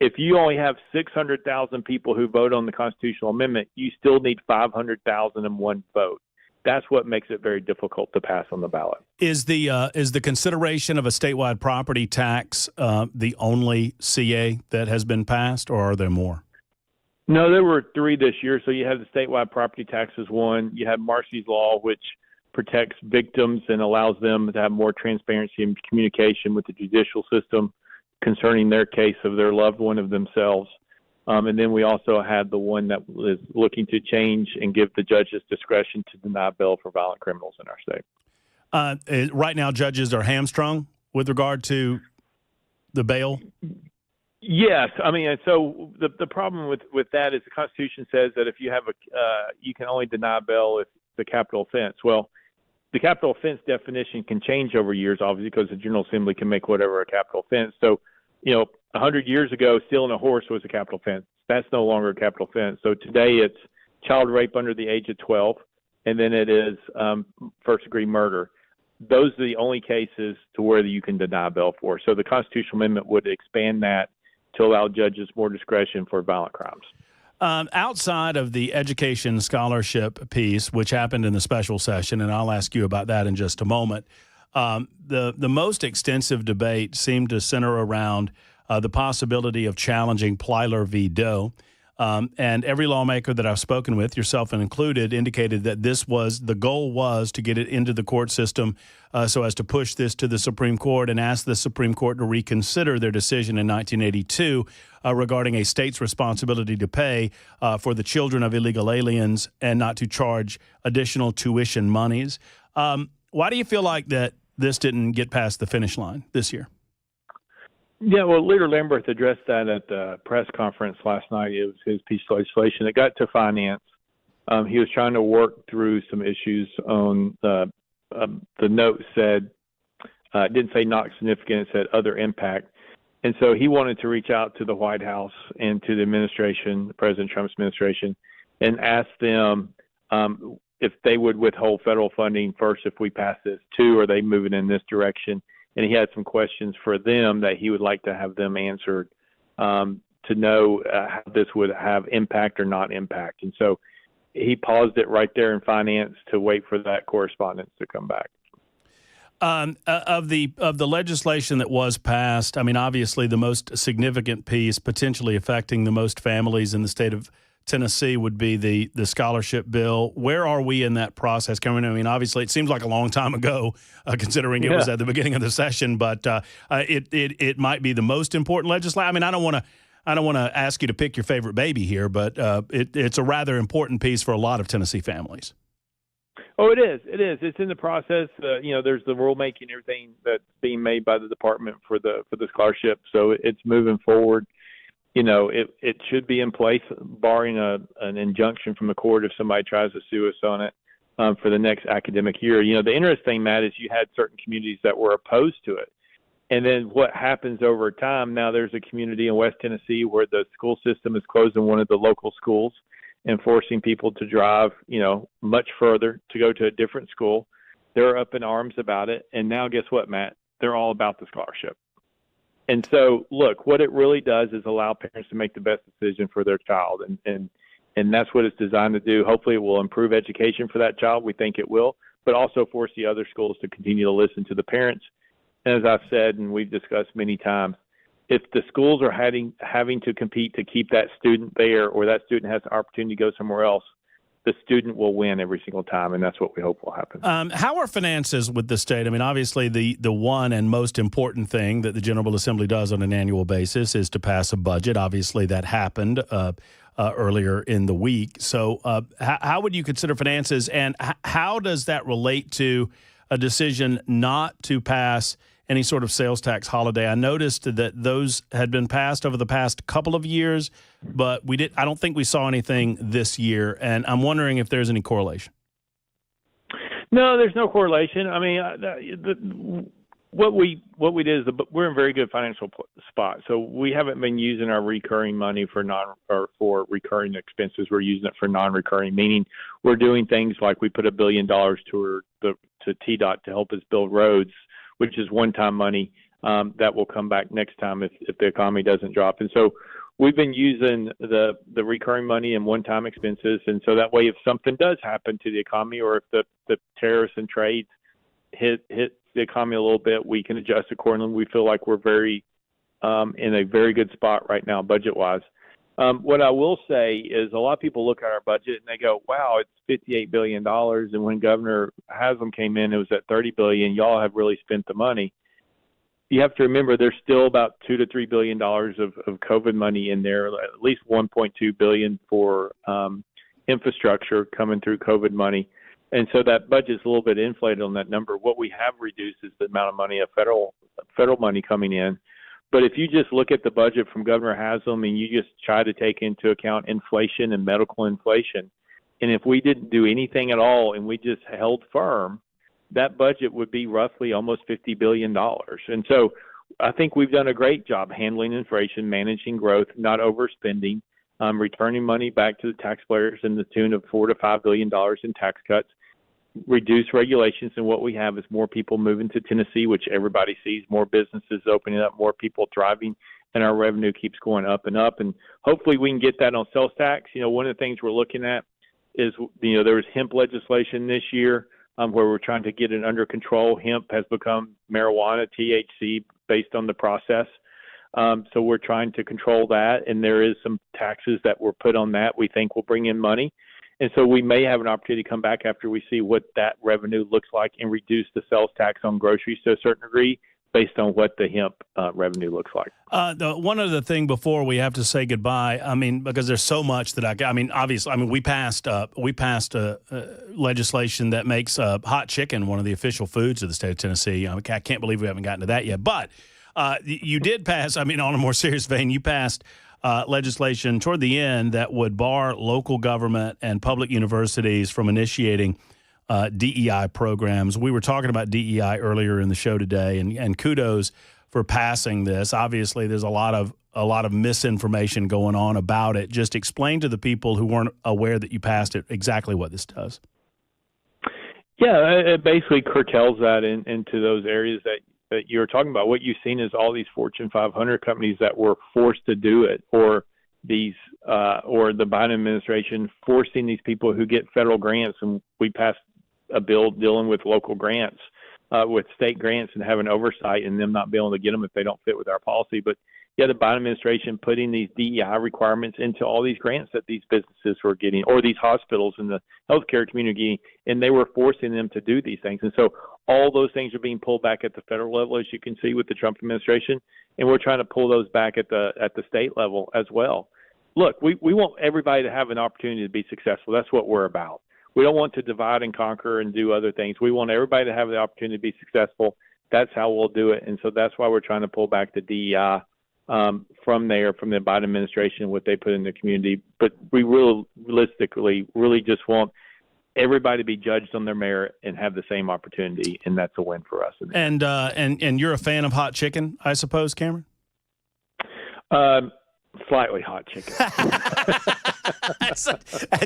If you only have 600,000 people who vote on the constitutional amendment, you still need 500,001 vote. That's what makes it very difficult to pass on the ballot. Is the consideration of a statewide property tax the only CA that has been passed, or are there more? No, there were 3 this year. So you have the statewide property tax as one. You have Marcy's Law, which protects victims and allows them to have more transparency and communication with the judicial system concerning their case of their loved one of themselves. And then we also had the one that was looking to change and give the judges discretion to deny bail for violent criminals in our state. Right now, judges are hamstrung with regard to the bail? Yes. I mean, so the problem with that is the Constitution says that if you have you can only deny bail if the capital offense. Well, the capital offense definition can change over years, obviously, because the General Assembly can make whatever a capital offense. So, 100 years ago, stealing a horse was a capital offense. That's no longer a capital offense. So today it's child rape under the age of 12, and then it is first-degree murder. Those are the only cases to where you can deny bail for. So the constitutional amendment would expand that to allow judges more discretion for violent crimes. Outside of the education scholarship piece, which happened in the special session, and I'll ask you about that in just a moment, the most extensive debate seemed to center around the possibility of challenging Plyler v. Doe. And every lawmaker that I've spoken with, yourself included, indicated that the goal was to get it into the court system so as to push this to the Supreme Court and ask the Supreme Court to reconsider their decision in 1982 regarding a state's responsibility to pay for the children of illegal aliens and not to charge additional tuition monies. Why do you feel like that this didn't get past the finish line this year? Yeah, well, Leader Lamberth addressed that at the press conference last night. It was his piece of legislation. It got to finance. He was trying to work through some issues on the note said, it didn't say not significant, it said other impact. And so he wanted to reach out to the White House and to the administration, President Trump's administration, and ask them if they would withhold federal funding first if we pass this too, or are they moving in this direction? And he had some questions for them that he would like to have them answered to know how this would have impact or not impact. And so he paused it right there in finance to wait for that correspondence to come back. Of the legislation that was passed, I mean, obviously the most significant piece potentially affecting the most families in the state of Tennessee would be the scholarship bill. Where are we in that process, Cameron? I mean, obviously, it seems like a long time ago, considering it was at the beginning of the session. But it might be the most important legislation. I mean, I don't want to ask you to pick your favorite baby here, but it's a rather important piece for a lot of Tennessee families. Oh, it is. It is. It's in the process. There's the rulemaking, everything that's being made by the department for the scholarship. So it's moving forward. It should be in place, barring an injunction from the court if somebody tries to sue us on it for the next academic year. The interesting thing, Matt, is you had certain communities that were opposed to it. And then what happens over time, now there's a community in West Tennessee where the school system is closing one of the local schools and forcing people to drive, much further to go to a different school. They're up in arms about it. And now guess what, Matt? They're all about the scholarship. And so, look, what it really does is allow parents to make the best decision for their child. And that's what it's designed to do. Hopefully it will improve education for that child. We think it will, but also force the other schools to continue to listen to the parents. And as I've said, and we've discussed many times, if the schools are having to compete to keep that student there, or that student has the opportunity to go somewhere else, the student will win every single time, and that's what we hope will happen. How are finances with the state? I mean, obviously, the one and most important thing that the General Assembly does on an annual basis is to pass a budget. Obviously, that happened earlier in the week. So how would you consider finances, and how does that relate to a decision not to pass any sort of sales tax holiday? I noticed that those had been passed over the past couple of years, but I don't think we saw anything this year, and I'm wondering if there's any correlation. No, there's no correlation. I mean, what we did is we're in a very good financial spot. So we haven't been using our recurring money for recurring expenses. We're using it for non-recurring, meaning we're doing things like we put $1 billion to TDOT to help us build roads, which is one-time money that will come back next time if the economy doesn't drop. And so we've been using the recurring money and one-time expenses, and so that way, if something does happen to the economy, or if the tariffs and trades hit the economy a little bit, we can adjust accordingly. We feel like we're very in a very good spot right now, budget-wise. What I will say is a lot of people look at our budget and they go, "Wow, it's $58 billion," and when Governor Haslam came in, it was at $30 billion. Y'all have really spent the money. You have to remember there's still about $2 to $3 billion of COVID money in there, at least $1.2 billion for infrastructure coming through COVID money. And so that budget's a little bit inflated on that number. What we have reduced is the amount of money of federal money coming in. But if you just look at the budget from Governor Haslam and you just try to take into account inflation and medical inflation, and if we didn't do anything at all and we just held firm, that budget would be roughly almost $50 billion. And so I think we've done a great job handling inflation, managing growth, not overspending, returning money back to the taxpayers in the tune of $4 to $5 billion in tax cuts, reduce regulations. And what we have is more people moving to Tennessee, which everybody sees, more businesses opening up, more people thriving, and our revenue keeps going up and up. And hopefully we can get that on sales tax. One of the things we're looking at is, there was hemp legislation this year where we're trying to get it under control. Hemp has become marijuana, THC, based on the process. So we're trying to control that, and there is some taxes that were put on that we think will bring in money. And so we may have an opportunity to come back after we see what that revenue looks like and reduce the sales tax on groceries to a certain degree based on what the hemp revenue looks like. One other thing before we have to say goodbye, because there's so much that obviously, we passed legislation that makes hot chicken one of the official foods of the state of Tennessee. I can't believe we haven't gotten to that yet. But you did pass, on a more serious vein, you passed legislation toward the end that would bar local government and public universities from initiating DEI programs. We were talking about DEI earlier in the show today, and kudos for passing this. Obviously, there's a lot of misinformation going on about it. Just explain to the people who weren't aware that you passed it exactly what this does. Yeah, it basically curtails that into those areas that you're talking about. What you've seen is all these Fortune 500 companies that were forced to do it, or the Biden administration forcing these people who get federal grants. And we passed a bill dealing with local grants, with state grants, and having oversight and them not being able to get them if they don't fit with our policy. But yeah, the Biden administration putting these DEI requirements into all these grants that these businesses were getting, or these hospitals in the healthcare community, and they were forcing them to do these things. And so all those things are being pulled back at the federal level, as you can see with the Trump administration, and we're trying to pull those back at the state level as well. Look, we want everybody to have an opportunity to be successful. That's what we're about. We don't want to divide and conquer and do other things. We want everybody to have the opportunity to be successful. That's how we'll do it. And so that's why we're trying to pull back the DEI from the Biden administration, what they put in the community. But we realistically really just want everybody to be judged on their merit and have the same opportunity, and that's a win for us. And you're a fan of hot chicken, I suppose, Cameron? Slightly hot chicken.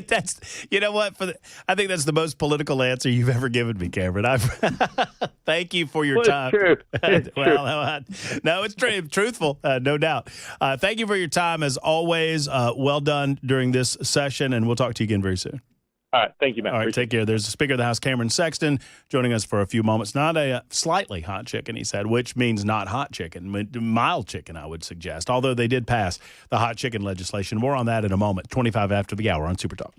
That's you know what? I think that's the most political answer you've ever given me, Cameron. Thank you for your time. It's true. No, it's true. Truthful, no doubt. Thank you for your time as always. Well done during this session, and we'll talk to you again very soon. All right. Thank you, Matt. All right. Take care. There's the Speaker of the House, Cameron Sexton, joining us for a few moments. Not a slightly hot chicken, he said, which means not hot chicken, mild chicken, I would suggest, although they did pass the hot chicken legislation. More on that in a moment. 25 after the hour on Super Talk.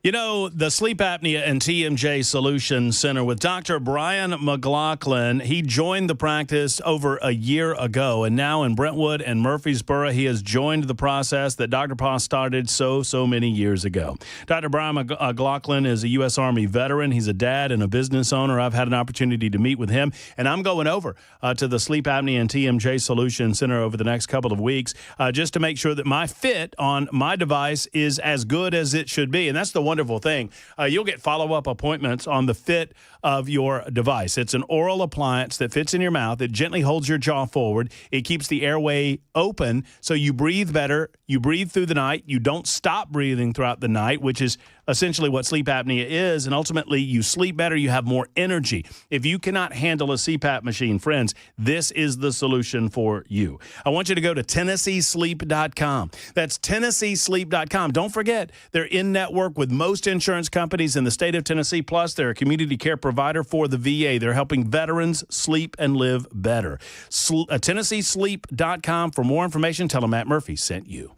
You know, the Sleep Apnea and TMJ Solution Center with Dr. Brian McLaughlin, he joined the practice over a year ago, and now in Brentwood and Murfreesboro, he has joined the process that Dr. Pa started so many years ago. Dr. Brian McLaughlin is a U.S. Army veteran. He's a dad and a business owner. I've had an opportunity to meet with him, and I'm going over to the Sleep Apnea and TMJ Solution Center over the next couple of weeks just to make sure that my fit on my device is as good as it should be, and that's the wonderful thing. You'll get follow-up appointments on the fit of your device. It's an oral appliance that fits in your mouth. It gently holds your jaw forward. It keeps the airway open so you breathe better. You breathe through the night. You don't stop breathing throughout the night, which is essentially what sleep apnea is, and ultimately you sleep better, you have more energy. If you cannot handle a CPAP machine, friends, this is the solution for you. I want you to go to TennesseeSleep.com. That's TennesseeSleep.com. Don't forget, they're in network with most insurance companies in the state of Tennessee, plus they're a community care provider for the VA. They're helping veterans sleep and live better. TennesseeSleep.com. For more information, tell them Matt Murphy sent you.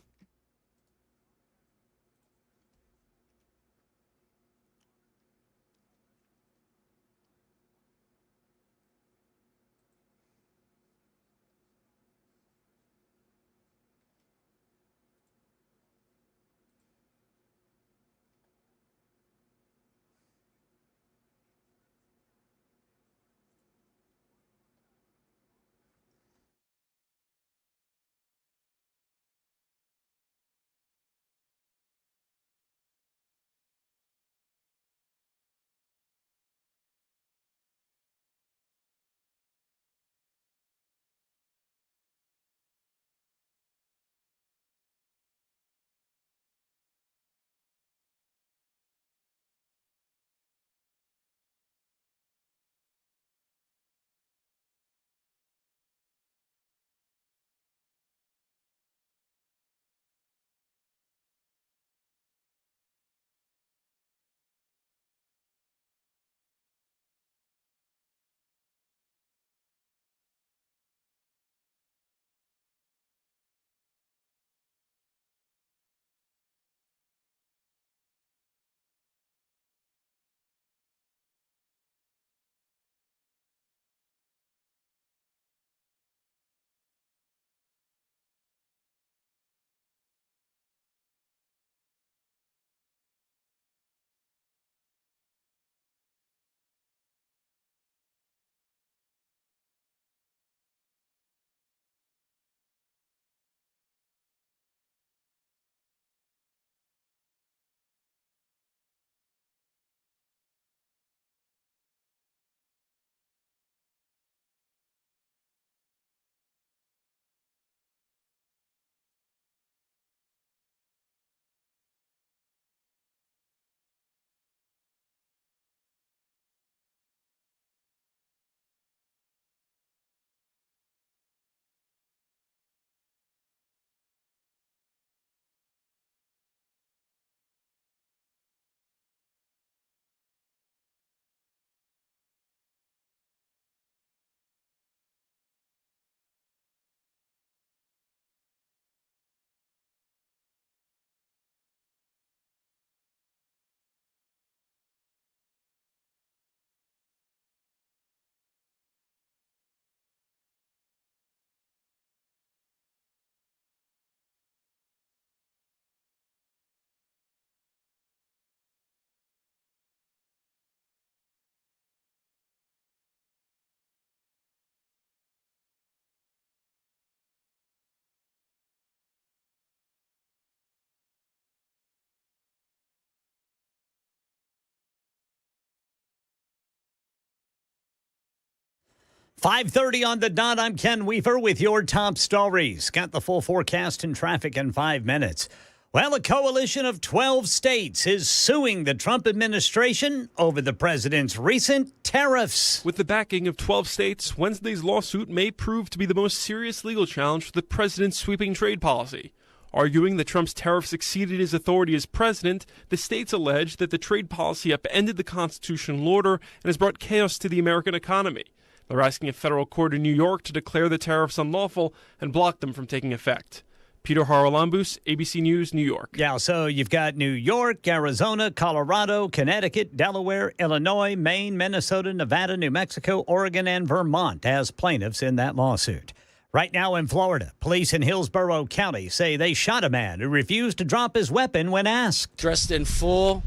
.30 on the dot. I'm Ken Weaver with your top stories. Got the full forecast and traffic in 5 minutes. Well, a coalition of 12 states is suing the Trump administration over the president's recent tariffs. With the backing of 12 states, Wednesday's lawsuit may prove to be the most serious legal challenge for the president's sweeping trade policy. Arguing that Trump's tariffs exceeded his authority as president, the states allege that the trade policy upended the constitutional order and has brought chaos to the American economy. They're asking a federal court in New York to declare the tariffs unlawful and block them from taking effect. Peter Haralambous, ABC News, New York. Yeah, so you've got New York, Arizona, Colorado, Connecticut, Delaware, Illinois, Maine, Minnesota, Nevada, New Mexico, Oregon, and Vermont as plaintiffs in that lawsuit. Right now in Florida, police in Hillsborough County say they shot a man who refused to drop his weapon when asked. Dressed in full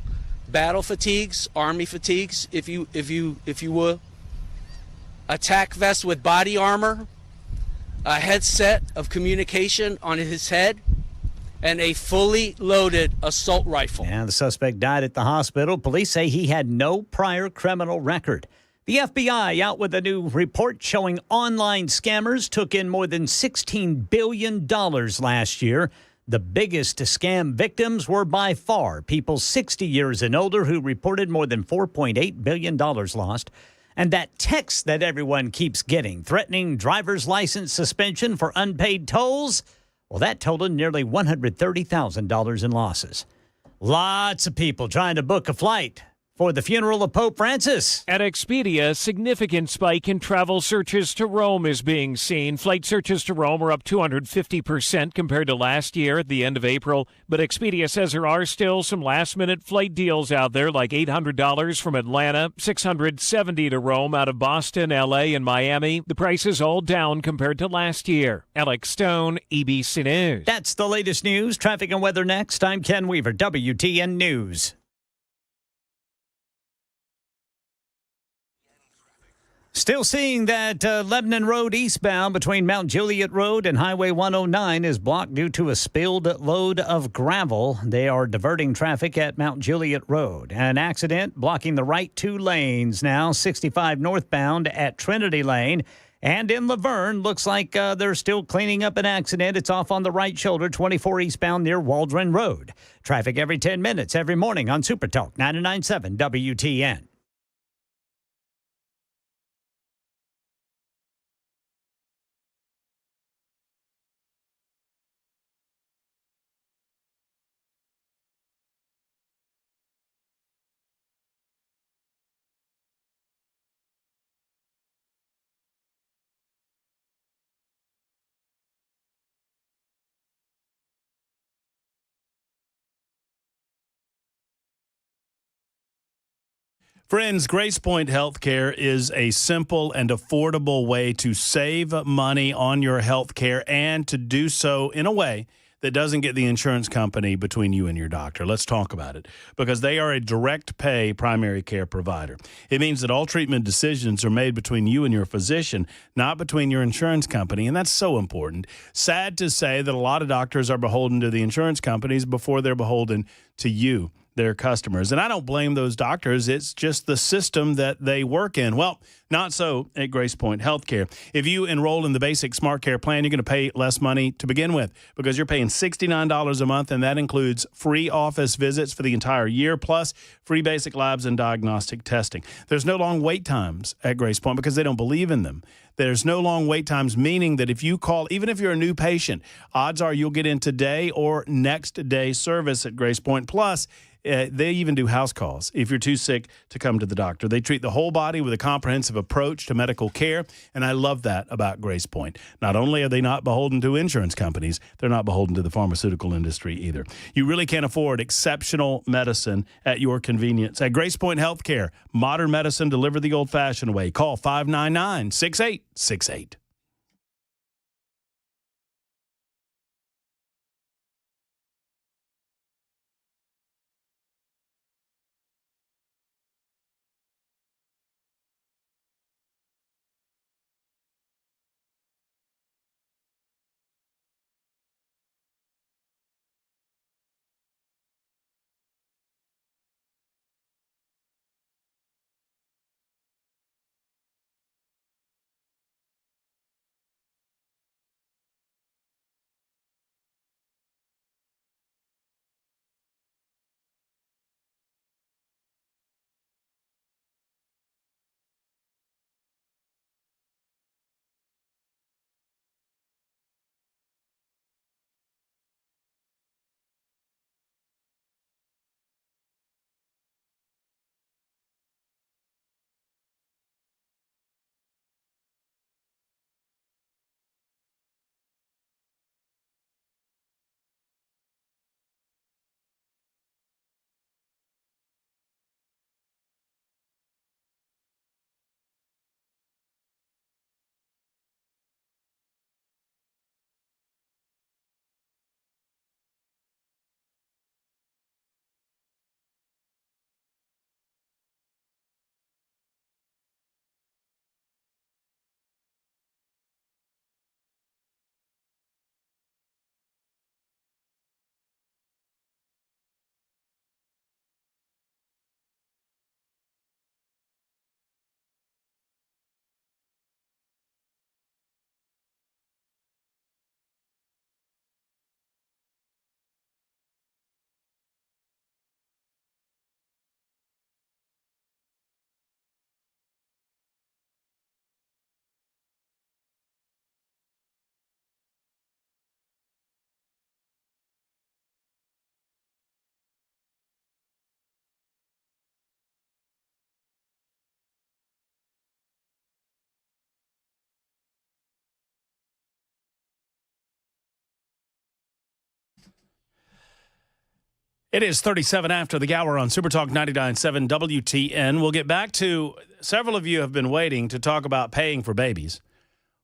battle fatigues, army fatigues, if you will, attack vest with body armor, a headset of communication on his head, and a fully loaded assault rifle. And the suspect died at the hospital. Police say he had no prior criminal record. The FBI out with a new report showing online scammers took in more than $16 billion last year. The biggest scam victims were by far people 60 years and older who reported more than $4.8 billion lost. And that text that everyone keeps getting, threatening driver's license suspension for unpaid tolls, well, that totaled nearly $130,000 in losses. Lots of people trying to book a flight for the funeral of Pope Francis. At Expedia, a significant spike in travel searches to Rome is being seen. Flight searches to Rome are up 250% compared to last year at the end of April. But Expedia says there are still some last-minute flight deals out there, like $800 from Atlanta, $670 to Rome out of Boston, L.A., and Miami. The price is all down compared to last year. Alex Stone, ABC News. That's the latest news. Traffic and weather next. I'm Ken Weaver, WTN News. Still seeing that Lebanon Road eastbound between Mount Juliet Road and Highway 109 is blocked due to a spilled load of gravel. They are diverting traffic at Mount Juliet Road. An accident blocking the right two lanes now, 65 northbound at Trinity Lane. And in Laverne, looks like they're still cleaning up an accident. It's off on the right shoulder, 24 eastbound near Waldron Road. Traffic every 10 minutes, every morning on Super Talk 99.7 WTN. Friends, Graceoint Healthcare is a simple and affordable way to save money on your health care and to do so in a way that doesn't get the insurance company between you and your doctor. Let's talk about it, because they are a direct pay primary care provider. It means that all treatment decisions are made between you and your physician, not between your insurance company, and that's so important. Sad to say that a lot of doctors are beholden to the insurance companies before they're beholden to you, their customers. And I don't blame those doctors. It's just the system that they work in. Well, not so at Graceoint Healthcare. If you enroll in the basic Smart Care plan, you're going to pay less money to begin with, because you're paying $69 a month, and that includes free office visits for the entire year, plus free basic labs and diagnostic testing. There's no long wait times at Graceoint because they don't believe in them. There's no long wait times, meaning that if you call, even if you're a new patient, odds are you'll get in today or next day service at Graceoint. Plus, they even do house calls if you're too sick to come to the doctor. They treat the whole body with a comprehensive approach to medical care, and I love that about Graceoint. Not only are they not beholden to insurance companies, they're not beholden to the pharmaceutical industry either. You really can afford exceptional medicine at your convenience. At Graceoint Healthcare, modern medicine delivered the old-fashioned way. Call 599-6868. It is 37 after the hour on Super Talk 99.7 WTN. We'll get back to several of you have been waiting to talk about paying for babies.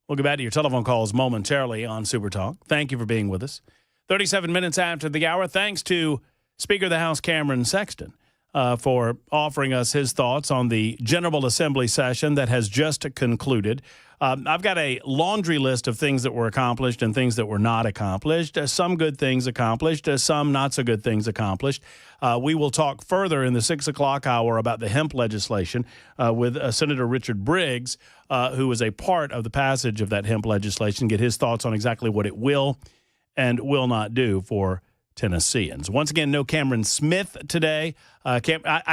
We'll get back to your telephone calls momentarily on Super Talk. Thank you for being with us. 37 minutes after the hour. Thanks to Speaker of the House Cameron Sexton for offering us his thoughts on the General Assembly session that has just concluded. I've got a laundry list of things that were accomplished and things that were not accomplished. Some good things accomplished, some not so good things accomplished. We will talk further in the 6 o'clock hour about the hemp legislation with Senator Richard Briggs, who was a part of the passage of that hemp legislation, get his thoughts on exactly what it will and will not do for Tennesseans. Once again, no Cameron Smith today. I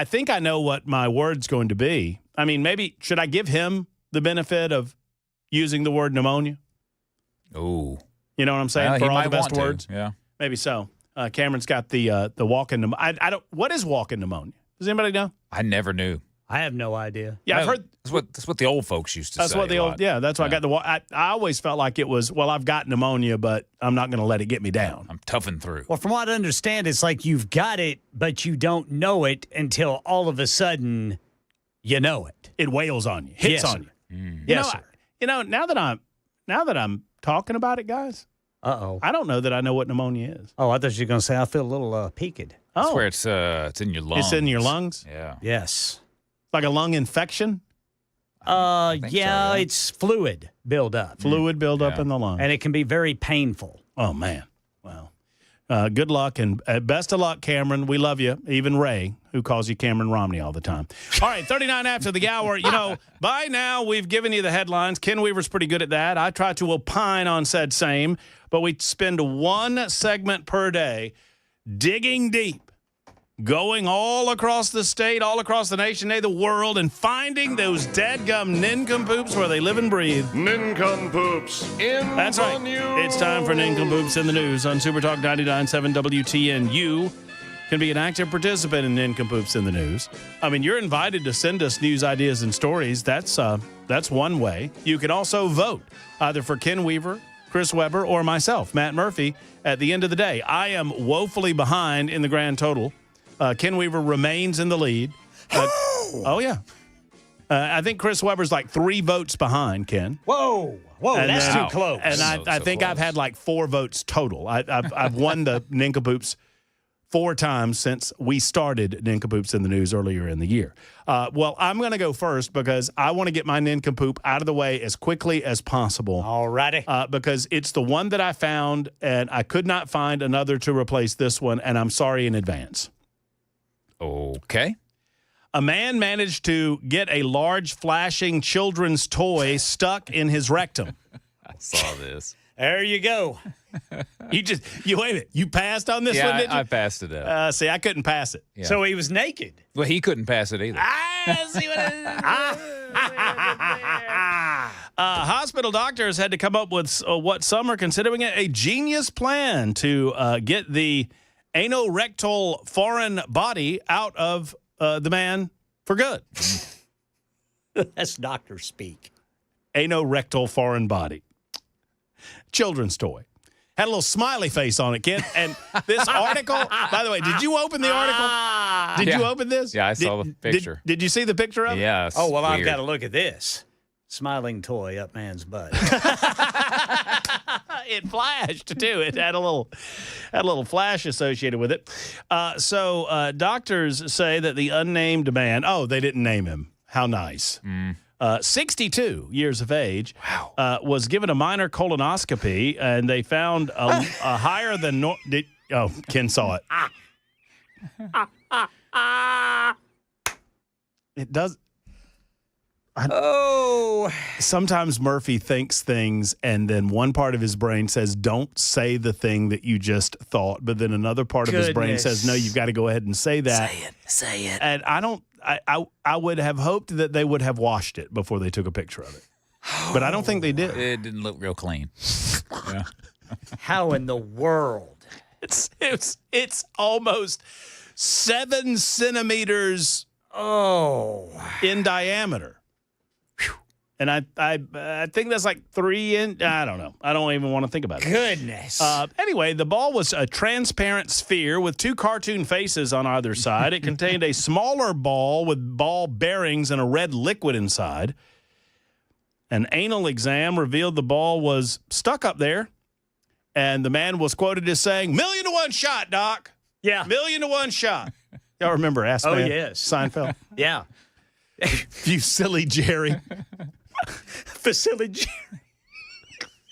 think I know what my word's going to be. I mean, maybe should I give him the benefit of using the word pneumonia? Oh. You know what I'm saying? For all the best words? Yeah. Maybe so. Cameron's got the walking pneumonia. I don't. What is walking pneumonia? Does anybody know? I never knew. I have no idea. Yeah, I've heard. That's what the old folks used to say. That's what the old. Yeah, that's why I got the. I always felt like it was. Well, I've got pneumonia, but I'm not going to let it get me down. I'm toughing through. Well, from what I understand, it's like you've got it, but you don't know it until all of a sudden you know it. It wails on you, hits on you. Yes, sir. You know, now that I'm talking about it, guys. I don't know that I know what pneumonia is. Oh, I thought you were going to say I feel a little peaked. That's where it's in your lungs. It's in your lungs? Yeah. Yes. Like a lung infection? Yeah, it's fluid buildup. Fluid buildup in the lung. And it can be very painful. Oh, man. Well, good luck and best of luck, Cameron. We love you. Even Ray, who calls you Cameron Romney all the time. All right, 39 after the hour. You know, by now we've given you the headlines. Ken Weaver's pretty good at that. I try to opine on said same, but we spend one segment per day digging deep, going all across the state, all across the nation, the world, and finding those dadgum nincompoops where they live and breathe. Nincompoops in That's the right. news. It's time for Nincompoops in the News on Super Talk 99.7 WTN. You can be an active participant in Nincompoops in the News. I mean, you're invited to send us news ideas and stories. That's one way. You can also vote either for Ken Weaver, Chris Webber, or myself, Matt Murphy, at the end of the day. I am woefully behind in the grand total. Ken Weaver remains in the lead. Oh, yeah. I think Chris Webber's like 3 votes behind, Ken. Whoa, that's too close. And I think close. I've had like 4 votes total. I've won the Nincompoops 4 times since we started Nincompoops in the News earlier in the year. Well, I'm going to go first because I want to get my Nincompoop out of the way as quickly as possible. All righty. Because it's the one that I found, and I could not find another to replace this one, and I'm sorry in advance. Okay. A man managed to get a large flashing children's toy stuck in his rectum. I saw this. There you go. You wait a minute. You passed on this one, did you? I passed it up. See, I couldn't pass it. Yeah. So he was naked. Well, he couldn't pass it either. See what it is. Hospital doctors had to come up with what some are considering a genius plan to get the anorectal foreign body out of the man for good. That's doctor speak. Anorectal foreign body. Children's toy. Had a little smiley face on it, Ken. And this article, by the way, did you open the article? Did you open this? Yeah, I saw the picture. Did you see the picture of it? Yes. Oh, well, I've got to look at this. Smiling toy up man's butt. It flashed, too. It had a little flash associated with it. So doctors say that the unnamed man, they didn't name him. How nice. 62 years of age, was given a minor colonoscopy, and they found a higher than Ken saw it. It does. Sometimes Murphy thinks things, and then one part of his brain says, "Don't say the thing that you just thought," but then another part of his brain says, "No, you've got to go ahead and say that." Say it. And I would have hoped that they would have washed it before they took a picture of it. But I don't think they did. It didn't look real clean. Yeah. How in the world? It's almost 7 centimeters in diameter. And I think that's like 3 inches. I don't know. I don't even want to think about it. Goodness. Anyway, the ball was a transparent sphere with 2 cartoon faces on either side. It contained a smaller ball with ball bearings and a red liquid inside. An anal exam revealed the ball was stuck up there. And the man was quoted as saying, $1,000,000 to 1 shot, Doc. Yeah. $1,000,000 to 1 shot. Y'all remember Ass Man? Oh, yes. Seinfeld? Yeah. You silly Jerry. Facility Jerry.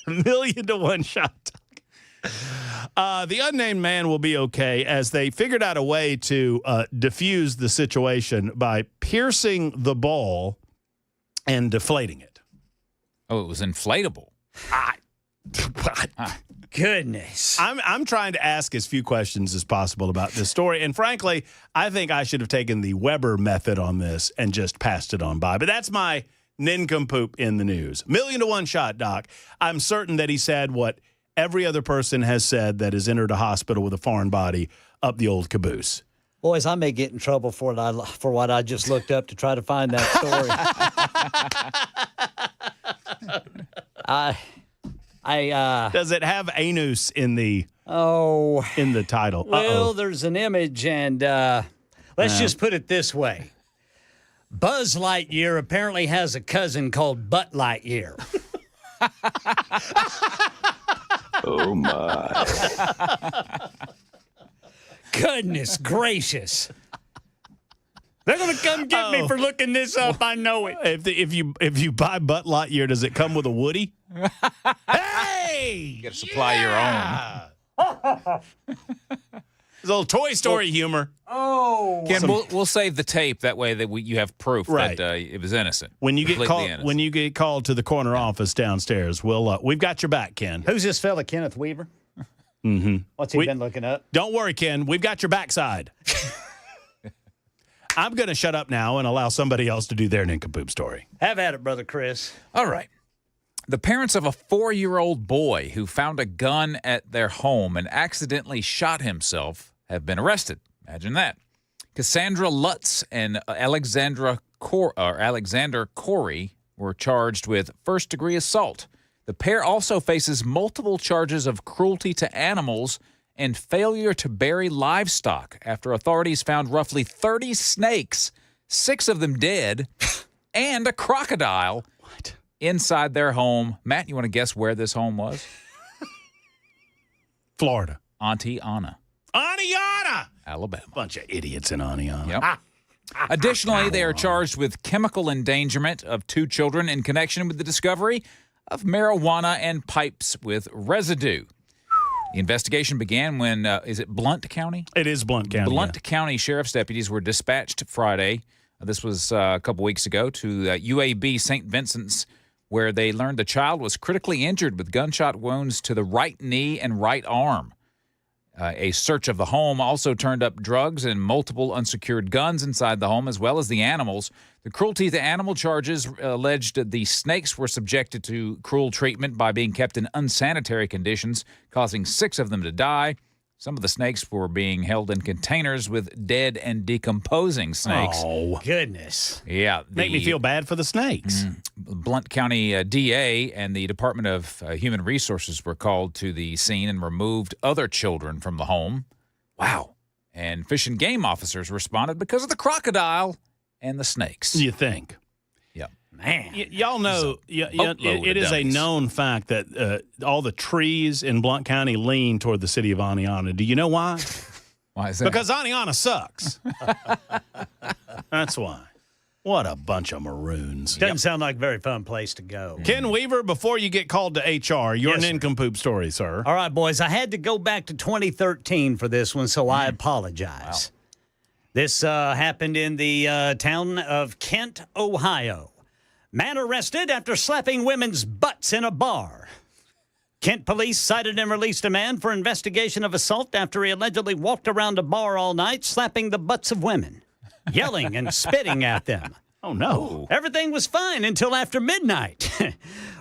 $1,000,000 to 1 shot. The unnamed man will be okay, as they figured out a way to diffuse the situation by piercing the ball and deflating it. Oh, it was inflatable. Goodness. I'm trying to ask as few questions as possible about this story. And frankly, I think I should have taken the Weber method on this and just passed it on by. But that's my nincompoop in the news. $1,000,000 to 1 shot, Doc. I'm certain that he said what every other person has said that has entered a hospital with a foreign body up the old caboose. Boys, I may get in trouble for what I just looked up to try to find that story. Does it have anus in the title? Well, there's an image, and let's just put it this way. Buzz Lightyear apparently has a cousin called Butt Lightyear. Oh, my. Goodness gracious. They're going to come get me for looking this up. I know it. If you buy Butt Lightyear, does it come with a Woody? Hey! You got to supply your own. It's a little Toy Story humor. Oh. Ken, we'll save the tape. That way that you have proof that it was innocent. When you get called to the corner office downstairs, we've got your back, Ken. Who's this fella, Kenneth Weaver? Mm-hmm. What's he been looking up? Don't worry, Ken. We've got your backside. I'm going to shut up now and allow somebody else to do their nincompoop story. Have at it, Brother Chris. All right. The parents of a 4-year-old boy who found a gun at their home and accidentally shot himself have been arrested. Imagine that. Cassandra Lutz and Alexander Corey were charged with first-degree assault. The pair also faces multiple charges of cruelty to animals and failure to bury livestock after authorities found roughly 30 snakes, 6 of them dead, and a crocodile inside their home. Matt, you want to guess where this home was? Florida. Auntie Anna. Auntie Anna! Alabama. Bunch of idiots in Auntie Anna. Yep. Additionally, they are charged with chemical endangerment of 2 children in connection with the discovery of marijuana and pipes with residue. The investigation began when, is it Blount County? It is Blount County. Blount County Sheriff's deputies were dispatched Friday. This was a couple weeks ago to UAB St. Vincent's, where they learned the child was critically injured with gunshot wounds to the right knee and right arm. A search of the home also turned up drugs and multiple unsecured guns inside the home, as well as the animals. The cruelty to animal charges alleged the snakes were subjected to cruel treatment by being kept in unsanitary conditions, causing 6 of them to die. Some of the snakes were being held in containers with dead and decomposing snakes. Oh, goodness. Yeah. Make me feel bad for the snakes. Blount County DA and the Department of Human Resources were called to the scene and removed other children from the home. Wow. And Fish and Game officers responded because of the crocodile and the snakes. You think? Yeah. Man. Y'all know, it is a known fact that all the trees in Blount County lean toward the city of Auntie Anna. Do you know why? Why is that? Because Auntie Anna sucks. That's why. What a bunch of maroons. Doesn't sound like a very fun place to go. Ken Weaver, before you get called to HR, your nincompoop story, sir. All right, boys. I had to go back to 2013 for this one, so I apologize. Wow. This happened in the town of Kent, Ohio. Man arrested after slapping women's butts in a bar. Kent police cited and released a man for investigation of assault after he allegedly walked around a bar all night slapping the butts of women, yelling and spitting at them. Oh, no. Everything was fine until after midnight,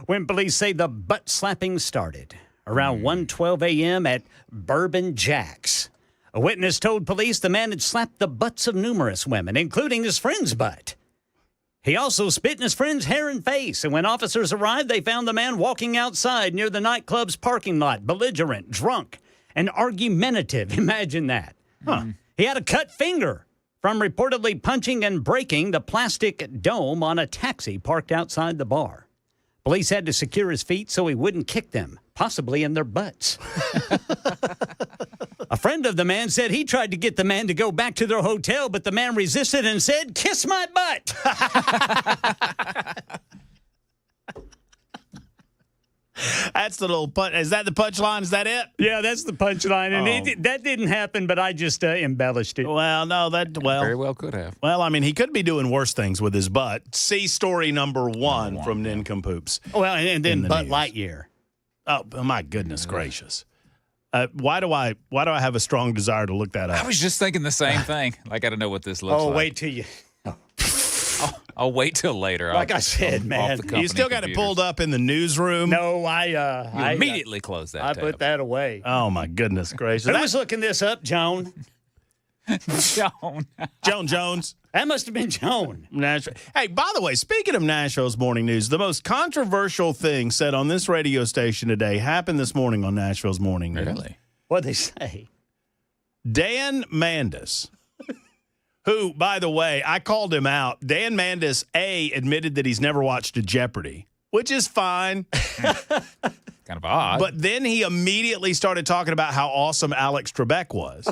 when police say the butt slapping started around 1:12 a.m. at Bourbon Jack's. A witness told police the man had slapped the butts of numerous women, including his friend's butt. He also spit in his friend's hair and face, and when officers arrived, they found the man walking outside near the nightclub's parking lot, belligerent, drunk, and argumentative. Imagine that. Huh. He had a cut finger from reportedly punching and breaking the plastic dome on a taxi parked outside the bar. Police had to secure his feet so he wouldn't kick them, possibly in their butts. A friend of the man said he tried to get the man to go back to their hotel, but the man resisted and said, "Kiss my butt." That's the little punch. Is that the punchline? Is that it? Yeah, that's the punchline. And that didn't happen, but I just embellished it. Well, no, very well could have. Well, I mean, he could be doing worse things with his butt. See story number one from Nincompoops. Well, and then Bud Lightyear. Oh, my goodness gracious. Why do I have a strong desire to look that up? I was just thinking the same thing. I got to know what this looks like. Wait till you. I'll wait till later. Like I said, man. You still got it pulled up in the newsroom? No, You immediately close that I tab. put that away. Oh, my goodness gracious. Who was looking this up, Joan? Joan Jones. That must have been Joan. Nashville. Hey, by the way, speaking of Nashville's morning news, the most controversial thing said on this radio station today happened this morning on Nashville's morning news. Really? What'd they say? Dan Mandis, who, by the way, I called him out. Dan Mandis, admitted that he's never watched a Jeopardy, which is fine. Kind of odd. But then he immediately started talking about how awesome Alex Trebek was.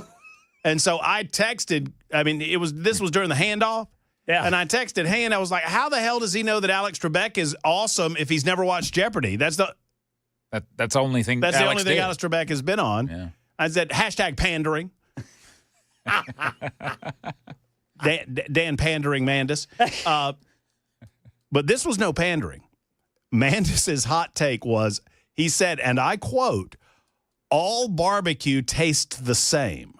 And so I texted, this was during the handoff. Yeah. And I texted, I was like, how the hell does he know that Alex Trebek is awesome if he's never watched Jeopardy? That's the only thing That's Alex the only thing did. Alex Trebek has been on. Yeah. I said, hashtag pandering. Dan pandering Mandis. But this was no pandering. Mandis's hot take was, he said, and I quote, "All barbecue tastes the same."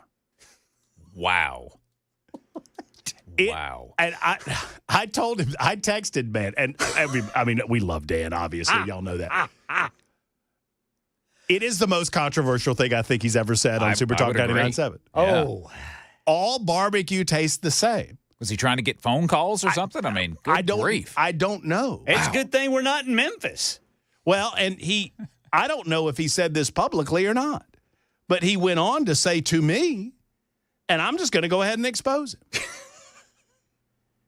Wow. Wow. And I told him, I texted, man, and we love Dan, obviously. Y'all know that. It is the most controversial thing I think he's ever said on Super Talk 99.7. Oh. All barbecue tastes the same. Was he trying to get phone calls or something? Good grief. I don't know. It's a good thing we're not in Memphis. Well, and I don't know if he said this publicly or not, but he went on to say to me, and I'm just going to go ahead and expose him.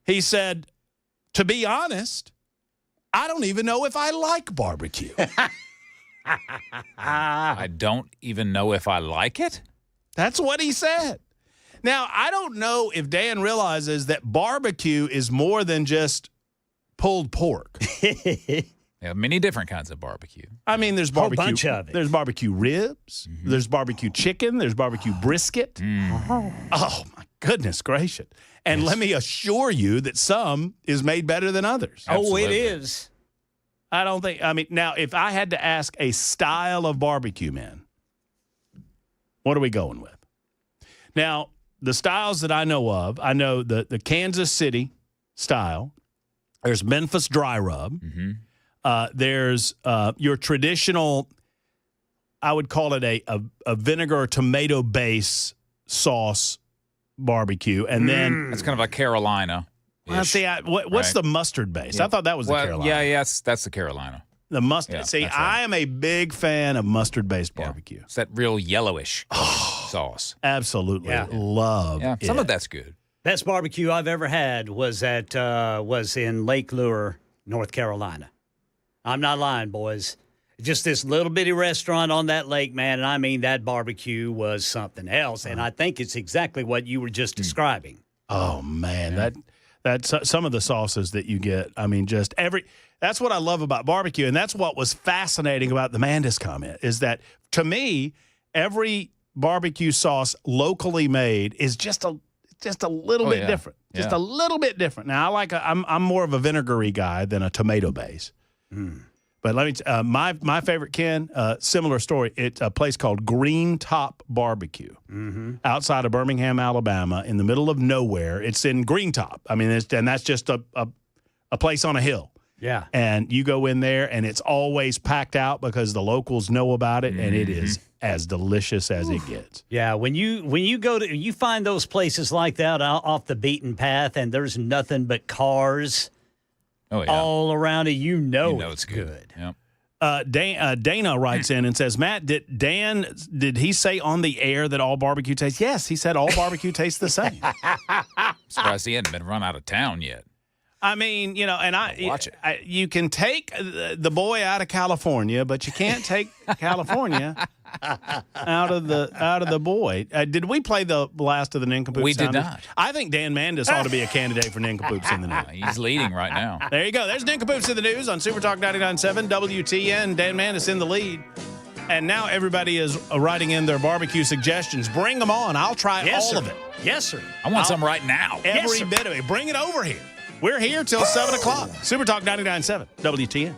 He said, to be honest, I don't even know if I like barbecue. I don't even know if I like it? That's what he said. Now, I don't know if Dan realizes that barbecue is more than just pulled pork. Yeah, many different kinds of barbecue. I mean, there's barbecue. Whole bunch of it. There's barbecue ribs. Mm-hmm. There's barbecue chicken. There's barbecue brisket. Mm. Oh, my goodness gracious. And let me assure you that some is made better than others. Absolutely. Oh, it is. I don't think, now, if I had to ask a style of barbecue, man, what are we going with? Now, the styles that I know of, I know the Kansas City style. There's Memphis dry rub. Mm-hmm. There's your traditional, I would call it a vinegar or tomato base sauce barbecue. And then it's kind of a Carolina. What's the mustard base? I thought that was the Carolina. Yeah, that's the Carolina. The mustard. Yeah, See, right. I am a big fan of mustard-based barbecue. It's that real yellowish sauce. Absolutely. Yeah. Love Yeah, some it. of that's good. Best barbecue I've ever had was in Lake Lure, North Carolina. I'm not lying, boys. Just this little bitty restaurant on that lake, man, and I mean that barbecue was something else, and I think it's exactly what you were just describing. Oh man, that's some of the sauces that you get. That's what I love about barbecue, and that's what was fascinating about the Mandis comment is that to me, every barbecue sauce locally made is just a little bit different, just a little bit different. Now I'm more of a vinegary guy than a tomato base. Mm. But let me my favorite, Ken, similar story. It's a place called Green Top Barbecue outside of Birmingham, Alabama, in the middle of nowhere. It's in Green Top. And that's just a place on a hill. Yeah. And you go in there, and it's always packed out because the locals know about it, and it is as delicious as it gets. Yeah, when you go to you find those places like that off the beaten path, and there's nothing but cars Oh, yeah. all around it, you know it's good. Yep. Dana writes in and says, Matt, did he say on the air that all barbecue tastes? Yes, he said all barbecue tastes the same. Surprised he hadn't been run out of town yet. I mean, and watch it. You can take the boy out of California, but you can't take California out of the boy. Did we play the last of the Nincompoops? We did not. I think Dan Mandis ought to be a candidate for Nincompoops in the News. He's leading right now. There you go. There's Nincompoops in the News on Super Talk 99.7 WTN. Dan Mandis in the lead. And now everybody is writing in their barbecue suggestions. Bring them on. I'll try all of it. Yes, sir. I want some right now. Every bit of it. Bring it over here. We're here till 7 o'clock. Super Talk 99.7 WTN.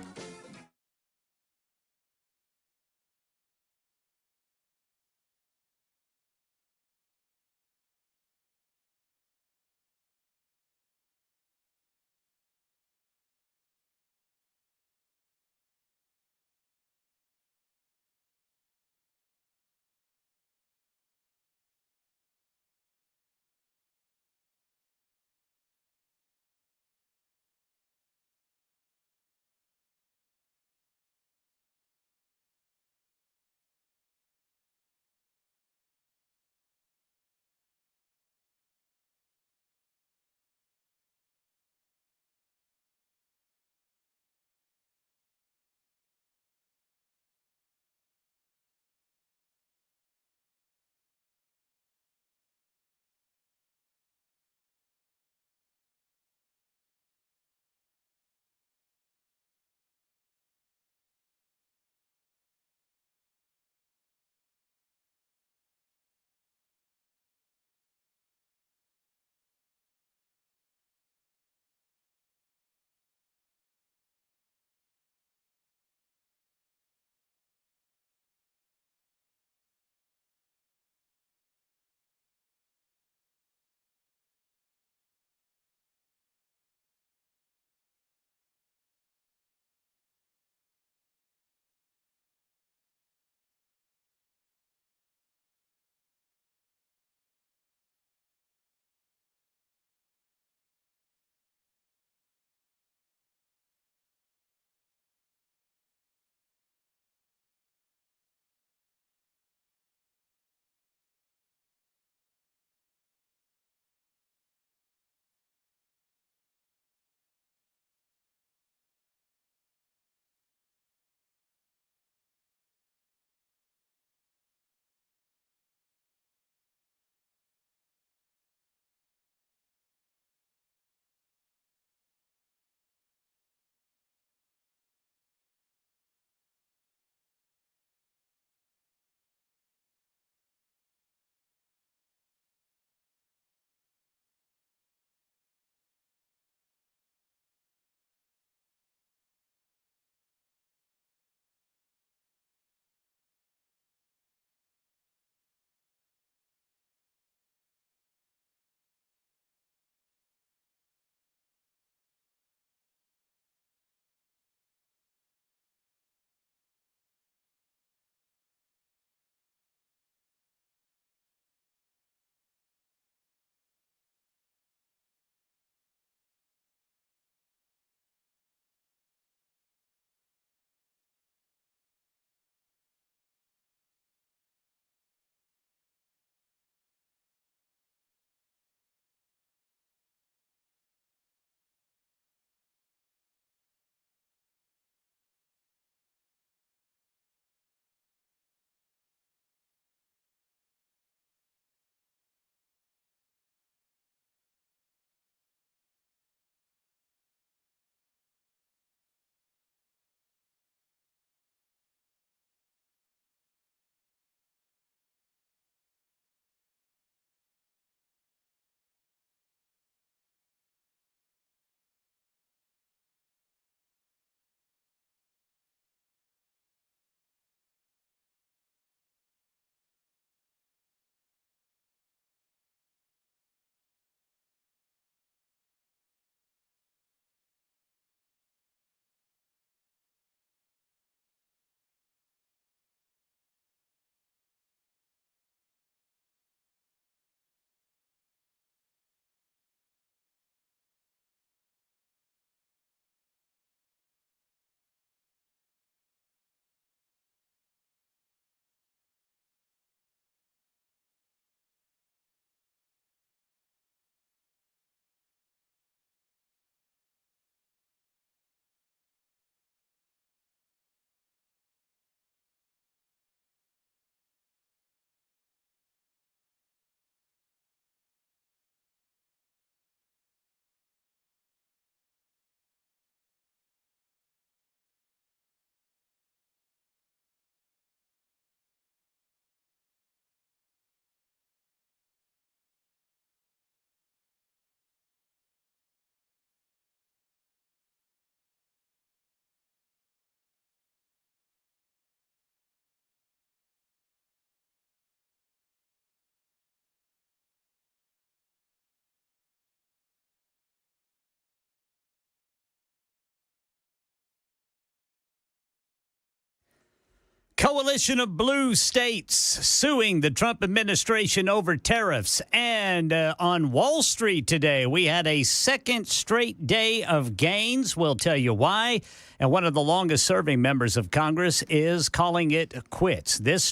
coalition of blue states suing the Trump administration over tariffs. And on Wall Street today, we had a second straight day of gains. We'll tell you why. And one of the longest-serving members of Congress is calling it quits. These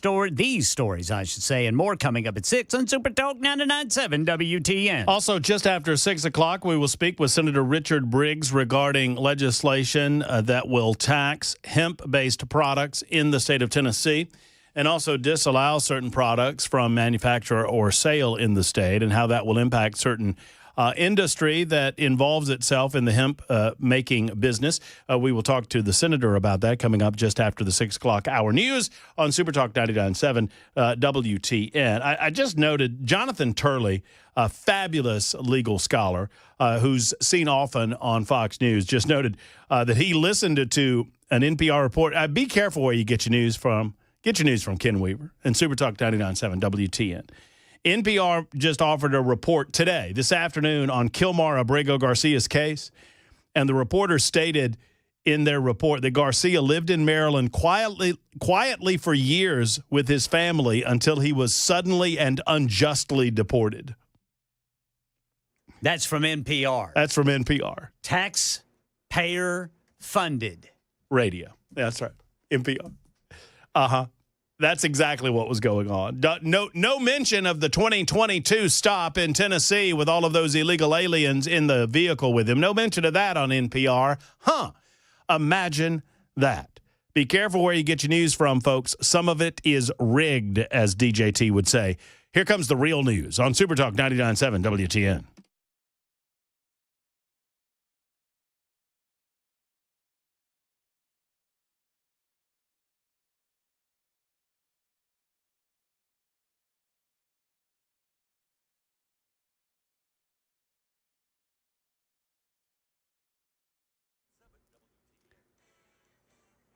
stories, I should say, and more coming up at 6 on Super Talk 99.7 WTN. Also, just after 6 o'clock, we will speak with Senator Richard Briggs regarding legislation that will tax hemp-based products in the state of Tennessee and also disallow certain products from manufacture or sale in the state, and how that will impact certain industry that involves itself in the hemp making business. We will talk to the senator about that coming up just after the 6 o'clock hour news on Super Talk 99.7 WTN. I just noted Jonathan Turley, a fabulous legal scholar who's seen often on Fox News, just noted that he listened to an NPR report. Be careful where you get your news from. Get your news from Ken Weaver and Super Talk 99.7 WTN. NPR just offered a report today, this afternoon, on Kilmar Abrego Garcia's case. And the reporter stated in their report that Garcia lived in Maryland quietly for years with his family until he was suddenly and unjustly deported. That's from NPR. That's from NPR. Taxpayer funded radio. That's right. NPR. Uh-huh. That's exactly what was going on. No mention of the 2022 stop in Tennessee with all of those illegal aliens in the vehicle with him. No mention of that on NPR. Imagine that. Be careful where you get your news from, folks. Some of it is rigged, as DJT would say. Here comes the real news on Super Talk 99.7 WTN.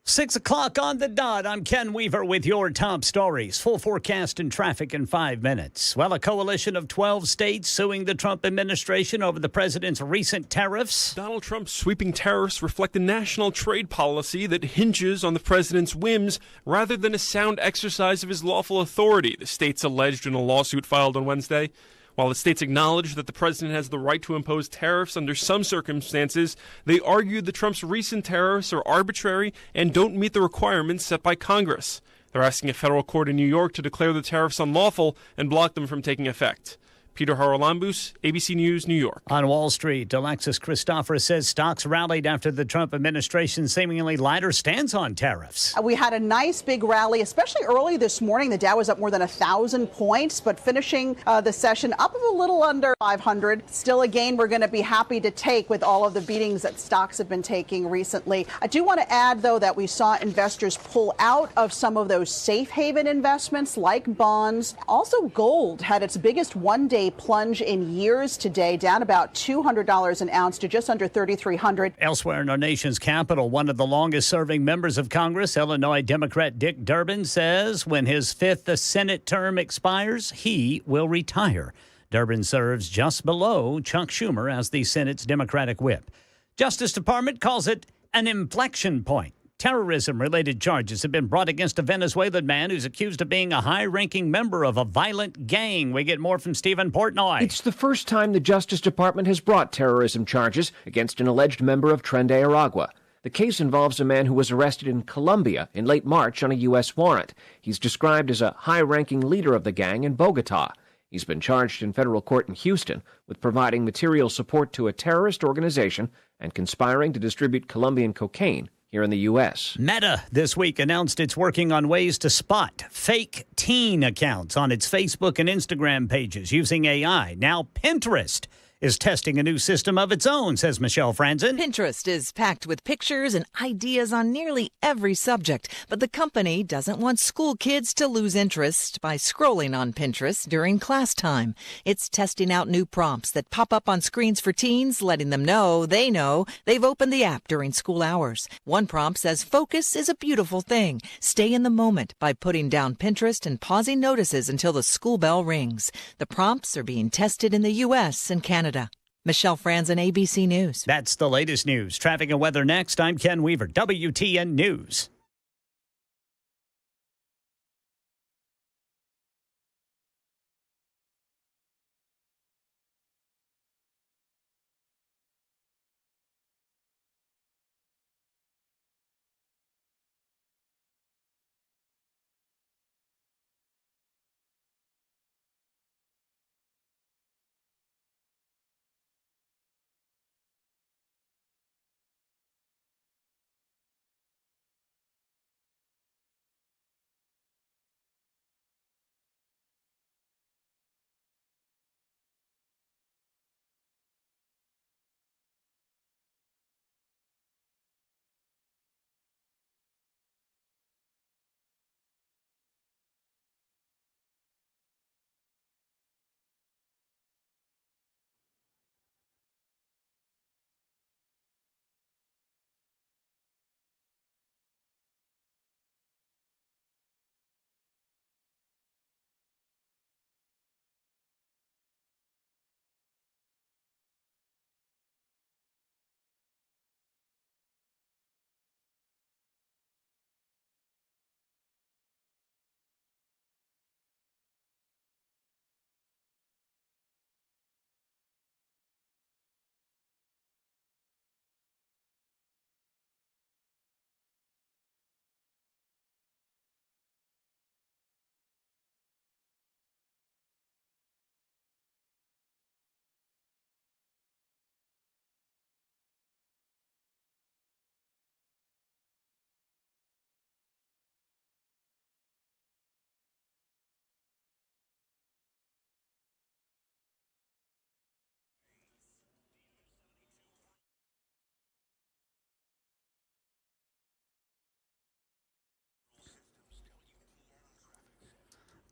Six o'clock on the dot. I'm Ken Weaver with your top stories. Full forecast and traffic in 5 minutes. Well, a coalition of 12 states suing the Trump administration over the president's recent tariffs. Donald Trump's sweeping tariffs reflect a national trade policy that hinges on the president's whims rather than a sound exercise of his lawful authority, the states alleged in a lawsuit filed on Wednesday. While the states acknowledge that the president has the right to impose tariffs under some circumstances, they argued that Trump's recent tariffs are arbitrary and don't meet the requirements set by Congress. They're asking a federal court in New York to declare the tariffs unlawful and block them from taking effect. Peter Haralambous, ABC News, New York. On Wall Street, Alexis Christopher says stocks rallied after the Trump administration's seemingly lighter stance on tariffs. We had a nice big rally, especially early this morning. The Dow was up more than 1,000 points, but finishing the session up a little under 500. Still a gain we're going to be happy to take with all of the beatings that stocks have been taking recently. I do want to add, though, that we saw investors pull out of some of those safe haven investments like bonds. Also, gold had its biggest one-day plunge in years today, down about $200 an ounce to just under $3,300. Elsewhere in our nation's capital, one of the longest-serving members of Congress, Illinois Democrat Dick Durbin, says when his fifth Senate term expires, he will retire. Durbin serves just below Chuck Schumer as the Senate's Democratic whip. Justice Department calls it an inflection point. Terrorism-related charges have been brought against a Venezuelan man who's accused of being a high-ranking member of a violent gang. We get more from Stephen Portnoy. It's the first time the Justice Department has brought terrorism charges against an alleged member of Tren de Aragua. The case involves a man who was arrested in Colombia in late March on a U.S. warrant. He's described as a high-ranking leader of the gang in Bogota. He's been charged in federal court in Houston with providing material support to a terrorist organization and conspiring to distribute Colombian cocaine here in the U.S. Meta this week announced it's working on ways to spot fake teen accounts on its Facebook and Instagram pages using AI. Now Pinterest is testing a new system of its own, says Michelle Franzen. Pinterest is packed with pictures and ideas on nearly every subject, but the company doesn't want school kids to lose interest by scrolling on Pinterest during class time. It's testing out new prompts that pop up on screens for teens, letting them know they've opened the app during school hours. One prompt says focus is a beautiful thing. Stay in the moment by putting down Pinterest and pausing notices until the school bell rings. The prompts are being tested in the U.S. and Canada. Michelle Franzen, ABC News. That's the latest news. Traffic and weather next. I'm Ken Weaver, WTN News.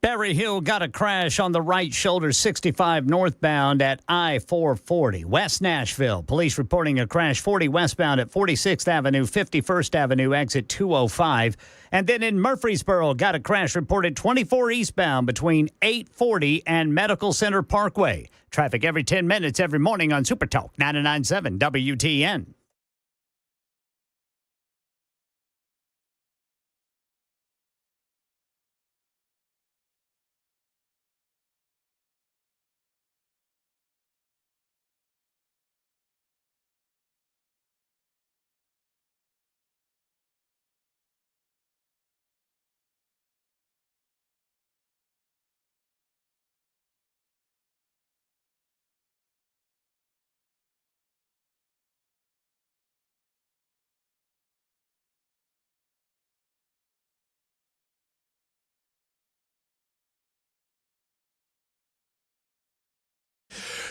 Berry Hill got a crash on the right shoulder 65 northbound at I-440. West Nashville. Police reporting a crash 40 westbound at 46th Avenue, 51st Avenue, exit 205. And then in Murfreesboro, got a crash reported 24 eastbound between 840 and Medical Center Parkway. Traffic every 10 minutes every morning on Super Talk 99.7 WTN.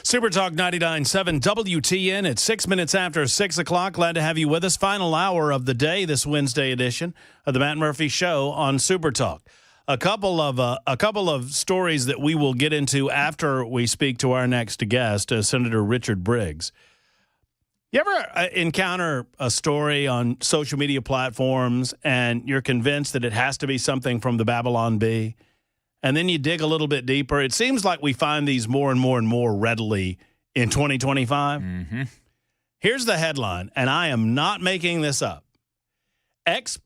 Super Talk 99.7 WTN at 6 minutes after 6 o'clock. Glad to have you with us. Final hour of the day, this Wednesday edition of the Matt Murphy Show on Super Talk. A couple of stories that we will get into after we speak to our next guest, Senator Richard Briggs. You ever encounter a story on social media platforms and you're convinced that it has to be something from the Babylon Bee? And then you dig a little bit deeper. It seems like we find these more and more and more readily in 2025. Mm-hmm. Here's the headline, and I am not making this up.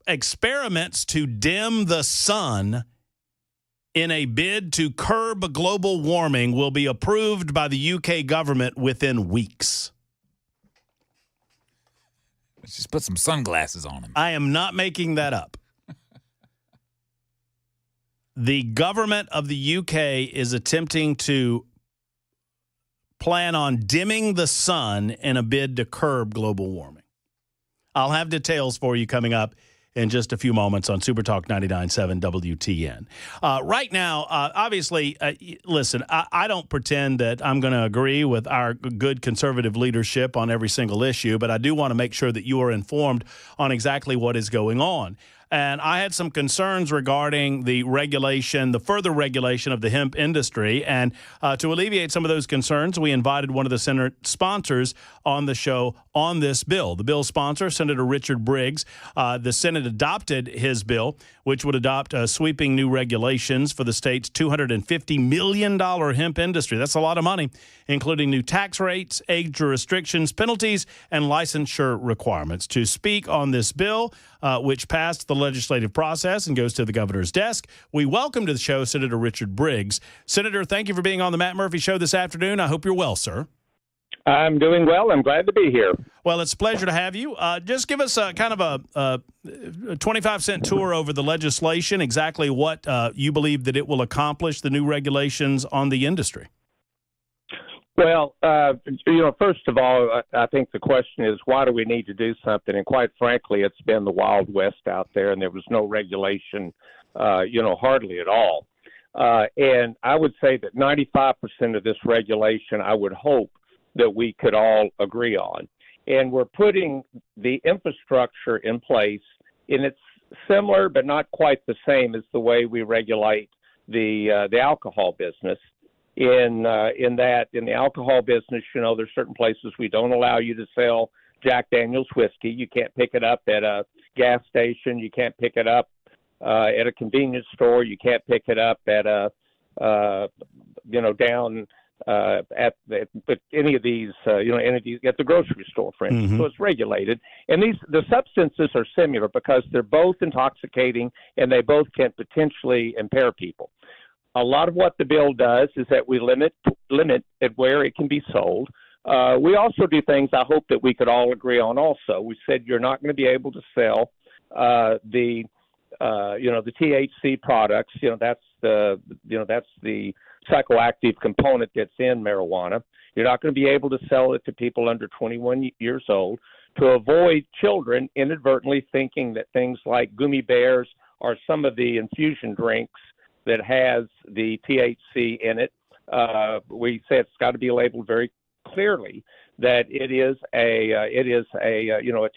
Experiments to dim the sun in a bid to curb global warming will be approved by the UK government within weeks. Let's just put some sunglasses on him. I am not making that up. The government of the UK is attempting to plan on dimming the sun in a bid to curb global warming. I'll have details for you coming up in just a few moments on Super Talk 99.7 WTN. Right now, obviously, listen, I don't pretend that I'm going to agree with our good conservative leadership on every single issue, but I do want to make sure that you are informed on exactly what is going on. And I had some concerns regarding the regulation, the further regulation of the hemp industry. And to alleviate some of those concerns, we invited one of the Senate sponsors on the show on this bill. The bill sponsor, Senator Richard Briggs. The Senate adopted his bill, which would adopt sweeping new regulations for the state's $250 million hemp industry. That's a lot of money, including new tax rates, age restrictions, penalties, and licensure requirements. To speak on this bill, which passed the legislative process and goes to the governor's desk, we welcome to the show Senator Richard Briggs. Senator, thank you for being on the Matt Murphy Show this afternoon. I hope you're well, sir. I'm doing well. I'm glad to be here. Well, it's a pleasure to have you. Just give us kind of a 25-cent tour over the legislation, exactly what you believe that it will accomplish, the new regulations on the industry. Well, first of all, I think the question is, why do we need to do something? And quite frankly, it's been the Wild West out there, and there was no regulation, hardly at all. And I would say that 95% of this regulation, I would hope that we could all agree on. And we're putting the infrastructure in place, and it's similar but not quite the same as the way we regulate the alcohol business. In the alcohol business, there's certain places we don't allow you to sell Jack Daniel's whiskey. You can't pick it up at a gas station. You can't pick it up at a convenience store. You can't pick it up at down at any of these at the grocery store, for instance. Mm-hmm. So it's regulated, and the substances are similar because they're both intoxicating and they both can potentially impair people. A lot of what the bill does is that we limit at where it can be sold. We also do things I hope that we could all agree on. Also, we said you're not going to be able to sell the THC products. That's the psychoactive component that's in marijuana. You're not going to be able to sell it to people under 21 years old, to avoid children inadvertently thinking that things like gummy bears or some of the infusion drinks that has the THC in it. We say it's got to be labeled very clearly that it is a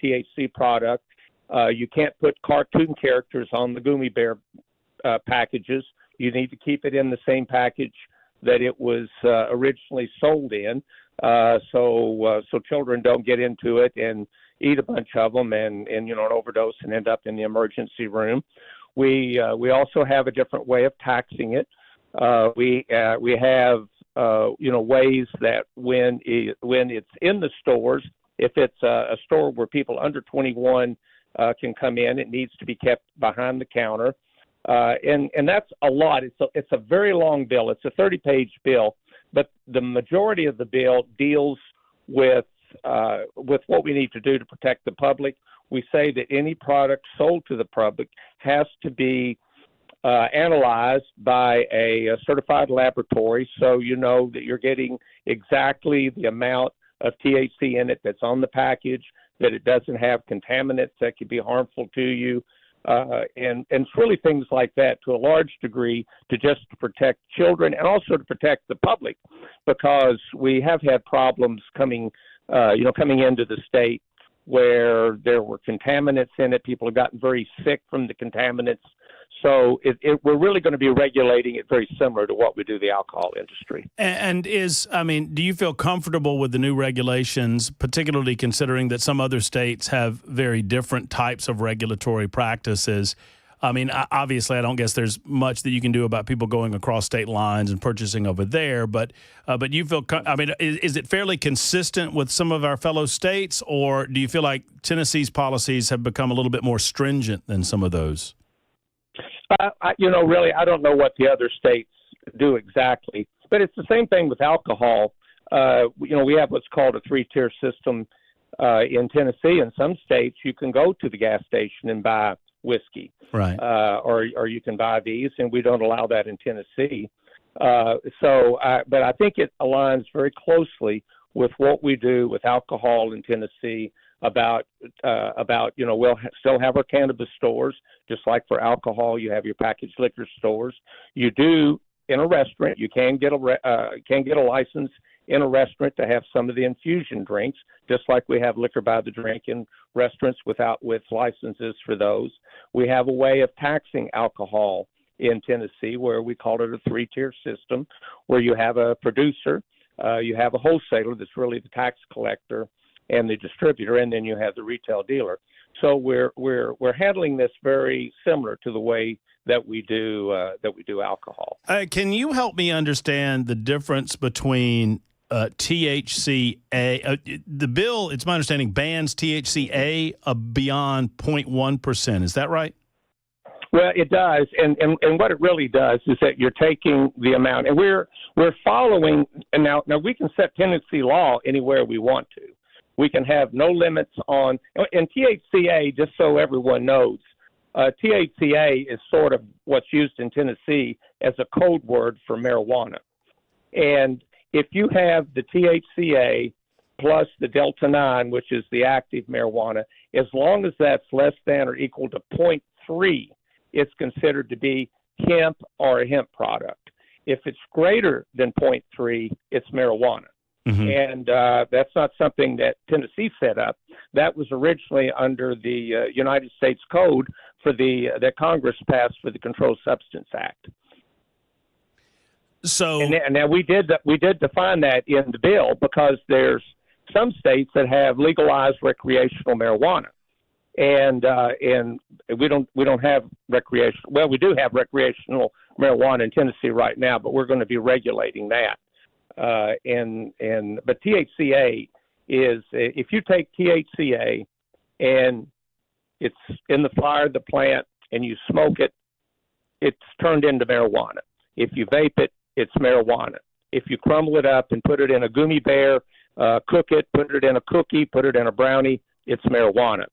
THC product. You can't put cartoon characters on the gummy bear packages. You need to keep it in the same package that it was originally sold in, so children don't get into it and eat a bunch of them and an overdose and end up in the emergency room. We also have a different way of taxing it. We have ways that when it's in the stores, if it's a store where people under 21 can come in, it needs to be kept behind the counter. And that's a lot. It's a very long bill. It's a 30-page bill, but the majority of the bill deals with what we need to do to protect the public. We say that any product sold to the public has to be analyzed by a certified laboratory, so you know that you're getting exactly the amount of THC in it that's on the package, that it doesn't have contaminants that could be harmful to you. And it's really things like that to a large degree to protect children and also to protect the public, because we have had problems coming into the state where there were contaminants in it. People have gotten very sick from the contaminants. So we're really going to be regulating it very similar to what we do the alcohol industry. And do you feel comfortable with the new regulations, particularly considering that some other states have very different types of regulatory practices? I mean, obviously, I don't guess there's much that you can do about people going across state lines and purchasing over there. But you feel, is it fairly consistent with some of our fellow states, or do you feel like Tennessee's policies have become a little bit more stringent than some of those? Really, I don't know what the other states do exactly, but it's the same thing with alcohol. We have what's called a 3-tier system in Tennessee. In some states, you can go to the gas station and buy whiskey, right? Or you can buy these, and we don't allow that in Tennessee. But I think it aligns very closely with what we do with alcohol in Tennessee. About we'll still have our cannabis stores, just like for alcohol. You have your packaged liquor stores. You do in a restaurant. You can get a license in a restaurant to have some of the infusion drinks, just like we have liquor by the drink in restaurants with licenses for those. We have a way of taxing alcohol in Tennessee where we call it a 3-tier system, where you have a producer, you have a wholesaler that's really the tax collector, and the distributor, and then you have the retail dealer. So we're handling this very similar to the way that we do alcohol. Can you help me understand the difference between THCA? The bill, it's my understanding, bans THCA beyond 0.1%. Is that right? Well, it does, and what it really does is that you're taking the amount, and we're following. And now we can set Tennessee law anywhere we want to. We can have no limits on, and THCA, just so everyone knows, THCA is sort of what's used in Tennessee as a code word for marijuana. And if you have the THCA plus the Delta 9, which is the active marijuana, as long as that's less than or equal to 0.3, it's considered to be hemp or a hemp product. If it's greater than 0.3, it's marijuana. Mm-hmm. And that's not something that Tennessee set up. That was originally under the United States Code that Congress passed for the Controlled Substance Act. So and now we did define that in the bill, because there's some states that have legalized recreational marijuana, and we don't have recreational. Well, we do have recreational marijuana in Tennessee right now, but we're going to be regulating that. But THCA is, if you take THCA and it's in the flower of the plant and you smoke it, it's turned into marijuana. If you vape it, it's marijuana. If you crumble it up and put it in a gummy bear, cook it, put it in a cookie, put it in a brownie, it's marijuana.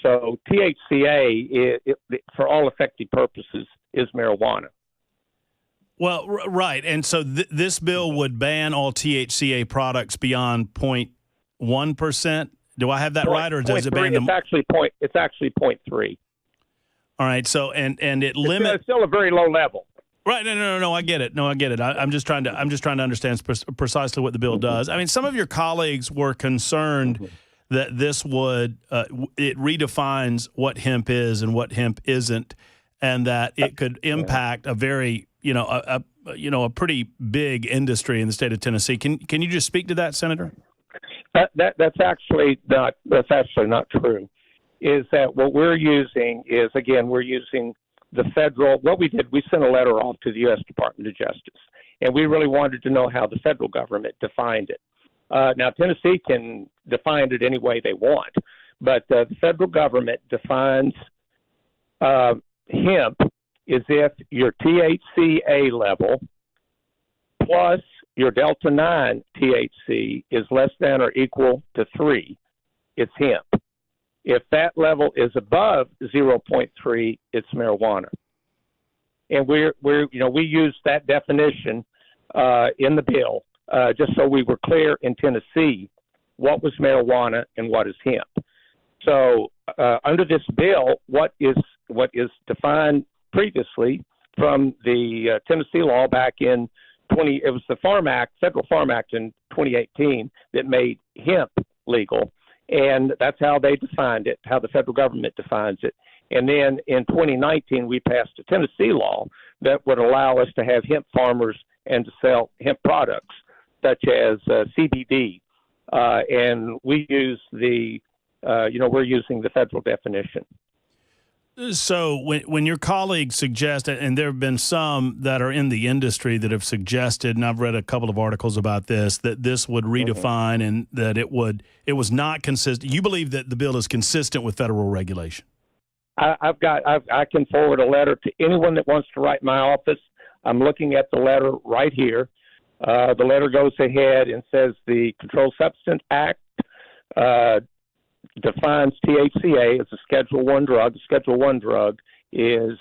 So THCA, for all effective purposes, is marijuana. Well, right. And so this bill would ban all THCA products beyond 0.1%. Do I have that right, or does it ban them? It's actually 0.3. All right. So and it limits. It's still a very low level. Right. No. I get it. I'm just trying to understand precisely what the bill does. I mean, some of your colleagues were concerned that this would it redefines what hemp is and what hemp isn't, and that it could impact a very a pretty big industry in the state of Tennessee. Can you just speak to that, Senator? That's actually not true. Is that what we're using is, again, we're using the federal. What we did, we sent a letter off to the U.S. Department of Justice, and we really wanted to know how the federal government defined it. Now, Tennessee can define it any way they want, but the federal government defines hemp is if your THCA level plus your Delta 9 THC is less than or equal to 3, it's hemp. If that level is above 0.3, it's marijuana. And we use that definition in the bill just so we were clear in Tennessee what was marijuana and what is hemp. So under this bill, what is defined previously from the Tennessee law back in it was the Federal Farm Act in 2018 that made hemp legal. And that's how they defined it, how the federal government defines it. And then in 2019, we passed a Tennessee law that would allow us to have hemp farmers and to sell hemp products such as CBD. And we use we're using the federal definition. So when your colleagues suggest, and there have been some that are in the industry that have suggested, and I've read a couple of articles about this, that this would redefine and that it was not consistent. You believe that the bill is consistent with federal regulation? I can forward a letter to anyone that wants to write my office. I'm looking at the letter right here. The letter goes ahead and says the Controlled Substance Act defines THCA as a Schedule 1 drug. The Schedule 1 drug is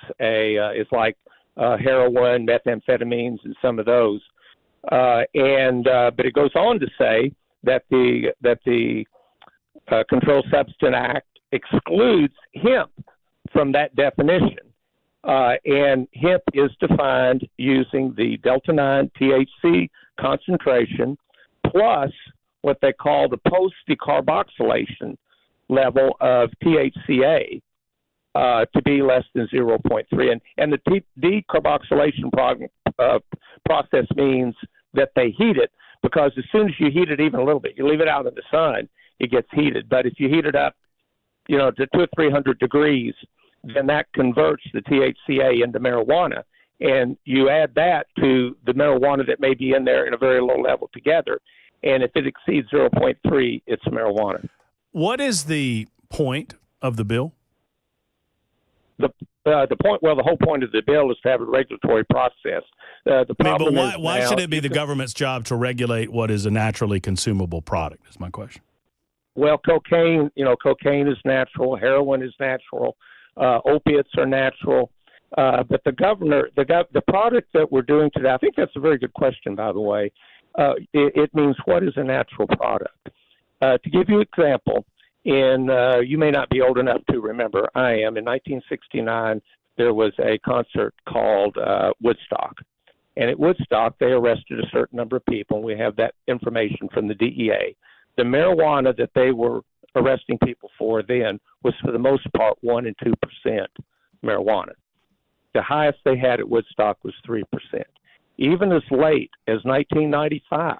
like heroin, methamphetamines, and some of those. But it goes on to say that the Controlled Substance Act excludes hemp from that definition. And hemp is defined using the Delta 9 THC concentration plus what they call the post-decarboxylation level of THCA to be less than 0.3. And the decarboxylation process means that they heat it, because as soon as you heat it even a little bit, you leave it out in the sun, it gets heated. But if you heat it up, to 200 or 300 degrees, then that converts the THCA into marijuana. And you add that to the marijuana that may be in there in a very low level together. And if it exceeds 0.3, it's marijuana. What is the point of the bill? The whole point of the bill is to have a regulatory process. The problem but why should it be the government's job to regulate what is a naturally consumable product? Is my question. Well, cocaine is natural. Heroin is natural. Opiates are natural. But the product that we're doing today, I think that's a very good question, by the way. It means what is a natural product? To give you an example, you may not be old enough to remember, I am. In 1969, there was a concert called Woodstock. And at Woodstock, they arrested a certain number of people, and we have that information from the DEA. The marijuana that they were arresting people for then was, for the most part, 1% and 2% marijuana. The highest they had at Woodstock was 3%. Even as late as 1995,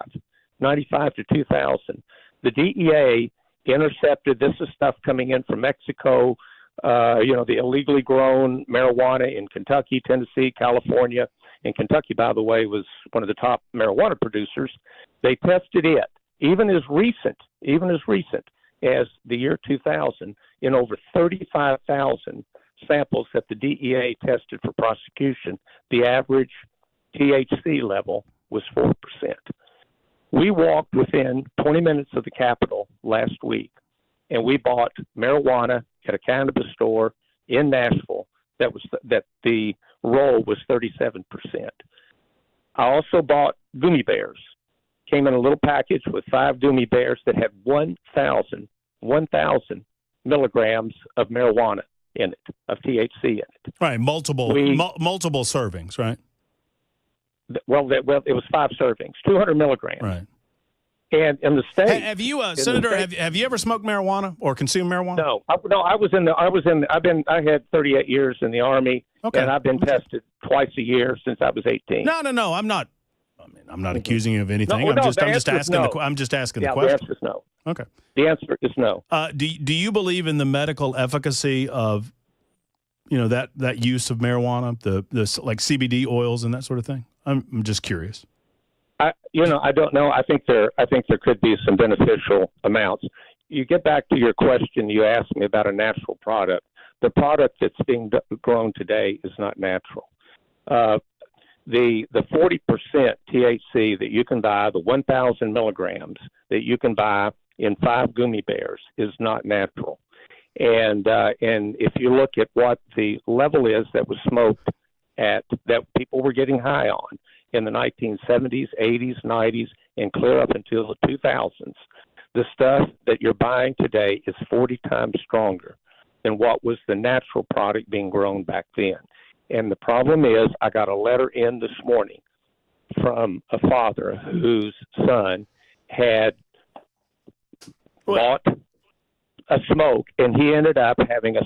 95 to 2000, the DEA intercepted, this is stuff coming in from Mexico, the illegally grown marijuana in Kentucky, Tennessee, California. And Kentucky, by the way, was one of the top marijuana producers. They tested it, even as recent as the year 2000, in over 35,000 samples that the DEA tested for prosecution. The average THC level was 4%. We walked within 20 minutes of the Capitol last week, and we bought marijuana at a cannabis store in Nashville that the roll was 37%. I also bought gummy bears. Came in a little package with 5 gummy bears that had 1,000 milligrams of marijuana in it, of THC in it. Right, multiple servings, right? Well, it was 5 servings, 200 milligrams. Right. And in the state, have you, Senator? Have you ever smoked marijuana or consumed marijuana? No, I had 38 years in the Army, Okay. And I've been tested twice a year since I was 18. No. I'm not accusing you of anything. No, I'm just asking. no. I'm just asking Yeah, the question. the answer is no. Okay. The answer is no. Do you believe in the medical efficacy of, that use of marijuana, the like CBD oils and that sort of thing? I'm just curious. I don't know. I think there could be some beneficial amounts. You get back to your question you asked me about a natural product. The product that's being grown today is not natural. The 40% THC that you can buy, the 1,000 milligrams that you can buy in 5 gummy bears, is not natural. And if you look at what the level is that was smoked that people were getting high on in the 1970s, 80s, 90s, and clear up until the 2000s, the stuff that you're buying today is 40 times stronger than what was the natural product being grown back then. And the problem is, I got a letter in this morning from a father whose son had bought a smoke, and he ended up having a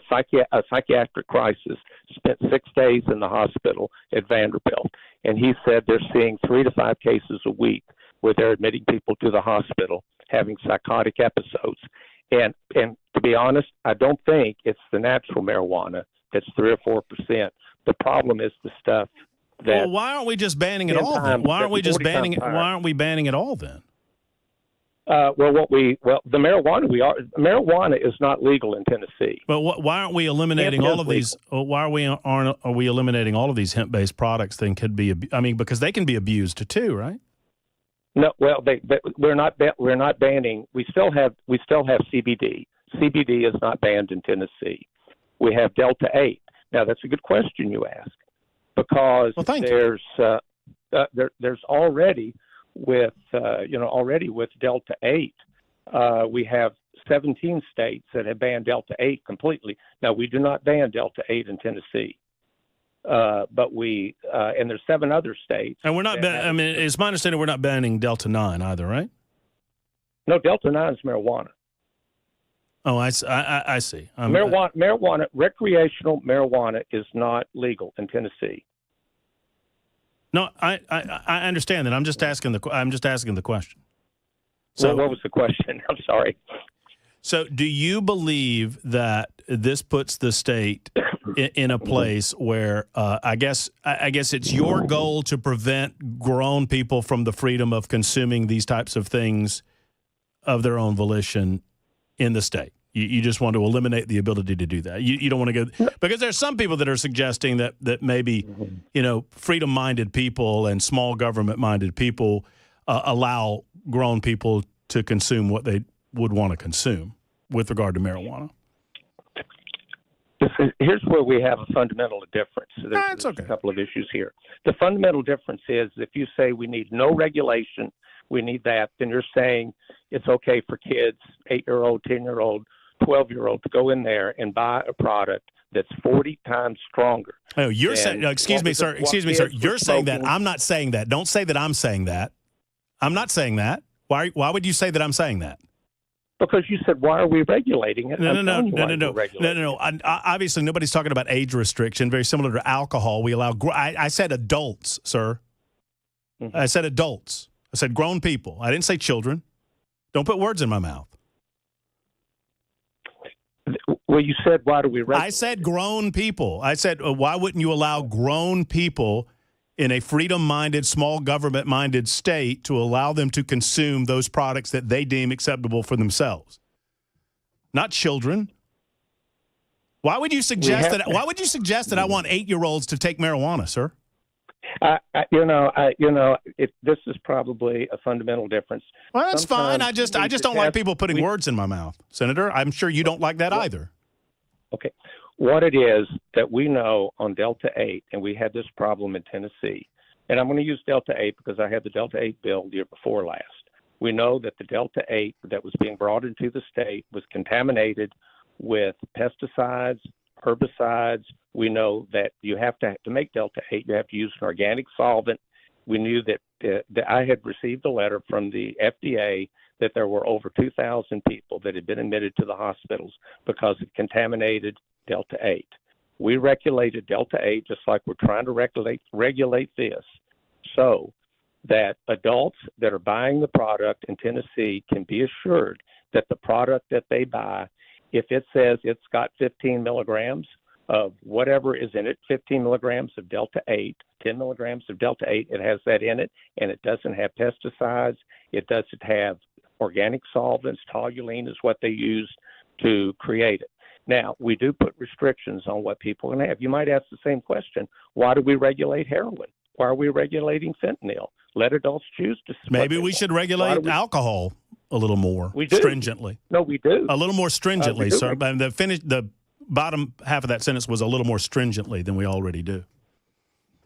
psychiatric crisis, spent 6 days in the hospital at Vanderbilt. And he said they're seeing 3 to 5 cases a week where they're admitting people to the hospital having psychotic episodes. And to be honest, I don't think it's the natural marijuana that's 3 or 4%. The problem is the stuff that. Well, why aren't we just banning it all then? Why aren't we just banning it? Why aren't we banning it all then? The marijuana is not legal in Tennessee. But why aren't we eliminating all of these? Why are we eliminating all of these hemp-based products? Then could be. Because they can be abused too, right? No, well, we're not banning. We still have CBD. CBD is not banned in Tennessee. We have Delta 8. Now that's a good question you ask, because there's already with Delta 8, we have 17 states that have banned Delta 8 completely. Now we do not ban Delta 8 in Tennessee, but we and there's 7 other states. And we're not. It's my understanding we're not banning Delta 9 either, right? No, Delta 9 is marijuana. Oh, I see. Marijuana, recreational marijuana is not legal in Tennessee. No, I understand that. I'm just asking the question. So what was the question? I'm sorry. So, do you believe that this puts the state in a place where I guess it's your goal to prevent grown people from the freedom of consuming these types of things of their own volition in the state? You just want to eliminate the ability to do that. You don't want to go – because there's some people that are suggesting that maybe, freedom-minded people and small government-minded people allow grown people to consume what they would want to consume with regard to marijuana. Here's where we have a fundamental difference. There's a couple of issues here. The fundamental difference is if you say we need no regulation, we need that, then you're saying it's okay for kids, 8-year-old, 10-year-old, 12-year-old to go in there and buy a product that's 40 times stronger. Oh, you're saying, excuse me, sir. You're saying that. I'm not saying that. Don't say that I'm saying that. I'm not saying that. Why would you say that I'm saying that? Because you said, why are we regulating it? No. Obviously, nobody's talking about age restriction. Very similar to alcohol. We allow, I said adults, sir. Mm-hmm. I said adults. I said grown people. I didn't say children. Don't put words in my mouth. Well, you said, why do we regulate? I said grown people. I said, why wouldn't you allow grown people in a freedom-minded, small government-minded state to allow them to consume those products that they deem acceptable for themselves? Not children. Why would you suggest that? Why would you suggest that I want 8-year-olds to take marijuana, sir? This is probably a fundamental difference. Well, that's fine. I just don't like people putting words in my mouth, Senator. I'm sure you don't like that either. Okay. What it is that we know on Delta 8, and we had this problem in Tennessee, and I'm going to use Delta 8 because I had the Delta 8 bill the year before last. We know that the Delta 8 that was being brought into the state was contaminated with pesticides, herbicides. We know that you have to make Delta 8, you have to use an organic solvent. We knew that I had received a letter from the FDA that there were over 2,000 people that had been admitted to the hospitals because of contaminated Delta 8. We regulated Delta 8 just like we're trying to regulate this, so that adults that are buying the product in Tennessee can be assured that the product that they buy, if it says it's got 15 milligrams of whatever is in it, 15 milligrams of Delta 8, 10 milligrams of Delta 8, it has that in it, and it doesn't have pesticides, it doesn't have organic solvents, toluene is what they use to create it. Now, we do put restrictions on what people can have. You might ask the same question, why do we regulate heroin? Why are we regulating fentanyl? Let adults choose to smoke. Maybe we should regulate alcohol a little more stringently. No, we do. A little more stringently, sir. The bottom half of that sentence was a little more stringently than we already do.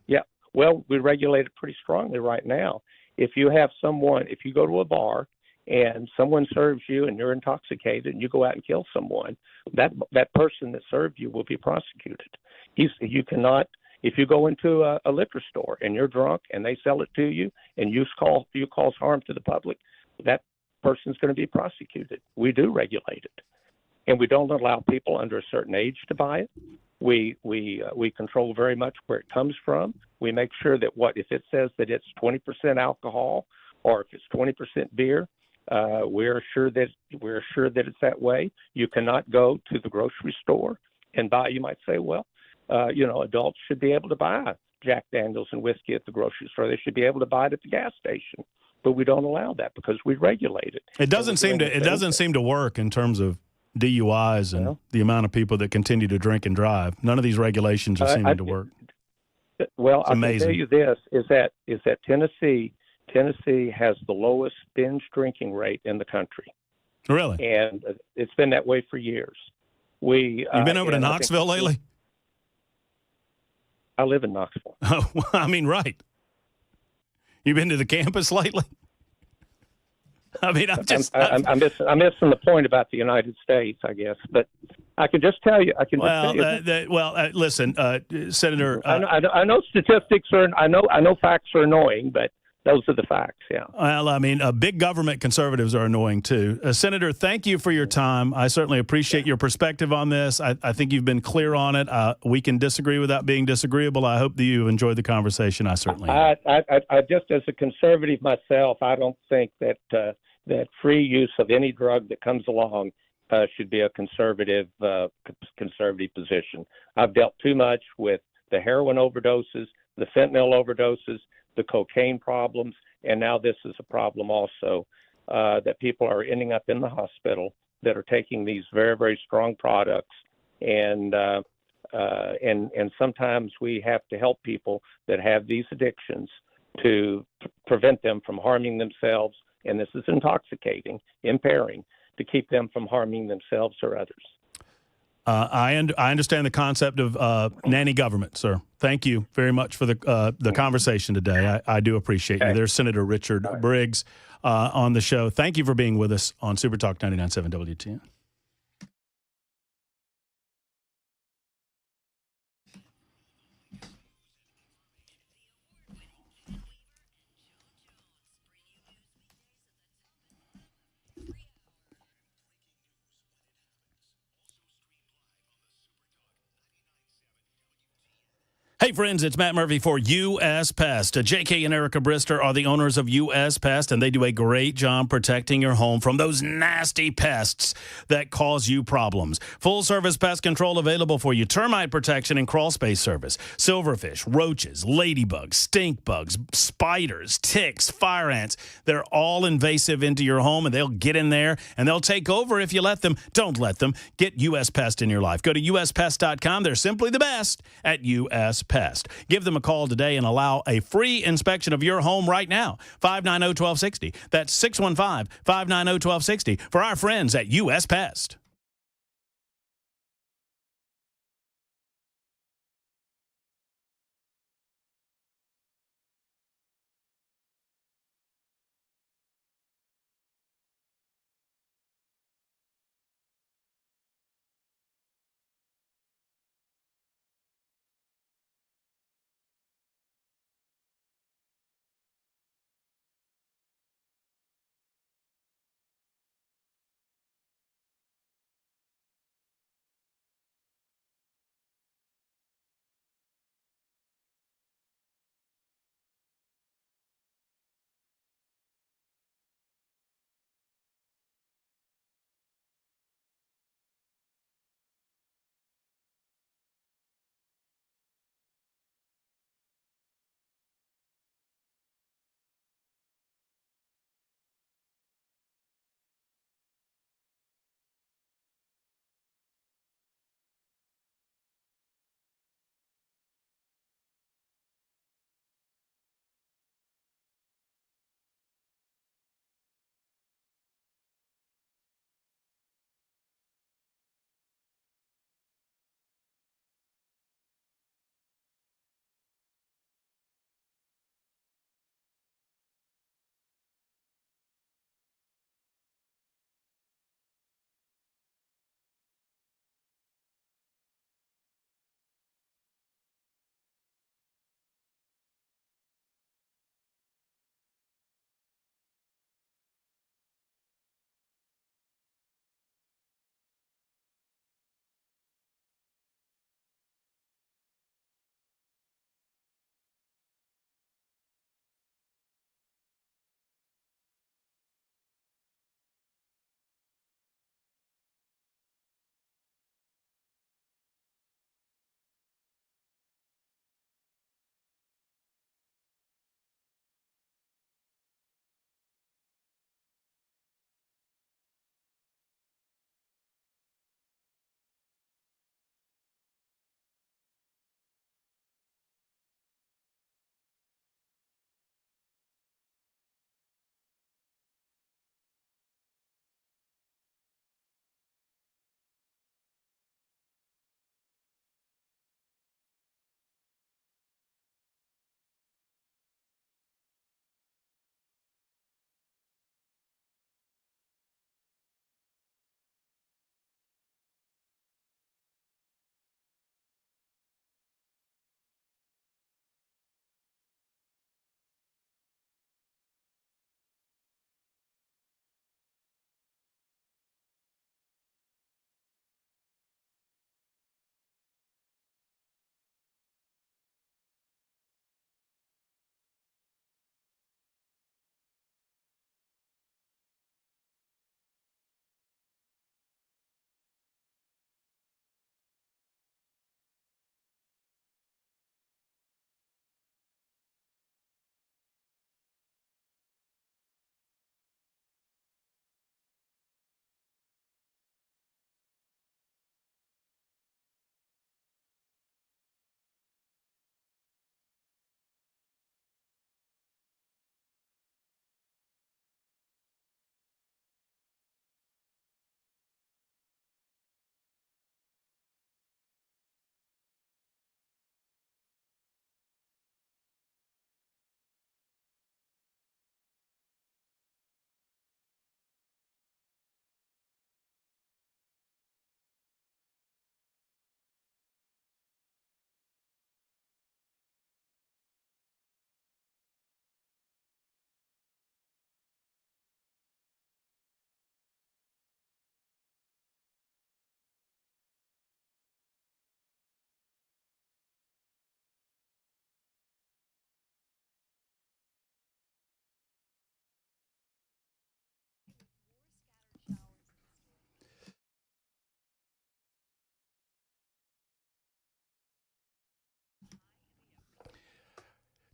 Yeah. Well, we regulate it pretty strongly right now. If you go to a bar and someone serves you and you're intoxicated and you go out and kill someone, that person that served you will be prosecuted. You cannot. If you go into a liquor store and you're drunk and they sell it to you and you cause harm to the public, that person's going to be prosecuted. We do regulate it, and we don't allow people under a certain age to buy it. We control very much where it comes from. We make sure that if it says that it's 20% alcohol or if it's 20% beer, we're sure that it's that way. You cannot go to the grocery store and buy. You might say, well, adults should be able to buy Jack Daniels and whiskey at the grocery store. They should be able to buy it at the gas station, but we don't allow that because we regulate it. It doesn't seem to work in terms of DUIs and the amount of people that continue to drink and drive. None of these regulations are seeming to work. Well, I can tell you this is that Tennessee has the lowest binge drinking rate in the country. Really? And it's been that way for years. You've been over to Knoxville lately? I live in Knoxville. Oh, I mean, right. You been to the campus lately? I mean, I'm missing the point about the United States, I guess. But I can just tell you. Listen, Senator. I know statistics I know facts are annoying, but those are the facts. Yeah. Well, I mean, big government conservatives are annoying too. Senator, thank you for your time. I certainly appreciate your perspective on this. I think you've been clear on it. We can disagree without being disagreeable. I hope that you've enjoyed the conversation. I certainly have. I just, as a conservative myself, I don't think that free use of any drug that comes along should be a conservative position. I've dealt too much with the heroin overdoses, the fentanyl overdoses, the cocaine problems, and now this is a problem also that people are ending up in the hospital that are taking these very, very strong products, and sometimes we have to help people that have these addictions to prevent them from harming themselves, and this is intoxicating, impairing, to keep them from harming themselves or others. I understand the concept of nanny government, sir. Thank you very much for the conversation today. I do appreciate you. There's Senator Richard Briggs on the show. Thank you for being with us on Super Talk 99.7 WTN. Hey, friends, it's Matt Murphy for U.S. Pest. J.K. and Erica Brister are the owners of U.S. Pest, and they do a great job protecting your home from those nasty pests that cause you problems. Full-service pest control available for you. Termite protection and crawl space service. Silverfish, roaches, ladybugs, stink bugs, spiders, ticks, fire ants. They're all invasive into your home, and they'll get in there, and they'll take over if you let them. Don't let them. Get U.S. Pest in your life. Go to uspest.com. They're simply the best at U.S. Pest. Give them a call today and allow a free inspection of your home right now. 590-1260. That's 615-590-1260 for our friends at U.S. Pest.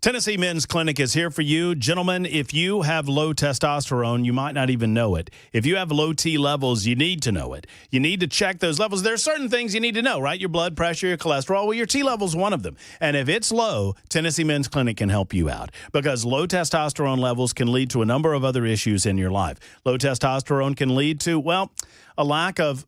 Tennessee Men's Clinic is here for you. Gentlemen, if you have low testosterone, you might not even know it. If you have low T levels, you need to know it. You need to check those levels. There are certain things you need to know, right? Your blood pressure, your cholesterol. Well, your T level is one of them. And if it's low, Tennessee Men's Clinic can help you out because low testosterone levels can lead to a number of other issues in your life. Low testosterone can lead to, well, a lack of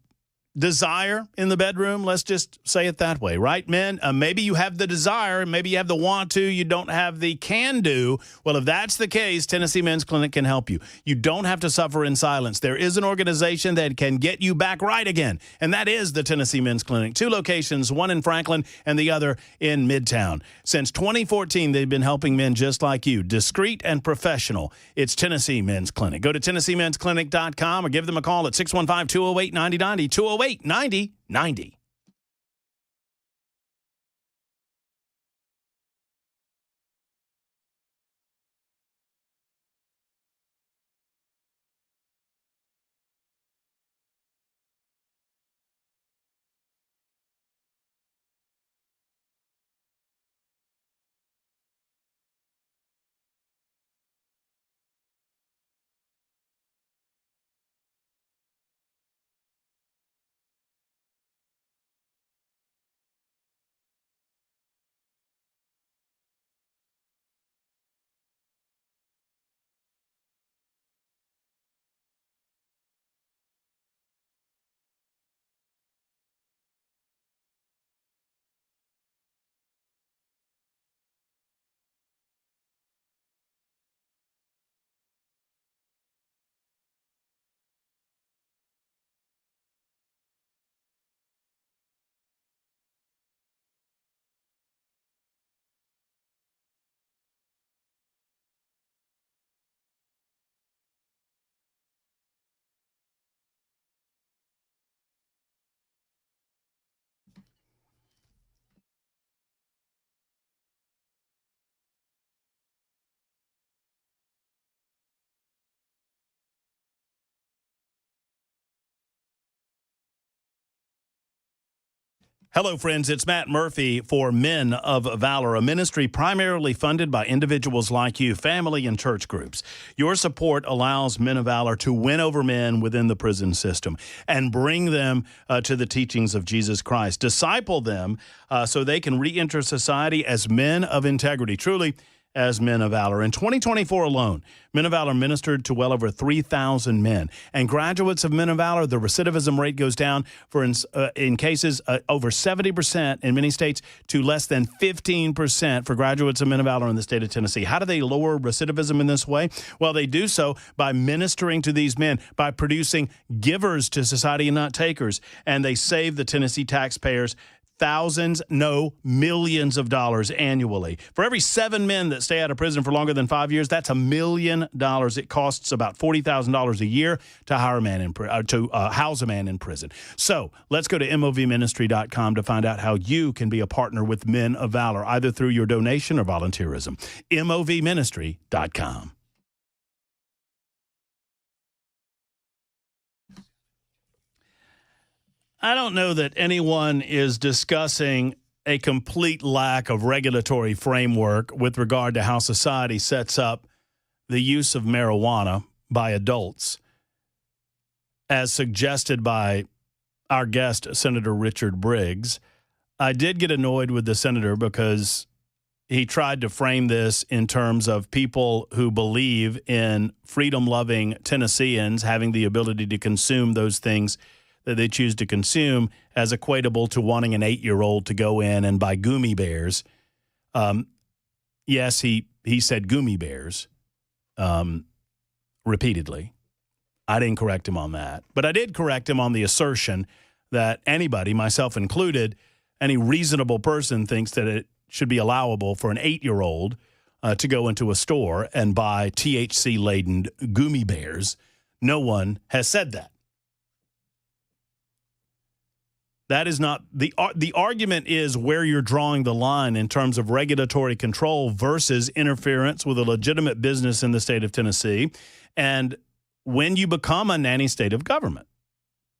desire in the bedroom. Let's just say it that way, right, men? Maybe you have the desire, maybe you have the want to, you don't have the can do. Well, if that's the case, Tennessee Men's Clinic can help you. You don't have to suffer in silence. There is an organization that can get you back right again, and that is the Tennessee Men's Clinic. 2 locations, one in Franklin and the other in Midtown. Since 2014, they've been helping men just like you, discreet and professional. It's Tennessee Men's Clinic. Go to TennesseeMen'sClinic.com or give them a call at 615-208-9090, 208-9090. Hello, friends. It's Matt Murphy for Men of Valor, a ministry primarily funded by individuals like you, family and church groups. Your support allows Men of Valor to win over men within the prison system and bring them to the teachings of Jesus Christ, disciple them so they can re-enter society as men of integrity, truly as Men of Valor. In 2024 alone, Men of Valor ministered to well over 3,000 men. And graduates of Men of Valor, the recidivism rate goes down in cases over 70% in many states to less than 15% for graduates of Men of Valor in the state of Tennessee. How do they lower recidivism in this way? Well, they do so by ministering to these men, by producing givers to society and not takers. And they save the Tennessee taxpayers thousands, no, millions of dollars annually. For every 7 men that stay out of prison for longer than 5 years, that's $1 million. It costs about $40,000 a year to hire a man house a man in prison. So let's go to movministry.com to find out how you can be a partner with Men of Valor, either through your donation or volunteerism. movministry.com. I don't know that anyone is discussing a complete lack of regulatory framework with regard to how society sets up the use of marijuana by adults, as suggested by our guest, Senator Richard Briggs. I did get annoyed with the senator because he tried to frame this in terms of people who believe in freedom-loving Tennesseans having the ability to consume those things that they choose to consume as equatable to wanting an 8-year-old to go in and buy gummy bears. Yes, he said gummy bears repeatedly. I didn't correct him on that. But I did correct him on the assertion that anybody, myself included, any reasonable person thinks that it should be allowable for an 8-year-old to go into a store and buy THC-laden gummy bears. No one has said that. That is not the argument is where you're drawing the line in terms of regulatory control versus interference with a legitimate business in the state of Tennessee, and when you become a nanny state of government.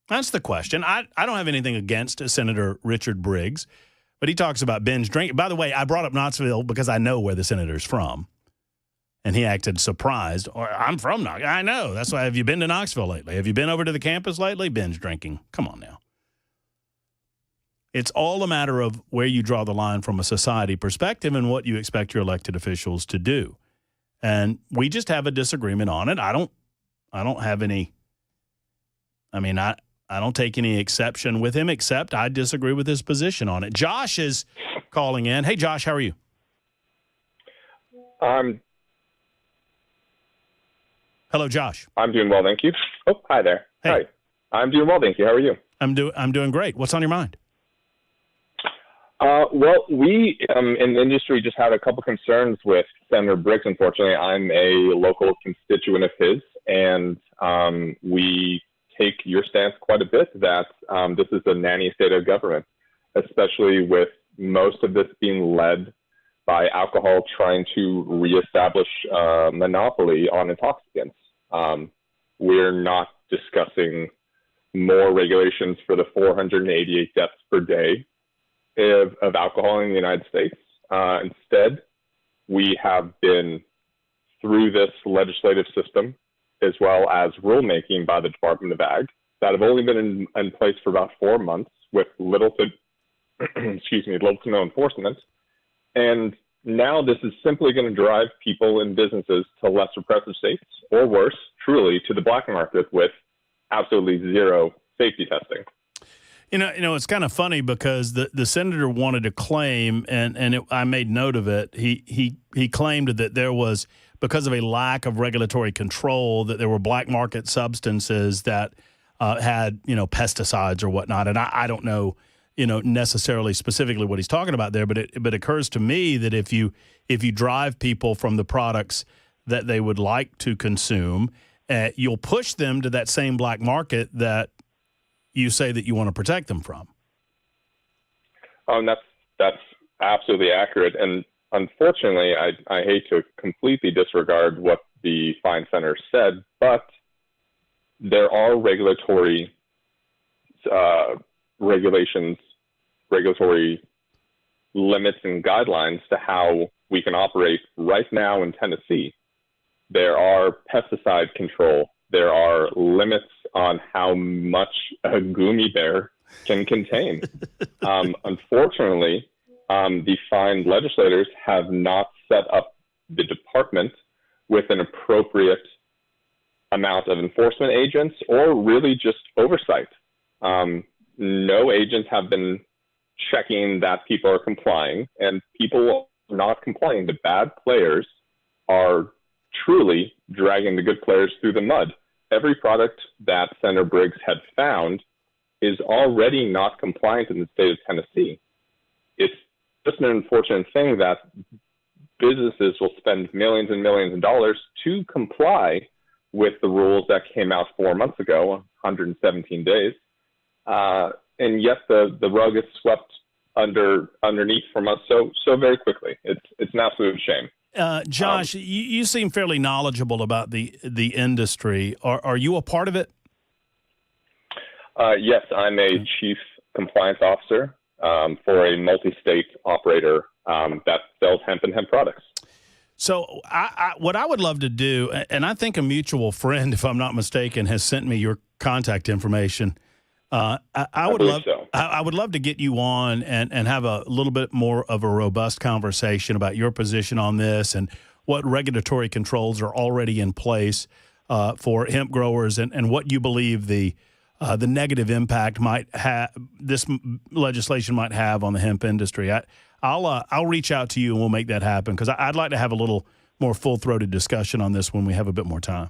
That's the question. I don't have anything against Senator Richard Briggs, But he talks about binge drinking. By the way, I brought up Knoxville because I know where the senator's from. And he acted surprised. Or I'm from Knoxville. I know. That's why. Have you been to Knoxville lately? Have you been over to the campus lately? Binge drinking. Come on now. It's all a matter of where you draw the line from a society perspective and what you expect your elected officials to do. And we just have a disagreement on it. I don't have any. I mean, I don't take any exception with him, except I disagree with his position on it. Josh is calling in. Hey, Josh, how are you? Hello, Josh. I'm doing well, thank you. Oh, hi there. Hey. Hi. I'm doing well, thank you. How are you? I'm doing great. What's on your mind? Well, we in the industry just had a couple concerns with Senator Briggs. Unfortunately, I'm a local constituent of his, and we take your stance quite a bit that this is a nanny state of government, especially with most of this being led by alcohol trying to reestablish monopoly on intoxicants. We're not discussing more regulations for the 488 deaths per day of alcohol in the United States. Instead, we have been through this legislative system as well as rulemaking by the Department of Ag that have only been in place for about 4 months with little to no enforcement. And now this is simply going to drive people and businesses to less repressive states, or worse, truly, to the black market with absolutely zero safety testing. You know, it's kind of funny because the senator wanted to claim, and I made note of it. He claimed that there was, because of a lack of regulatory control, that there were black market substances that had, pesticides or whatnot. And I don't know, necessarily specifically what he's talking about there, but it occurs to me that if you drive people from the products that they would like to consume, you'll push them to that same black market that you say that you want to protect them from. That's absolutely accurate. And unfortunately, I hate to completely disregard what the fine senator said, but there are regulatory limits and guidelines to how we can operate right now in Tennessee. There are pesticide control. There are limits on how much a gummy bear can contain. Unfortunately, the fine legislators have not set up the department with an appropriate amount of enforcement agents or really just oversight. No agents have been checking that people are complying, and people are not complying. The bad players are truly dragging the good players through the mud. Every product that Senator Briggs had found is already not compliant in the state of Tennessee. It's just an unfortunate thing that businesses will spend millions and millions of dollars to comply with the rules that came out 4 months ago, 117 days. And yet the rug is swept underneath from us so very quickly. It's an absolute shame. Josh, you seem fairly knowledgeable about the industry. Are you a part of it? Yes, I'm a chief compliance officer for a multi-state operator that sells hemp and hemp products. So what I would love to do, and I think a mutual friend, if I'm not mistaken, has sent me your contact information. I would love to get you on and have a little bit more of a robust conversation about your position on this and what regulatory controls are already in place for hemp growers and what you believe the negative impact this legislation might have on the hemp industry. I'll reach out to you and we'll make that happen because I'd like to have a little more full-throated discussion on this when we have a bit more time.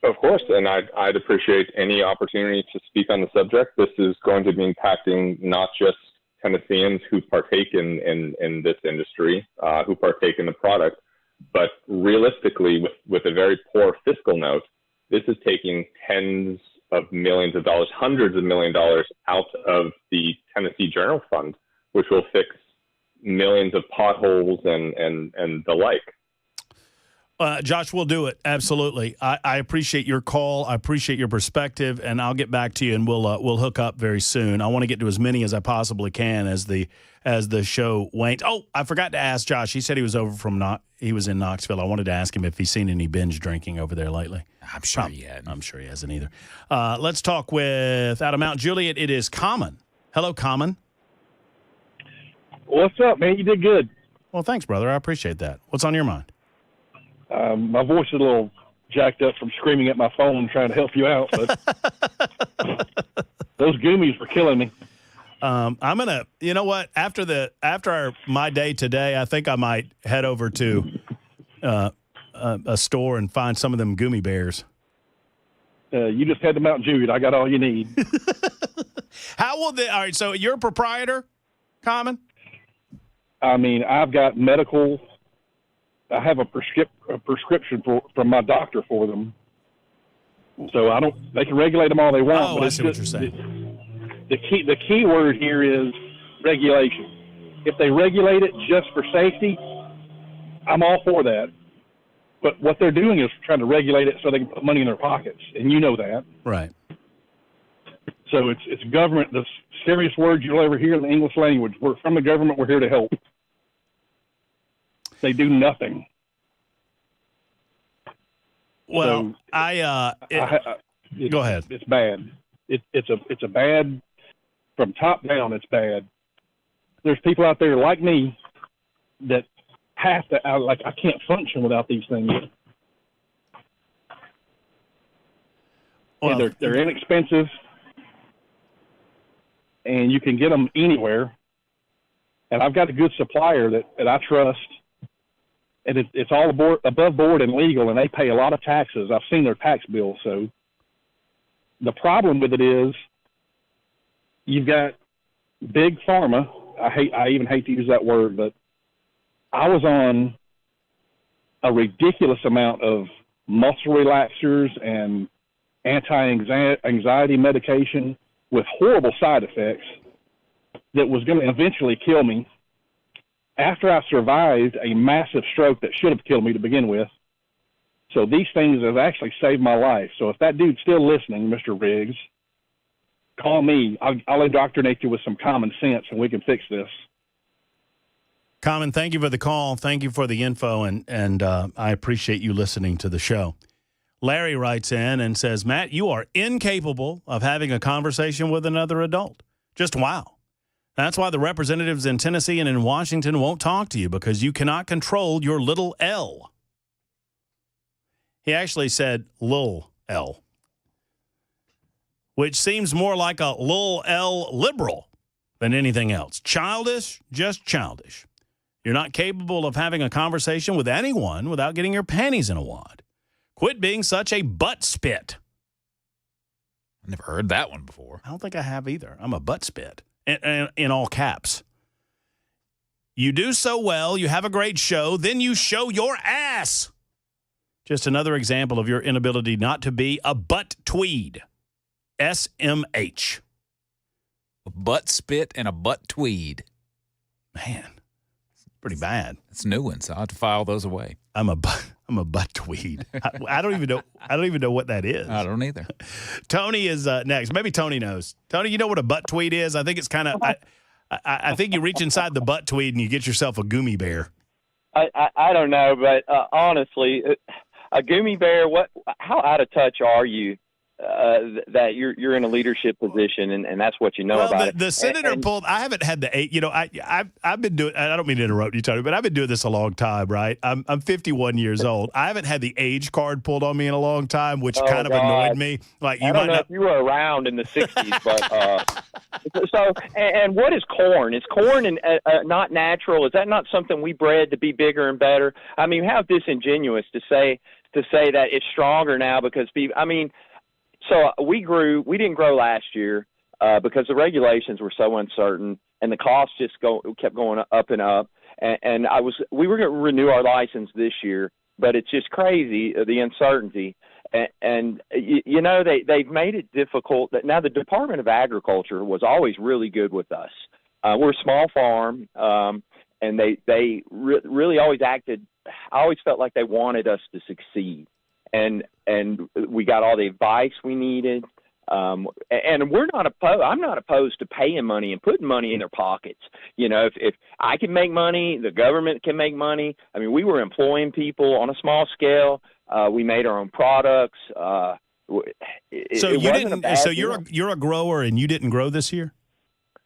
Of course, and I'd appreciate any opportunity to speak on the subject. This is going to be impacting not just Tennesseans who partake in this industry, who partake in the product, but realistically, with a very poor fiscal note, this is taking tens of millions of dollars, hundreds of $1 million out of the Tennessee General Fund, which will fix millions of potholes and the like. Josh, we'll do it. Absolutely. I appreciate your call. I appreciate your perspective, and I'll get back to you, and we'll hook up very soon. I want to get to as many as I possibly can as the show wanes. Oh, I forgot to ask Josh. He said he was he was in Knoxville. I wanted to ask him if he's seen any binge drinking over there lately. I'm sure he hadn't. I'm sure he hasn't either. Let's talk with, out of Mount Juliet, it is Common. Hello, Common. What's up, man? You did good. Well, thanks, brother. I appreciate that. What's on your mind? My voice is a little jacked up from screaming at my phone trying to help you out, but those gummies were killing me. I'm gonna, you know what? After my day today, I think I might head over to a store and find some of them gummy bears. You just head to Mount Juliet. I got all you need. All right, so you're a proprietor, Common? I mean, I've got medical. I have a prescription from my doctor for them. So they can regulate them all they want. Oh, but I see what you're saying. The key word here is regulation. If they regulate it just for safety, I'm all for that. But what they're doing is trying to regulate it so they can put money in their pockets, and you know that. Right. So it's government. The scariest word you'll ever hear in the English language. We're from the government. We're here to help. They do nothing. Well, so, go ahead. It's bad. It's a bad, from top down. It's bad. There's people out there like me that have to. I can't function without these things. Well, and they're inexpensive, and you can get them anywhere. And I've got a good supplier that I trust. And it's all above board and legal, and they pay a lot of taxes. I've seen their tax bills. So the problem with it is you've got big pharma. I even hate to use that word, but I was on a ridiculous amount of muscle relaxers and anti-anxiety medication with horrible side effects that was going to eventually kill me. After I survived a massive stroke that should have killed me to begin with. So these things have actually saved my life. So if that dude's still listening, Mr. Briggs, call me. I'll indoctrinate you with some common sense, and we can fix this. Common, thank you for the call. Thank you for the info, and I appreciate you listening to the show. Larry writes in and says, Matt, you are incapable of having a conversation with another adult. Just wow. That's why the representatives in Tennessee and in Washington won't talk to you, because you cannot control your little L. He actually said lil L, which seems more like a lil L liberal than anything else. Childish, just childish. You're not capable of having a conversation with anyone without getting your panties in a wad. Quit being such a butt spit. I never heard that one before. I don't think I have either. I'm a butt spit. In all caps. You do so well, you have a great show, then you show your ass. Just another example of your inability not to be a butt tweed. SMH. A butt spit and a butt tweed. Man, it's pretty bad. It's new ones. I'll have to file those away. I'm a butt tweed. I don't even know what that is. I don't either. Tony is next. Maybe Tony knows. Tony, you know what a butt tweed is? I think it's kind of. I think you reach inside the butt tweed and you get yourself a gummy bear. I don't know, but honestly, a gummy bear. How out of touch are you? That you're in a leadership position and that's what you know about it. The senator pulled. I haven't had the 8. You know, I've been doing. I don't mean to interrupt you, Tony, but I've been doing this a long time. Right? I'm 51 years old. I haven't had the age card pulled on me in a long time, which kind of annoyed me. Like you I don't know if you were around in the 60s, but so and what is corn? Is corn and not natural? Is that not something we bred to be bigger and better? I mean, how disingenuous to say that it's stronger now because people. I mean. So we didn't grow last year because the regulations were so uncertain and the costs just kept going up and up. And we were going to renew our license this year, but it's just crazy, the uncertainty. And you know, they've made it difficult. That now the Department of Agriculture was always really good with us. We're a small farm, and they really always acted I always felt like they wanted us to succeed, and we got all the advice we needed. And we're not opposed. I'm not opposed to paying money and putting money in their pockets. You know, if I can make money, the government can make money. I mean, we were employing people on a small scale. We made our own products. You're a grower, and you didn't grow this year?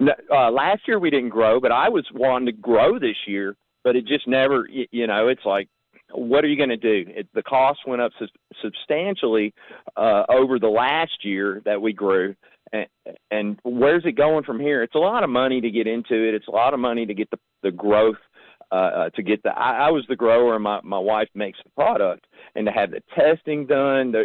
No, last year we didn't grow, but I was wanting to grow this year, but it just never. You know, it's like, what are you going to do? The cost went up substantially over the last year that we grew. And where's it going from here? It's a lot of money to get into it. It's a lot of money to get the growth, to get I was the grower, and my wife makes the product. And to have the testing done,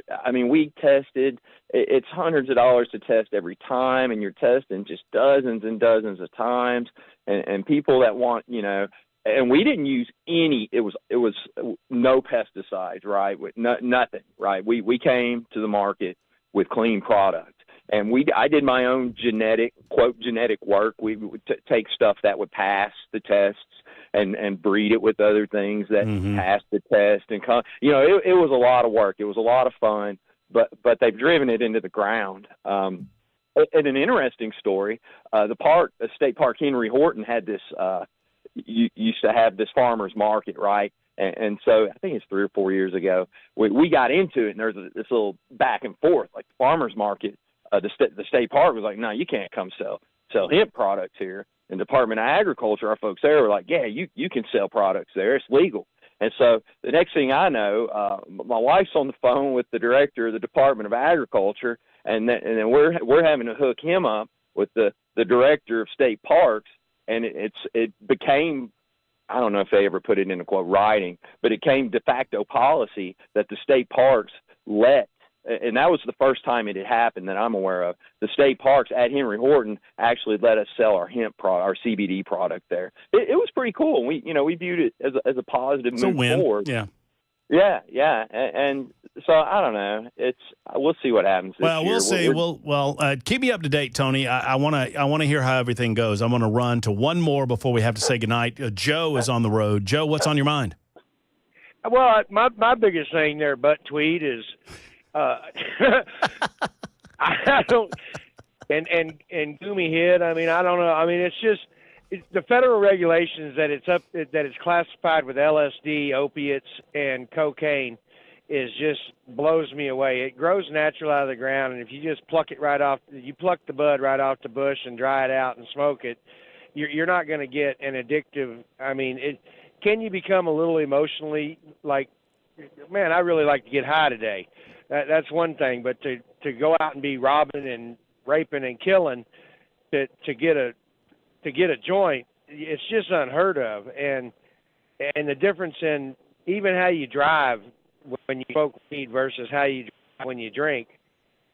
we tested. It's hundreds of dollars to test every time, and you're testing just dozens and dozens of times. And people that want, you know, and we didn't use any. It was no pesticides, right? With nothing, right? We came to the market with clean product, and I did my own genetic work. We would take stuff that would pass the tests and breed it with other things that passed the test, and you know, it was a lot of work. It was a lot of fun, but they've driven it into the ground. And an interesting story: the state park Henry Horton had this. Used to have this farmer's market, right? And so I think it's 3 or 4 years ago, we got into it, and there's this little back and forth. Like the farmer's market, the state park was like, no, you can't come sell hemp products here. And Department of Agriculture, our folks there were like, yeah, you can sell products there. It's legal. And so the next thing I know, my wife's on the phone with the director of the Department of Agriculture, and then we're having to hook him up with the director of state parks. And it became, I don't know if they ever put it in a quote writing, but it came de facto policy that the state parks let, and that was the first time it had happened that I'm aware of. The state parks at Henry Horton actually let us sell our hemp product, our CBD product there. It was pretty cool. We viewed it as a positive move forward. Yeah. And so I don't know. We'll see what happens this year. We'll see. Well, keep me up to date, Tony. I want to hear how everything goes. I want to run to one more before we have to say goodnight. Joe is on the road. Joe, what's on your mind? Well, my biggest thing there, butt tweet, is I don't and Goomy hit. I mean, I don't know. I mean, it's just the federal regulations that it's classified with LSD, opiates, and cocaine just blows me away. It grows natural out of the ground, and if you just pluck it right off, you pluck the bud right off the bush and dry it out and smoke it, you're not going to get an addictive. I mean, can you become a little emotionally like, man, I really like to get high today. That's one thing, but to go out and be robbing and raping and killing to get a joint, it's just unheard of. And the difference in even how you drive when you smoke weed versus how you drive when you drink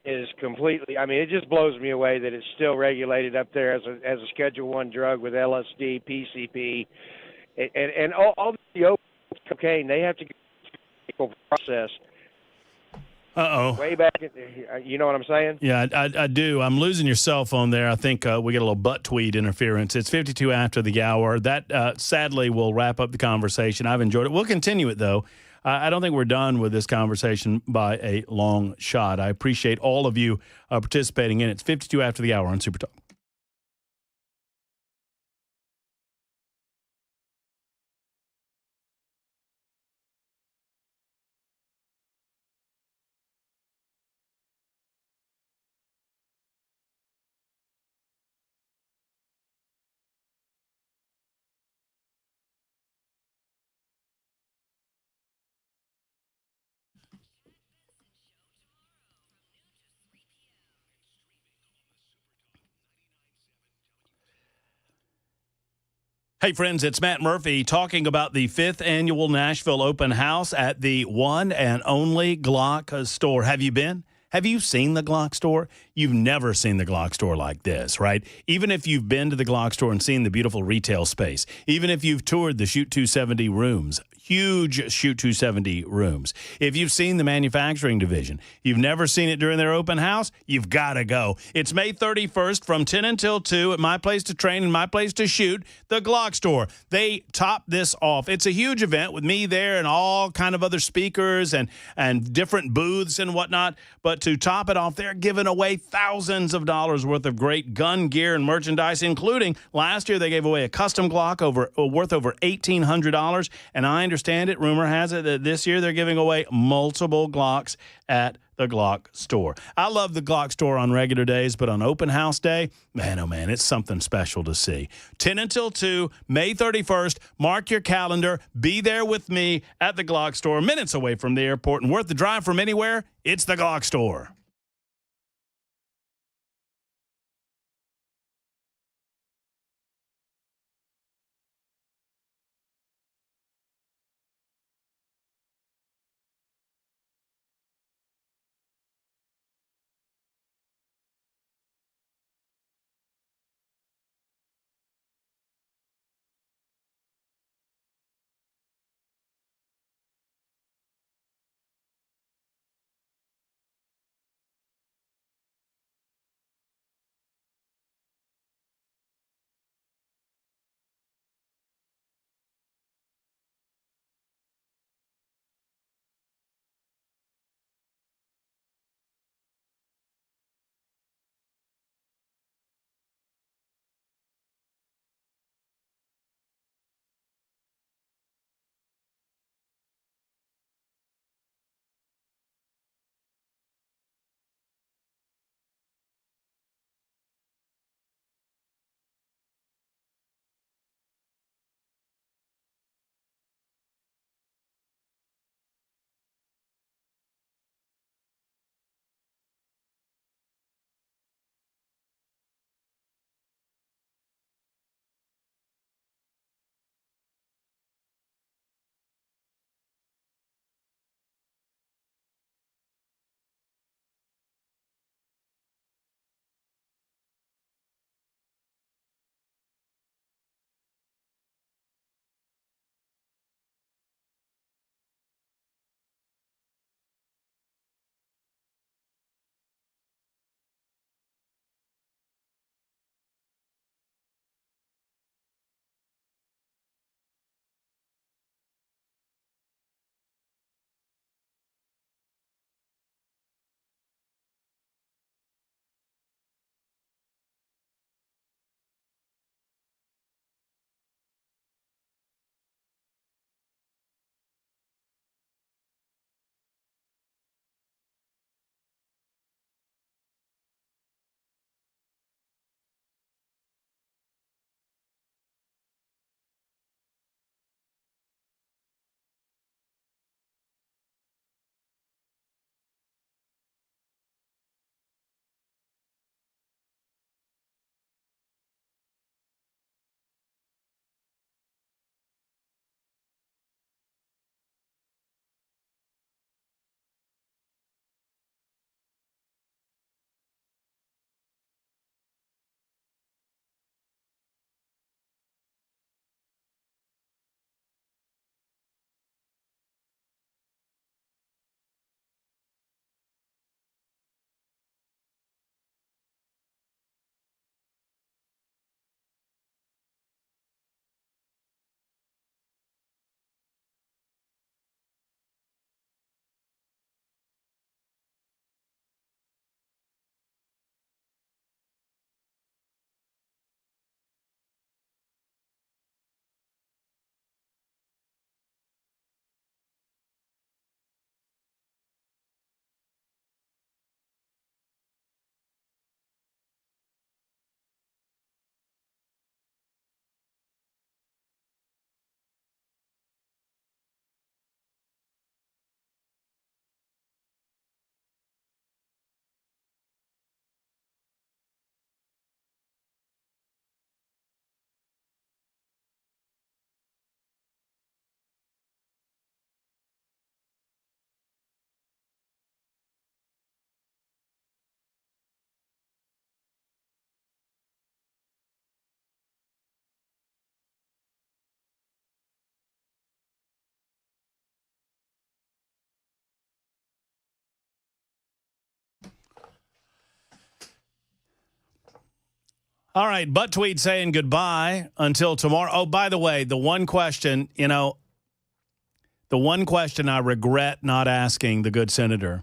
is completely. I mean, it just blows me away that it's still regulated up there as a Schedule I drug with LSD, PCP, and all the opiates, cocaine. They have to go through the process. Way back, you know what I'm saying? Yeah, I do. I'm losing your cell phone there. I think we get a little butt tweet interference. It's 52 after the hour. That sadly will wrap up the conversation. I've enjoyed it. We'll continue it, though. I don't think we're done with this conversation by a long shot. I appreciate all of you participating in it. It's 52 after the hour on Super Talk. Hey, friends, it's Matt Murphy talking about the 5th annual Nashville Open House at the one and only Glock store. Have you been? Have you seen the Glock store? You've never seen the Glock store like this, right? Even if you've been to the Glock store and seen the beautiful retail space, even if you've toured the Shoot 270 rooms, huge Shoot 270 rooms. If you've seen the manufacturing division, you've never seen it during their open house, you've got to go. It's May 31st from 10 until 2 at My Place to Train and My Place to Shoot, the Glock Store. They top this off. It's a huge event with me there and all kind of other speakers and different booths and whatnot. But to top it off, they're giving away thousands of dollars worth of great gun gear and merchandise, including last year they gave away a custom Glock worth over $1,800. And I understand it, rumor has it, that this year they're giving away multiple Glocks at the Glock Store. I love the Glock Store on regular days, but on open house day, man, oh man, it's something special to see. 10 until 2, May 31st. Mark your calendar. Be there with me at the Glock Store, minutes away from the airport and worth the drive from anywhere. It's the Glock Store. All right, Butt Tweed saying goodbye until tomorrow. Oh, by the way, the one question I regret not asking the good senator.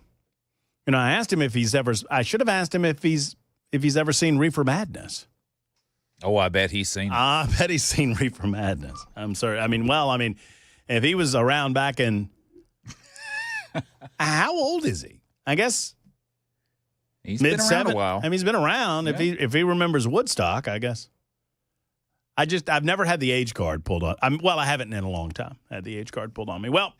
I asked him I should have asked him if he's ever seen Reefer Madness. Oh, I bet he's seen it. I bet he's seen Reefer Madness. I'm sorry. If he was around back in, how old is he? I guess he's been around a while. He's been around. Yeah. If he remembers Woodstock, I guess. I've never had the age card pulled on. I haven't in a long time had the age card pulled on me. Well,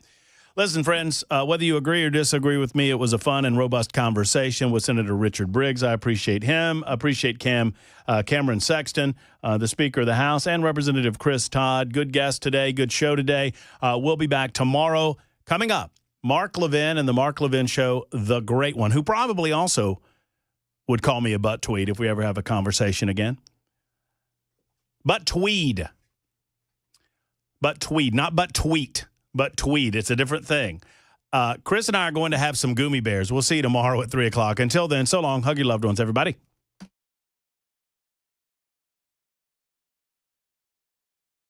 listen, friends, whether you agree or disagree with me, it was a fun and robust conversation with Senator Richard Briggs. I appreciate him. I appreciate Cameron Sexton, the Speaker of the House, and Representative Chris Todd. Good guest today. Good show today. We'll be back tomorrow. Coming up, Mark Levin and the Mark Levin Show, the great one, who probably also would call me a butt tweed if we ever have a conversation again. Butt tweed. Butt tweed, not butt tweet. But tweed, it's a different thing. Chris and I are going to have some gummy bears. We'll see you tomorrow at 3 o'clock. Until then, so long. Hug your loved ones, everybody.